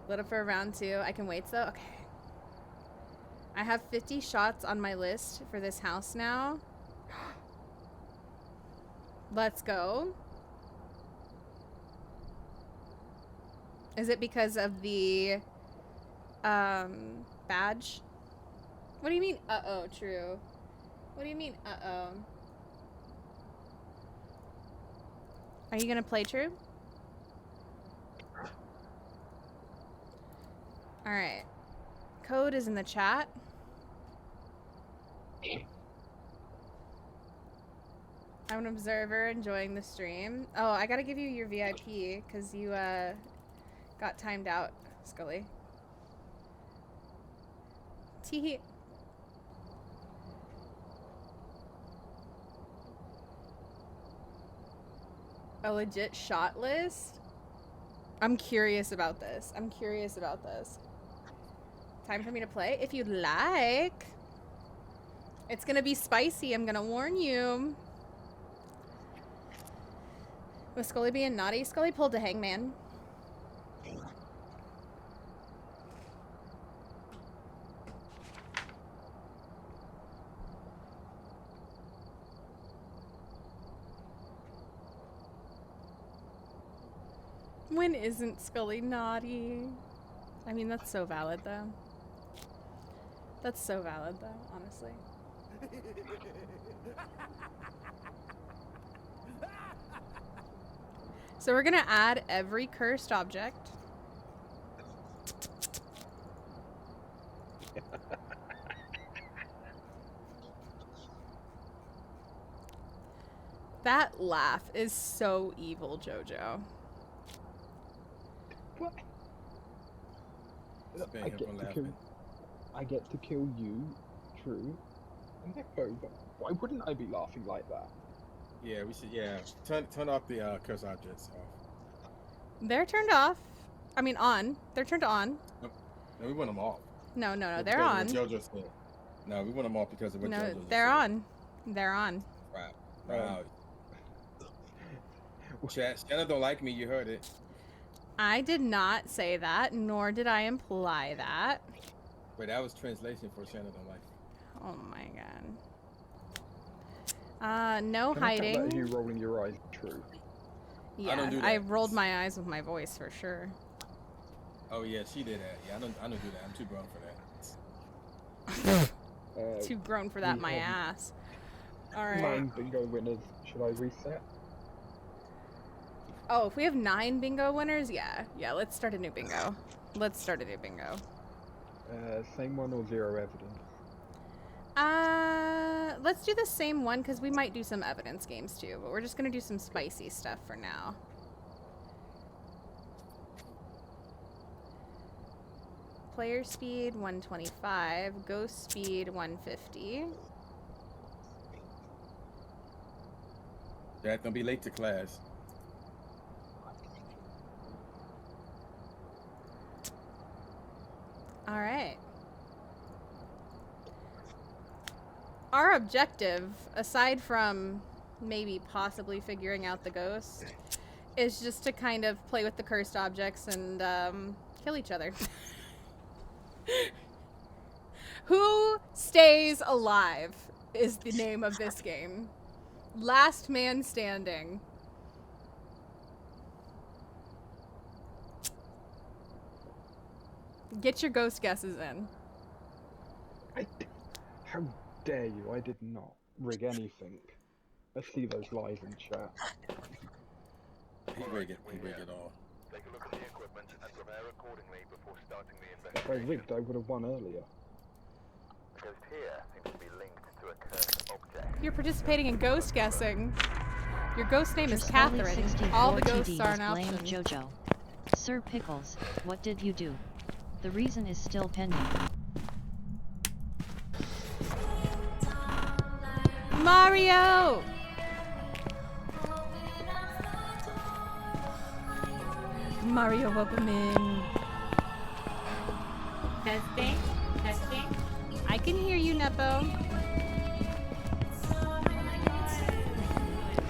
Load up for round 2. I can wait though? Okay. I have 50 shots on my list for this house now. Let's go. Is it because of the badge? What do you mean, uh-oh, true? What do you mean, uh-oh? Are you gonna play true? Alright. Code is in the chat. I'm an observer enjoying the stream. Oh, I gotta give you your VIP because you got timed out, Scully. Tee. A legit shot list? I'm curious about this. I'm curious about this. Time for me to play? If you'd like. It's gonna be spicy, I'm gonna warn you. Was Scully being naughty? Scully pulled a hangman. When isn't Scully naughty? I mean, that's so valid, though. That's so valid, though, honestly. So we're gonna add every cursed object. That laugh is so evil, Jojo. What? I get to kill you, true. And but why wouldn't I be laughing like that? Yeah, we should. Yeah, turn off the curse objects off. They're turned off. I mean, on. They're turned on. No, we want them off. No, they're on. JoJo said. No, we want them off because of what JoJo said. No, they're on. They're on. Wow. Shana don't like me. You heard it. I did not say that, nor did I imply that. But that was translation for Shana don't like me. Oh my god. No hiding. That you rolling your eyes true. Yeah, I don't do that. I rolled my eyes with my voice for sure. Oh yeah, she did that. Yeah, I don't do that. I'm too grown for that. Too grown for that, my ass. All right. 9 bingo winners. Should I reset? Oh, if we have 9 bingo winners, yeah. Let's start a new bingo. Same one or 0 evidence? Let's do the same one because we might do some evidence games too, but we're just gonna do some spicy stuff for now. Player speed 125, ghost speed 150. Dad, don't be late to class. All right. Our objective, aside from maybe possibly figuring out the ghost, is just to kind of play with the cursed objects and kill each other. Who stays alive is the name of this game. Last man standing. Get your ghost guesses in. How dare you? I did not rig anything. Let's see those live in chat. He rig it all. Take a look at the equipment and prepare accordingly before starting the If I investigation. rigged, I would have won earlier. Ghost here seems to be linked to a cursed object. You're participating in ghost guessing. Your ghost name is Only Catherine. 64 All the ghosts TD are has an blamed option. JoJo. Sir Pickles, what did you do? The reason is still pending. Mario! Mario, welcome in. Testing. I can hear you, Nepo.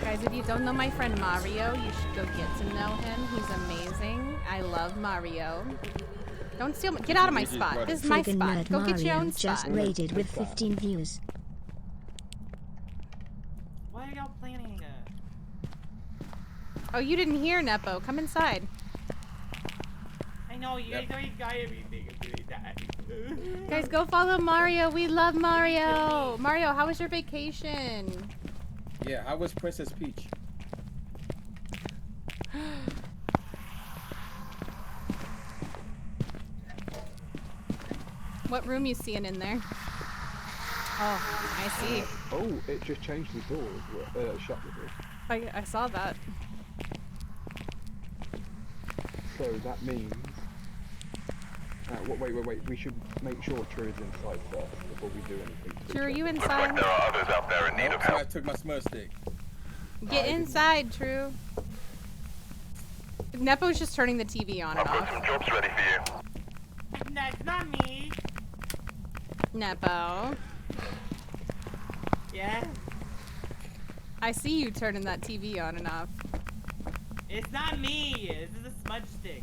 Guys, if you don't know my friend Mario, you should go get to know him. He's amazing. I love Mario. Don't steal my— get out of my spot. This is my Friggin' spot. nerd Go get your Mario own just spot. raided with 15 views. Why are y'all planning Oh, you didn't hear, Nepo. Come inside. No, you guys already got everything. I'm doing that. Guys, go follow Mario. We love Mario. Mario, how was your vacation? Yeah, how was Princess Peach? What room you seeing in there? Oh, I see. Oh, it just changed the door. Shut the door. I saw that. So that means... wait. We should make sure True is inside first before we do anything. True, are you Looks like inside? there are others out there in need of I help. took my smudge stick. Get inside, True. Nepo's just turning the TV on and I've got off. some jobs ready for you. That's not me. Nepo. Yeah? I see you turning that TV on and off. It's not me. This is a smudge stick.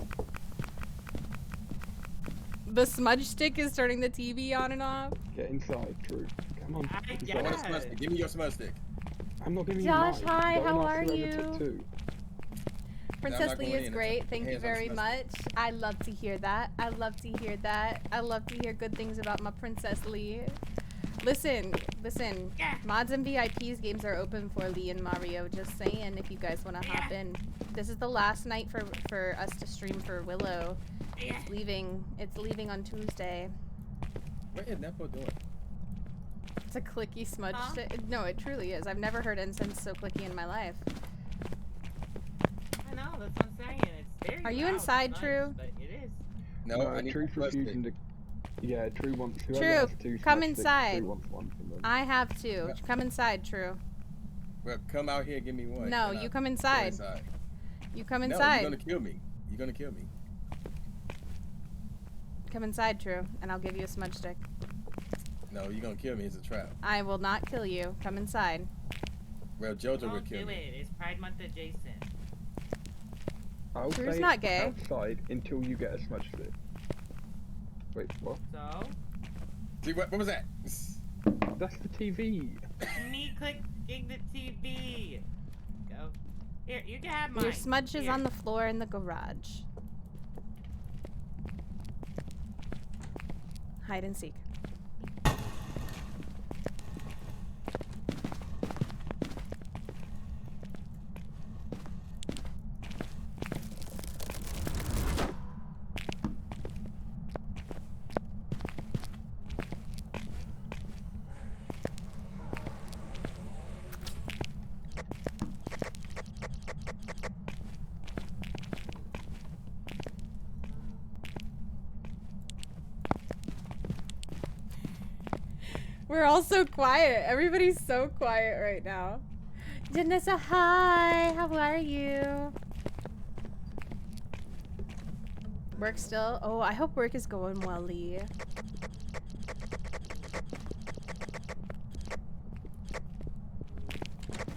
The smudge stick is turning the TV on and off? Get inside, True. Come on. I I want a smudge stick. Give me your smudge stick. I'm not giving Josh, you mine. hi, Go and how ask are the you? relative too. Princess not Leigh going is in. great. Thank you Hands on very smudge much. I love to hear that. I love to hear that. I love to hear good things about my Princess Leigh. Listen. Mods and VIPs games are open for Leigh and Mario. Just saying, if you guys want to hop in. This is the last night for us to stream for Willow. It's leaving on Tuesday. What is Nepo doing? It's a clicky smudge stick. No, it truly is. I've never heard incense so clicky in my life. I know, that's what I'm saying. It's very Are you loud, inside, nice, True? But it is. No, I need True's my smudge stick. refusing to... Yeah, True wants... whoever True, has two come smudge sticks, inside. True wants one from them. I have to. Come inside, True. Well, come out here and give me one. No, and you I'll come go inside. You come No, inside. you're gonna kill me. You're gonna kill me. Come inside, True, and I'll give you a smudge stick. No, you're gonna kill me. It's a trap. I will not kill you. Come inside. Well, JoJo Don't would kill do me. it. It's Pride Month adjacent. I'll True's stay not gay. outside until you get a smudge stick. Wait, what? So? See, what was that? That's the TV. Me clicking the TV. Go. Here, you can have mine. Your smudge is Here. on the floor in the garage. Hide and seek. We're all so quiet. Everybody's so quiet right now. Janessa, hi. How are you? Work still? Oh, I hope work is going well, Leigh.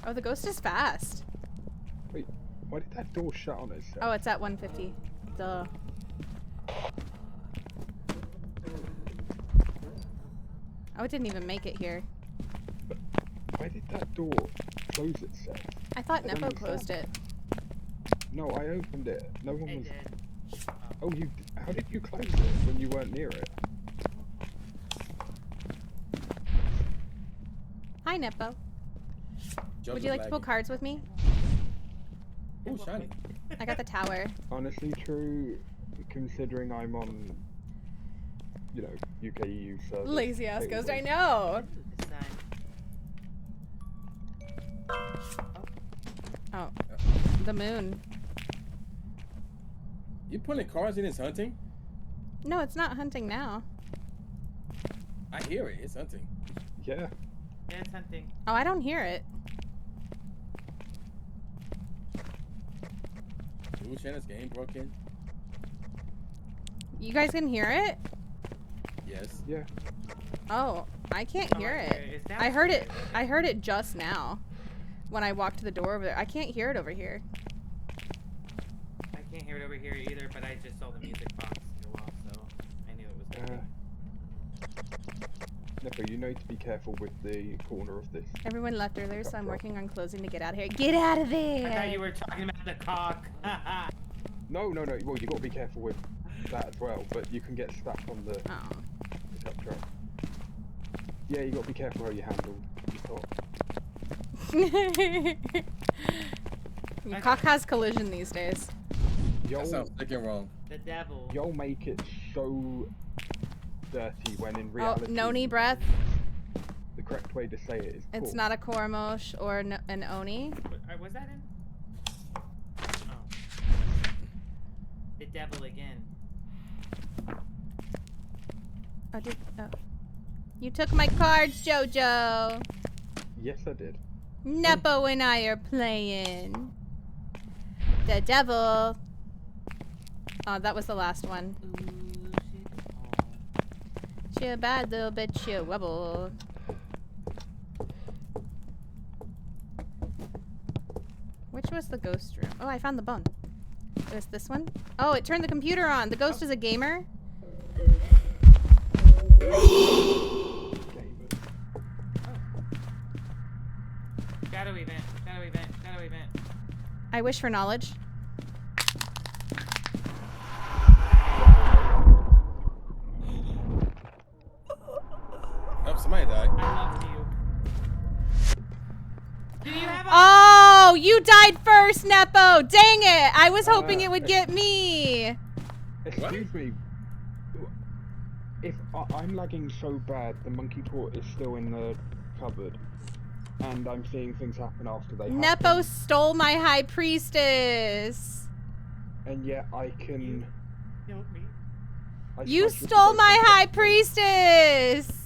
Oh, the ghost is fast. Wait, why did that door shut on itself? Oh, it's at 150. Duh. Oh, it didn't even make it here. Why did that door close itself? I thought I don't Nepo understand. closed it. No, I opened it. No one I was... did. Oh, you... How did you close it when you weren't near it? Hi, Nepo. Would you like to pull cards with me? Ooh, shiny. I got the tower. Honestly, True, considering I'm on, you know, UK EU server. Lazy ass it ghost, was- I know. This side. Oh, the moon. You pulling cards in his hunting? No, it's not hunting now. I hear it. It's hunting. Yeah. Yeah, it's hunting. Oh, I don't hear it. Ooh, Shana's game broke in. You guys can hear it? Yes. Yeah. Oh, I can't hear it. I heard it. I heard it just now when I walked to the door over there. I can't hear it over here. I can't hear it over here either, but I just saw the music box go off, so I knew it was hunting. Nepo, you need to be careful with the corner of this. Everyone left earlier, so I'm working on closing to get out of here. Get out of there! I thought you were talking about the cock. No. Well, you got to be careful with that as well, but you can get stuck on the pickup truck. Yeah, you gotta be careful how you handle the top. Your cock has collision these days. That sounds freaking wrong. The devil. Y'all make it so dirty when in reality. Oh, noni breath. The correct way to say it is. It's cool. not a Koromosh or an Oni. Was that in? Oh. The devil again. Oh, you took my cards, Jojo. Yes, I did. Nepo and I are playing. The devil. Oh, that was the last one. She a bad little bitch, she a wobble. Which was the ghost room? Oh, I found the bone. It was this one? Oh, it turned the computer on. The ghost is a gamer? Shadow event, shadow event, shadow event. I wish for knowledge. Oh, somebody died. I love you. Do you have a— Oh, you died first, Nepo! Dang it! I was hoping it would get me! Excuse me. If I'm lagging so bad, the monkey port is still in the cupboard. And I'm seeing things happen after they Nepo happen. stole my high priestess! And yet I can... Killed me. You stole my high priestess!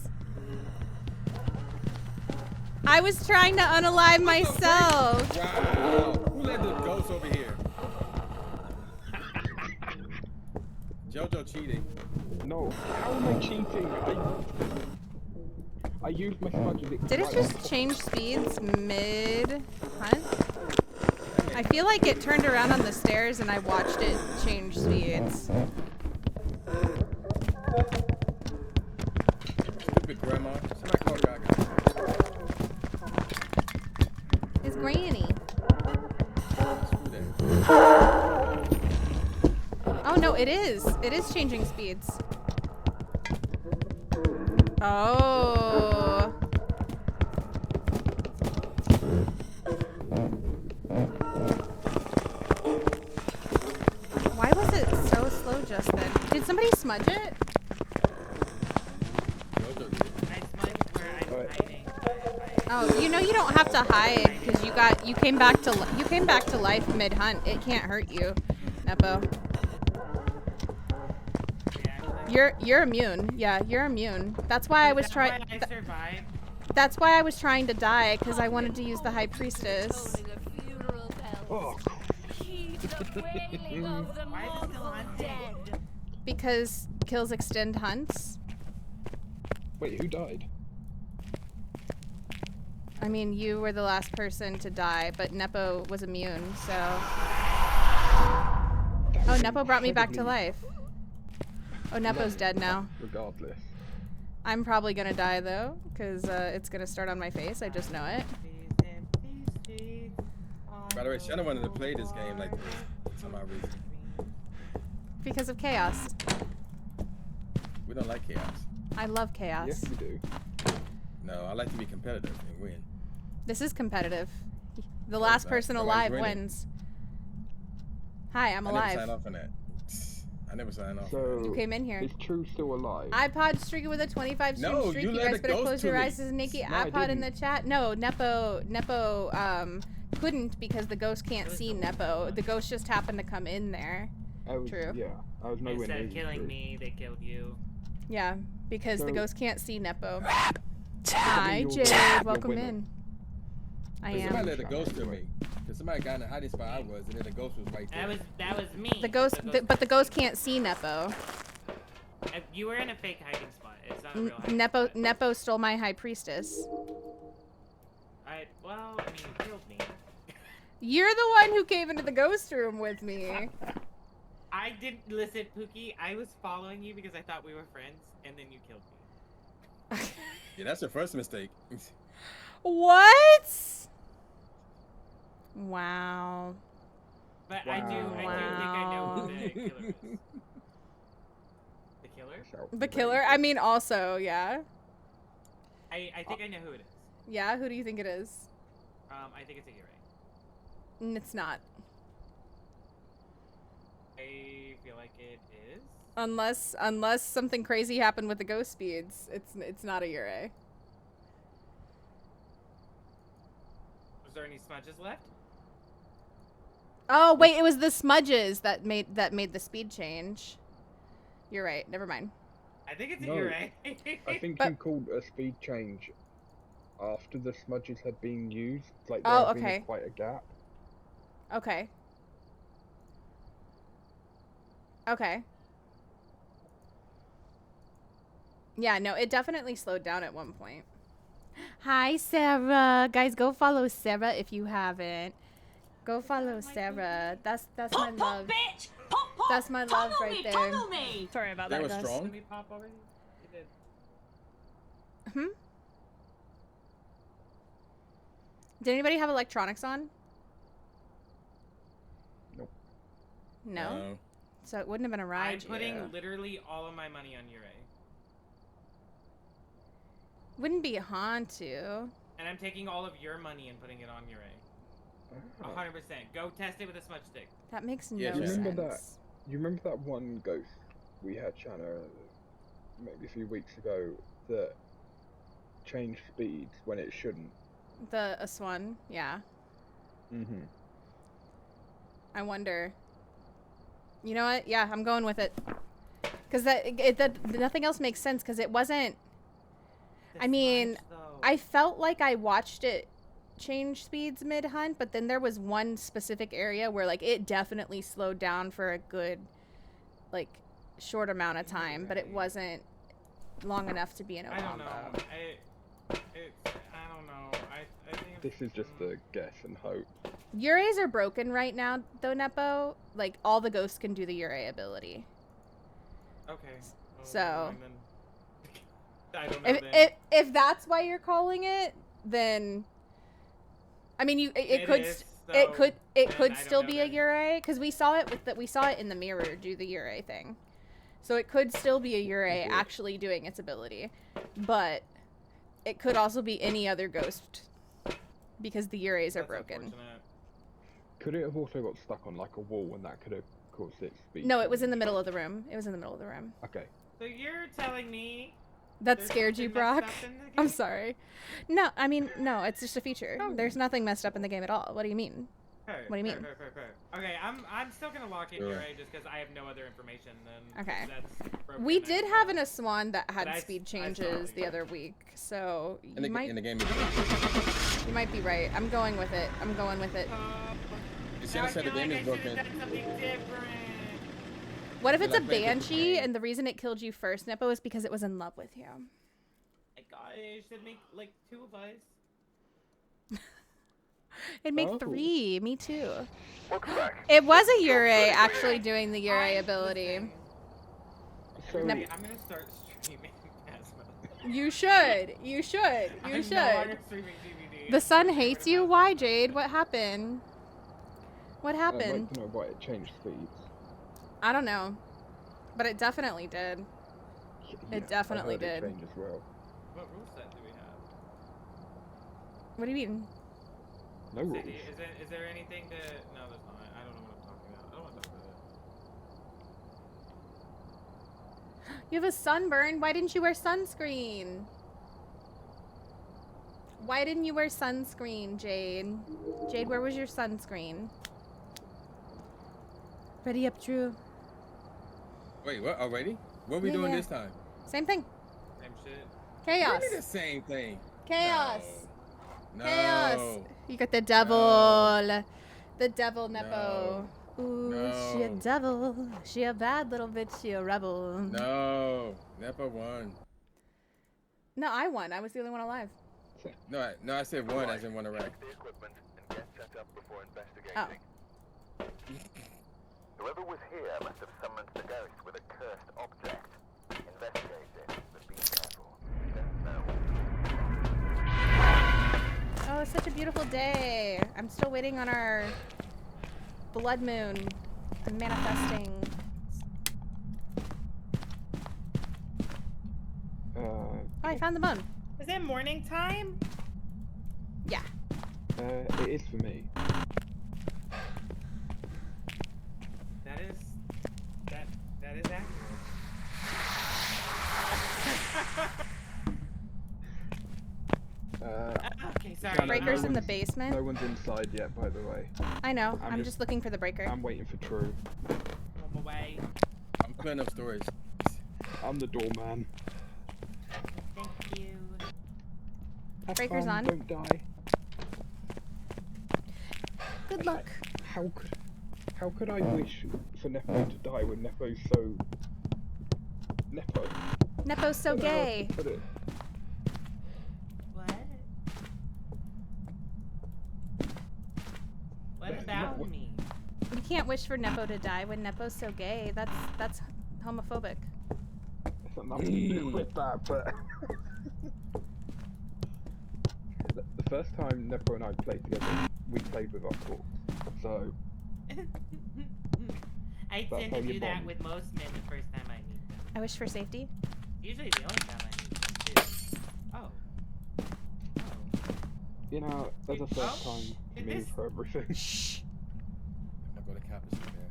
I was trying to unalive myself. Wow. Who let the ghost over here? Jojo cheating. No, how am I cheating? I used my smudge. Did it just change speeds mid-hunt? I feel like it turned around on the stairs and I watched it change speeds. Stupid grandma. Somebody call Gaga. It's Granny. Oh no, it is. It is changing speeds. Oh. Why was it so slow just then? Did somebody smudge it? I smudged where I'm hiding. Oh, you know you don't have to hide because you came back to life mid hunt. It can't hurt you, Nepo. You're immune. Yeah, you're immune. That's why I was trying. That's why I was trying to die because I wanted to use the high priestess. Oh. Because kills extend hunts. Wait, who died? I mean, you were the last person to die, but Nepo was immune, so. Oh, Nepo brought me back to life. Oh, Nepo's dead now. Regardless. I'm probably gonna die though, because it's gonna start on my face. I just know it. By the way, Shana wanted to play this game like this for some odd reason. Because of chaos. We don't like chaos. I love chaos. Yes, we do. No, I like to be competitive and win. This is competitive. The last person alive wins. Hi, I'm alive. I never signed off on that. I never signed off. So, You came in here. Is True still alive? iPod streaking with a 25 stream streak. You guys better close your eyes. This is Nikki. iPod in the chat. No, Nepo couldn't because the ghost can't see Nepo. The ghost just happened to come in there. True. Yeah, I was nowhere near. Instead of killing me, they killed you. Yeah, because the ghost can't see Nepo. Hi, Jade. Welcome in. I am. Somebody let the ghost kill me. Cause somebody got in the hiding spot I was, and then the ghost was right there. That was me. The ghost, but the ghost can't see Nepo. You were in a fake hiding spot. It's not a real hiding spot. Nepo stole my high priestess. Well, I mean, you killed me. You're the one who came into the ghost room with me. I didn't listen, Pookie. I was following you because I thought we were friends, and then you killed me. Yeah, that's your first mistake. What? Wow. But I do think I know who the killer is. killer? The killer? I mean, also, yeah. I think I know who it is. Yeah, who do you think it is? I think it's a Yurei. It's not. I feel like it is. Unless something crazy happened with the ghost speeds, it's not a Yurei. Was there any smudges left? Oh wait, it was the smudges that made the speed change. You're right. Never mind. I think it's a No, Yurei. I think you called a speed change after the smudges had been used. Like there Oh, had been okay. quite a gap. Okay. Okay. Yeah, no, it definitely slowed down at one point. Hi, Sarah. Guys, go follow Sarah if you haven't. Go follow Sarah. That's my love. Bitch! Pop, pop! That's my love right there. Toggle me! Sorry about They that, were guys. strong? Let me pop already? It did. Hmm? Did anybody have electronics on? Nope. No? So it wouldn't have been a I'm ride. putting literally all of my money on Yurei. Wouldn't be Hantu. And I'm taking all of your money and putting it on Yurei. 100%. Go test it with a smudge stick. That makes no You sense. remember that? You remember that one ghost we had, Shana, maybe a few weeks ago that changed speeds when it shouldn't? The Aswan, yeah. Mm-hmm. I wonder. You know what? Yeah, I'm going with it. Because nothing else makes sense because it wasn't. I mean, I felt like I watched it change speeds mid-hunt, but then there was one specific area where like it definitely slowed down for a good like short amount of time, but it wasn't long enough to be an I don't know. Obama. I don't know. I think This is just a guess and hope. Yureis are broken right now, though, Nepo. Like, all the ghosts can do the Yurei ability. Okay. So, I don't know if that's why you're calling it, then I mean, it could still be a Yurei because we saw it in the mirror do the Yurei thing, so it could still be a Yurei actually doing its ability, but it could also be any other ghost because the Yureis are broken. Could it have also got stuck on like a wall and that could have caused its speed? No, it was in the middle of the room. It was in the middle of the room. Okay. So you're telling me That scared you, Brock? I'm sorry. No, I mean, no, it's just a feature. Oh. There's nothing messed up in the game at all. What do you mean? What do you mean? Okay, I'm still gonna lock in Yurei just because I have no other information than Okay. that's broken. We did have an Aswan that had But I speed saw it changes the other week, so In the game, you might be right. I'm going with it. I'm going with it. Shana said the game is broken. What if it's a Like playing different banshee game. and the reason it killed you first, Nepo, is because it was in love with you? My God, it should make like 2 of us. It'd make Oh. 3. Me too. Welcome back. It was a Yurei actually doing the Yurei ability. So, I'm gonna start streaming Phasmo. You should. You should. You I'm no should. longer streaming DVD. The sun hates you? Why, Jade? What happened? What I'd happened? like to know why it changed speeds. I don't know. But it definitely did. Yeah, It definitely I heard did. it change as well. What rule set do we have? What do you mean? No rules. Is there anything to... No, there's not. I don't know what I'm talking about. I don't want to talk about it. You have a sunburn? Why didn't you wear sunscreen? Why didn't you wear sunscreen, Jade? Jade, where was your sunscreen? Ready up, Drew. Wait, what? Already? What are we Yeah, doing yeah. this time? Same thing. Same shit. Chaos. Really the same thing. Chaos. No. Chaos. You got the devil. The devil, Nepo. Ooh, she a No. devil. She a bad little bitch. She a rebel. No. Never won. No, I won. I was the only one alive. No, I said one as in one rack. The equipment and get set up before investigating. Oh. Whoever was here must have summoned the ghost with a cursed object. Investigate it, but be careful. You don't know. Oh, it's such a beautiful day. I'm still waiting on our blood moon. I'm manifesting. found the bone. Is it morning time? Yeah. It is for me. That is accurate. Okay, sorry. Breaker's in the basement. No one's inside yet, by the way. I know. I'm just looking for the breaker. I'm waiting for True. I'm away. I'm clearing up storage. I'm the doorman. Thank you. Have Breaker's fun, on. Don't die. Good luck. How could I wish for Nepo to die when Nepo's so... Nepo? Nepo's so gay. Put it. What about me? You can't wish for Nepo to die when Nepo's so gay. That's homophobic. It's got nothing to do with that, but... the first time Nepo and I played together, we played with our corpse, so... I tend to do that with most men the first time I meet them. I wish for safety. Usually the only time I meet them too. Oh. You know, there's a first time for me for everything. Shh. I'll go to campus from there.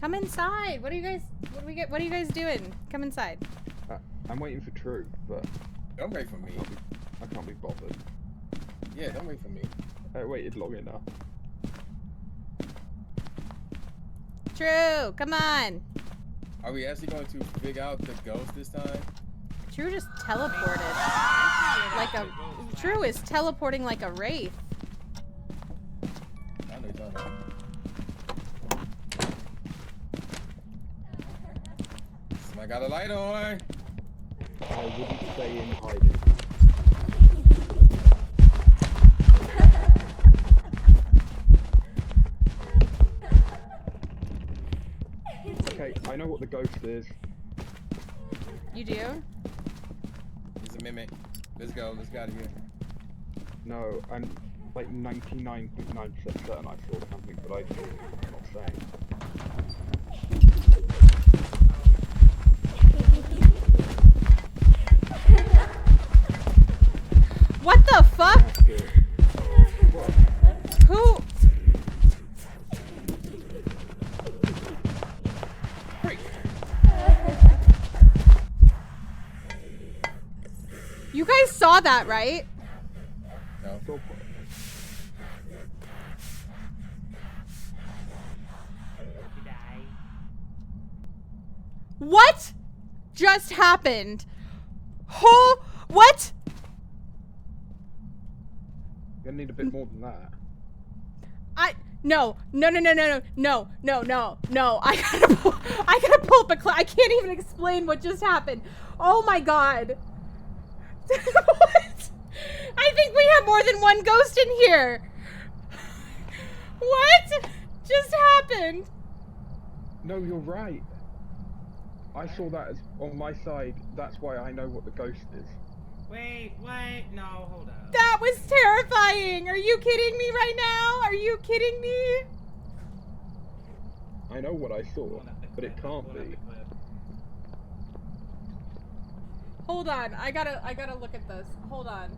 Come inside. What are you guys doing? Come inside. I'm waiting for True, but... Don't wait for me. I can't be bothered. Yeah, don't wait for me. I waited long enough. True, come on. Are we actually going to figure out the ghost this time? True just teleported. True is teleporting like a wraith. I know you're talking about. Somebody got a light on. I wouldn't stay in hiding. Okay, I know what the ghost is. You do? It's a mimic. Let's go. Let's get out of here. No, I'm like 99.9% certain I saw something, but I'm not saying. What the fuck? Who? You guys saw that, right? No. Go for it. What just happened? What? You're gonna need a bit more than that. No. I gotta pull up I can't even explain what just happened. Oh my god. What? I think we have more than one ghost in here. What just happened? No, you're right. I saw that as on my side. That's why I know what the ghost is. Wait, no, hold up. That was terrifying. Are you kidding me right now? Are you kidding me? I know what I saw, but it can't be. Hold on, I gotta look at this. Hold on.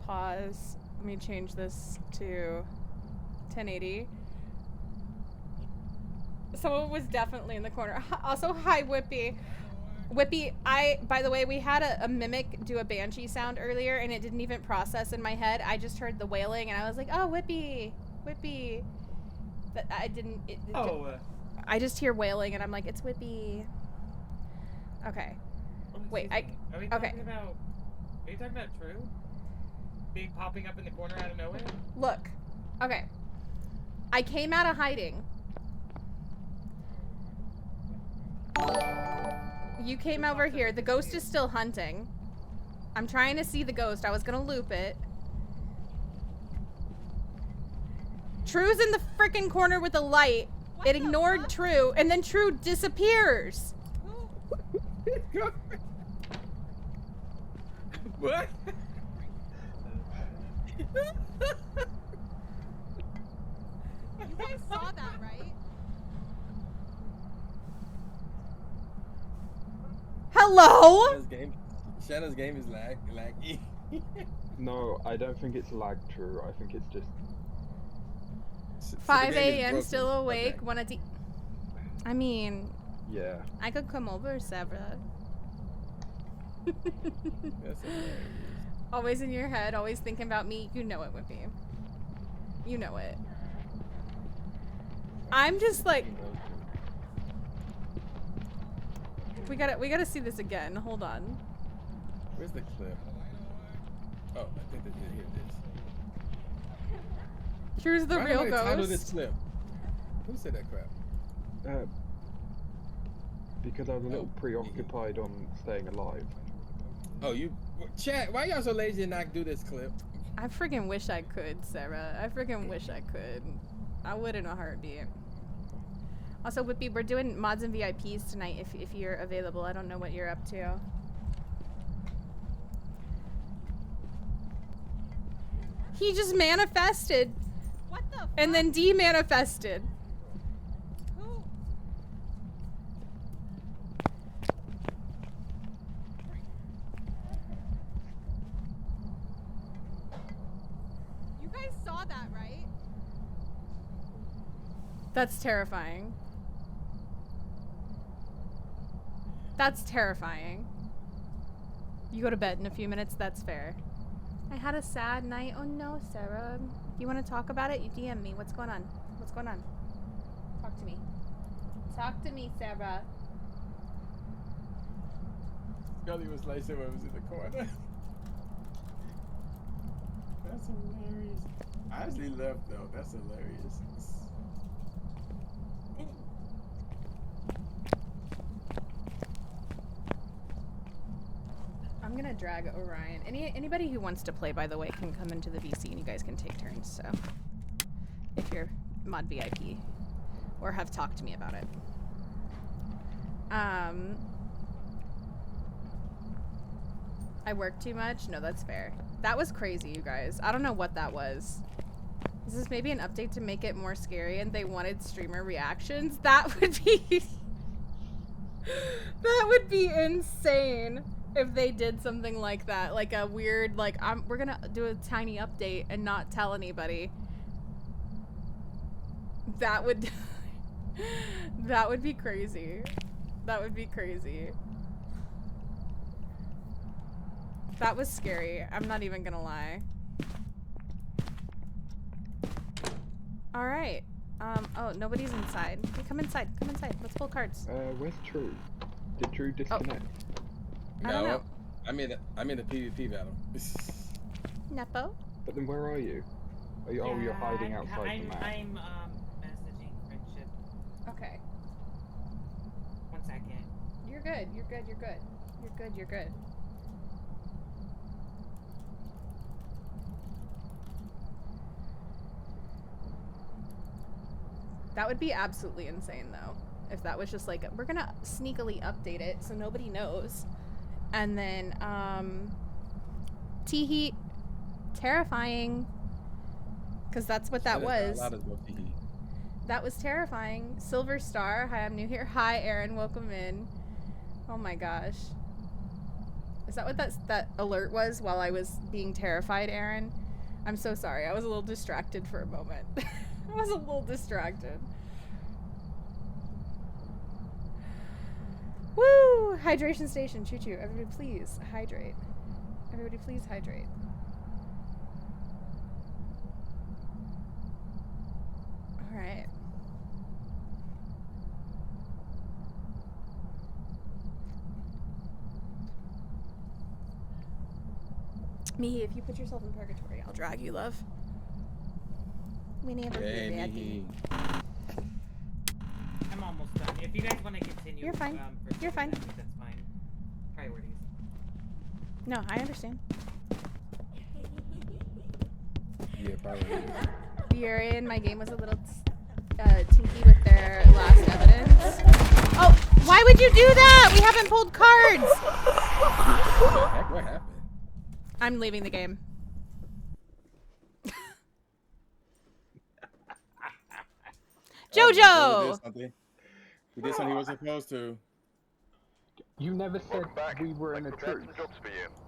Pause. Let me change this to 1080. Someone was definitely in the corner. Also, hi, Whippy. Whippy, by the way, we had a mimic do a banshee sound earlier, and it didn't even process in my head. I just heard the wailing, and I was like, oh, Whippy. But I didn't... I just hear wailing, and I'm like, it's Whippy. Okay. Wait, Are you talking about True? Being popping up in the corner out of nowhere? Look. Okay. I came out of hiding. You came over here. The ghost is still hunting. I'm trying to see the ghost. I was gonna loop it. True's in the frickin' corner with a light. It ignored True, and then True disappears. What? You guys saw that, right? Hello? Shana's game is laggy. No, I don't think it's lag true. I think it's just 5 a.m. still awake. Wanna I mean, yeah. I could come over, Sabra. That's hilarious. Always in your head, always thinking about me. You know it with me. You know it. I'm just like, we gotta see this again. Hold on. Where's the clip? Oh, I think that here it is. Here's the real ghost. Title this clip. Who said that crap? Because I was a little preoccupied on staying alive. Oh, you chat. Why y'all so lazy to not do this clip? I freaking wish I could, Sarah. I freaking wish I could. I would in a heartbeat. Also, Whippy, we're doing mods and VIPs tonight if you're available. I don't know what you're up to. He just manifested. What the fuck? And then de-manifested. Who? You guys saw that, right? That's terrifying. That's terrifying. You go to bed in a few minutes, that's fair. I had a sad night. Oh no, Sarah. You want to talk about it? You DM me. What's going on? What's going on? Talk to me. Talk to me, Sarah. Scully was like someone was in the corner. That's hilarious. I actually left though. That's hilarious. I'm gonna drag Orion. Anybody who wants to play, by the way, can come into the VC and you guys can take turns. So, if you're mod VIP or have talked to me about it. I work too much? No, that's fair. That was crazy, you guys. I don't know what that was. Is this maybe an update to make it more scary and they wanted streamer reactions? That would be that would be insane if they did something like that. Like a weird, like, we're gonna do a tiny update and not tell anybody. That would that would be crazy. That would be crazy. That was scary. I'm not even gonna lie. Alright. Oh, nobody's inside. Hey, come inside. Come inside. Let's pull cards. Where's True? Did True disconnect? I don't know. I'm in the PvP battle. Nepo? But then where are you? Oh, you're hiding outside the map. I'm messaging friendship. Okay. 1 second. You're good. You're good. You're good. You're good. You're good. That would be absolutely insane, though. If that was just like, we're gonna sneakily update it so nobody knows. And then, T-Heat, terrifying. Because that's what that was. That was terrifying. Silver Star, hi, I'm new here. Hi, Aaron, welcome in. Oh my gosh. Is that what that alert was while I was being terrified, Aaron? I'm so sorry. I was a little distracted for a moment. I was a little distracted. Woo! Hydration station. Choo-choo. Everybody please hydrate. Everybody please hydrate. Alright. Mihi, if you put yourself in purgatory, I'll drag you, love. We never Hey, do that. Mihi. I'm almost done. If you guys want to continue, You're fine. For You're fine. I think that's fine. Priorities. No, I understand. Yeah, probably. Burin, my game was a little tinky with their best evidence. Oh, why would you do that? We haven't pulled cards. What the heck? What happened? I'm leaving the game. Jojo! He did something he wasn't supposed to. You never said we were in a truce.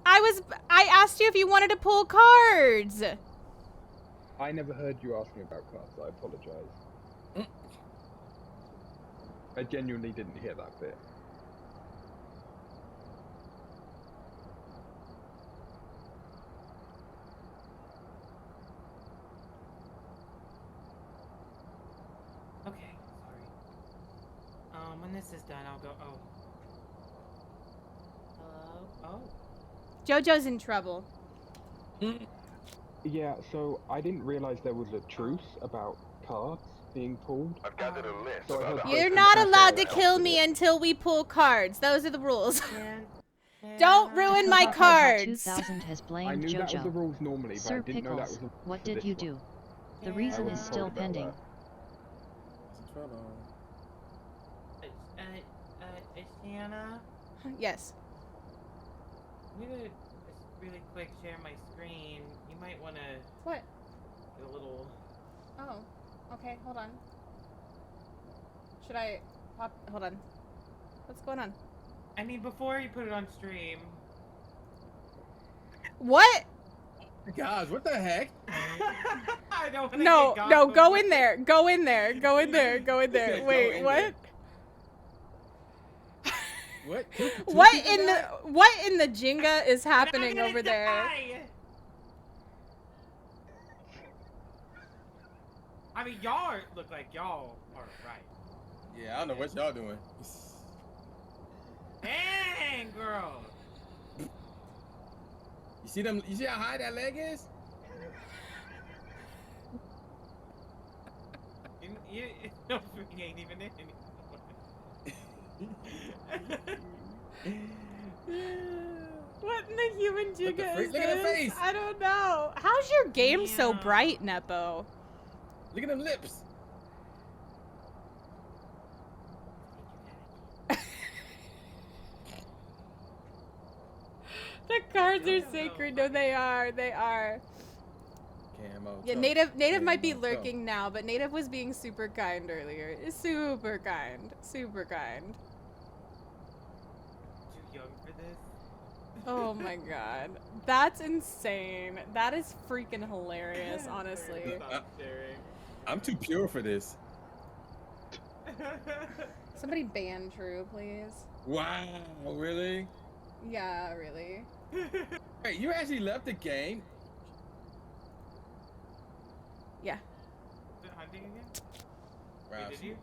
I asked you if you wanted to pull cards. I never heard you ask me about cards. I apologize. I genuinely didn't hear that bit. Okay, sorry. When this is done, I'll go. Oh. Hello? Oh. Jojo's in trouble. Yeah, so I didn't realize there was a truce about cards being pulled. I've gathered a list. So You're not allowed to kill me until we pull cards. Those are the rules. Don't ruin my cards. 2000 has I blamed knew that was the Jojo. rules normally, but Sir I didn't know that Pickles, was a what for did this you one. do? The reason is wasn't still told about pending. that. Shana? Yes. I'm gonna just really quick share my screen. You might wanna What? get a little. Oh. Okay, hold on. Should I pop? Hold on. What's going on? I mean, before you put it on stream. What? Guys, what the heck? I don't wanna No, get no, got go before- in there. Go in there. Go in there. Go in there. Go Wait, in what? there. What? What in the Jenga is happening over there? Die. I mean, y'all look like y'all are right. Yeah, I don't know what y'all doing. Dang, girl. You see them? You see how high that leg is? You no, he ain't even in What in the human Jenga is look at the this? face. I don't know. How's your game so bright, Nepo? Look at them lips. The cards are sacred. No, they are. They are. Camo. Yeah, tough. Native might be Camo, lurking now, but Native was being super kind earlier. Super kind. Super kind. Too young for this. Oh my god. That's insane. That is freaking hilarious, honestly. I'm too pure for this. Somebody ban True, please. Wow, really? Yeah, really. Wait, you actually left the game? Yeah. Is it hunting again? Wow, Wait, did she- you?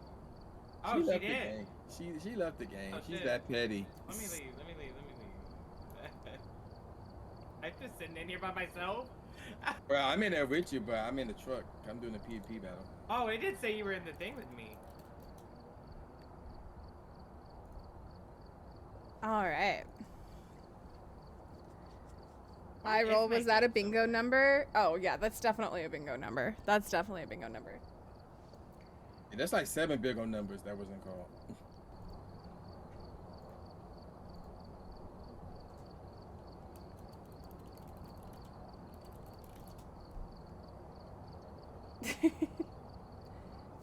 She Oh, she left the did. game. She left the game. Oh, She's shit. that petty. Let me leave. Let me leave. Let me leave. I'm just sitting in here by myself. Well, I'm in there with you, but I'm in the truck. I'm doing the PvP battle. Oh, it did say you were in the thing with me. Alright. I What is roll, my was that a game so bingo number? Oh, yeah, that's definitely a bingo number. That's definitely a bingo number. Yeah, that's like 7 big on numbers that wasn't called.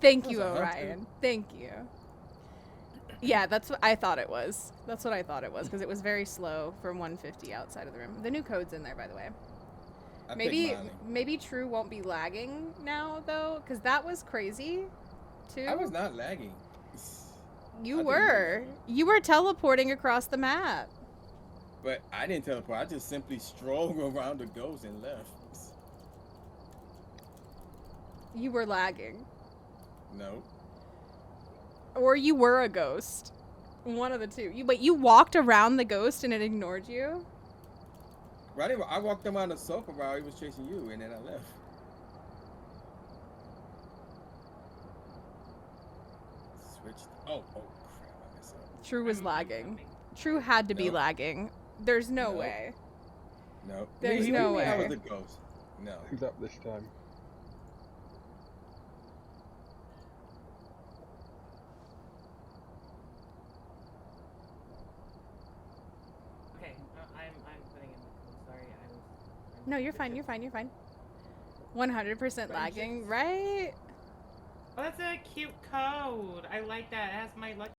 Thank That you, was a hunter. Orion. Thank you. Yeah, that's what I thought it was. That's what I thought it was, because it was very slow from 150 outside of the room. The new code's in there, by the way. I Maybe picked Miley. maybe True won't be lagging now, though, because that was crazy, too. I was not lagging. You I were. didn't You were teleporting across the map. But I didn't teleport. I just simply strolled around the ghost and left. You were lagging. No. Or you were a ghost. One of the two. But you walked around the ghost and it ignored you? Right, I walked around the sofa while he was chasing you, and then I left. Switched. Oh crap! I messed up. True was lagging. True had to be Nope. lagging. There's no Nope. way. No. There's He no knew I way. was a ghost. No. Who's up this time? No, you're fine. You're fine. You're fine. 100% lagging, right? Oh, that's a cute code. I like that. It has my lucky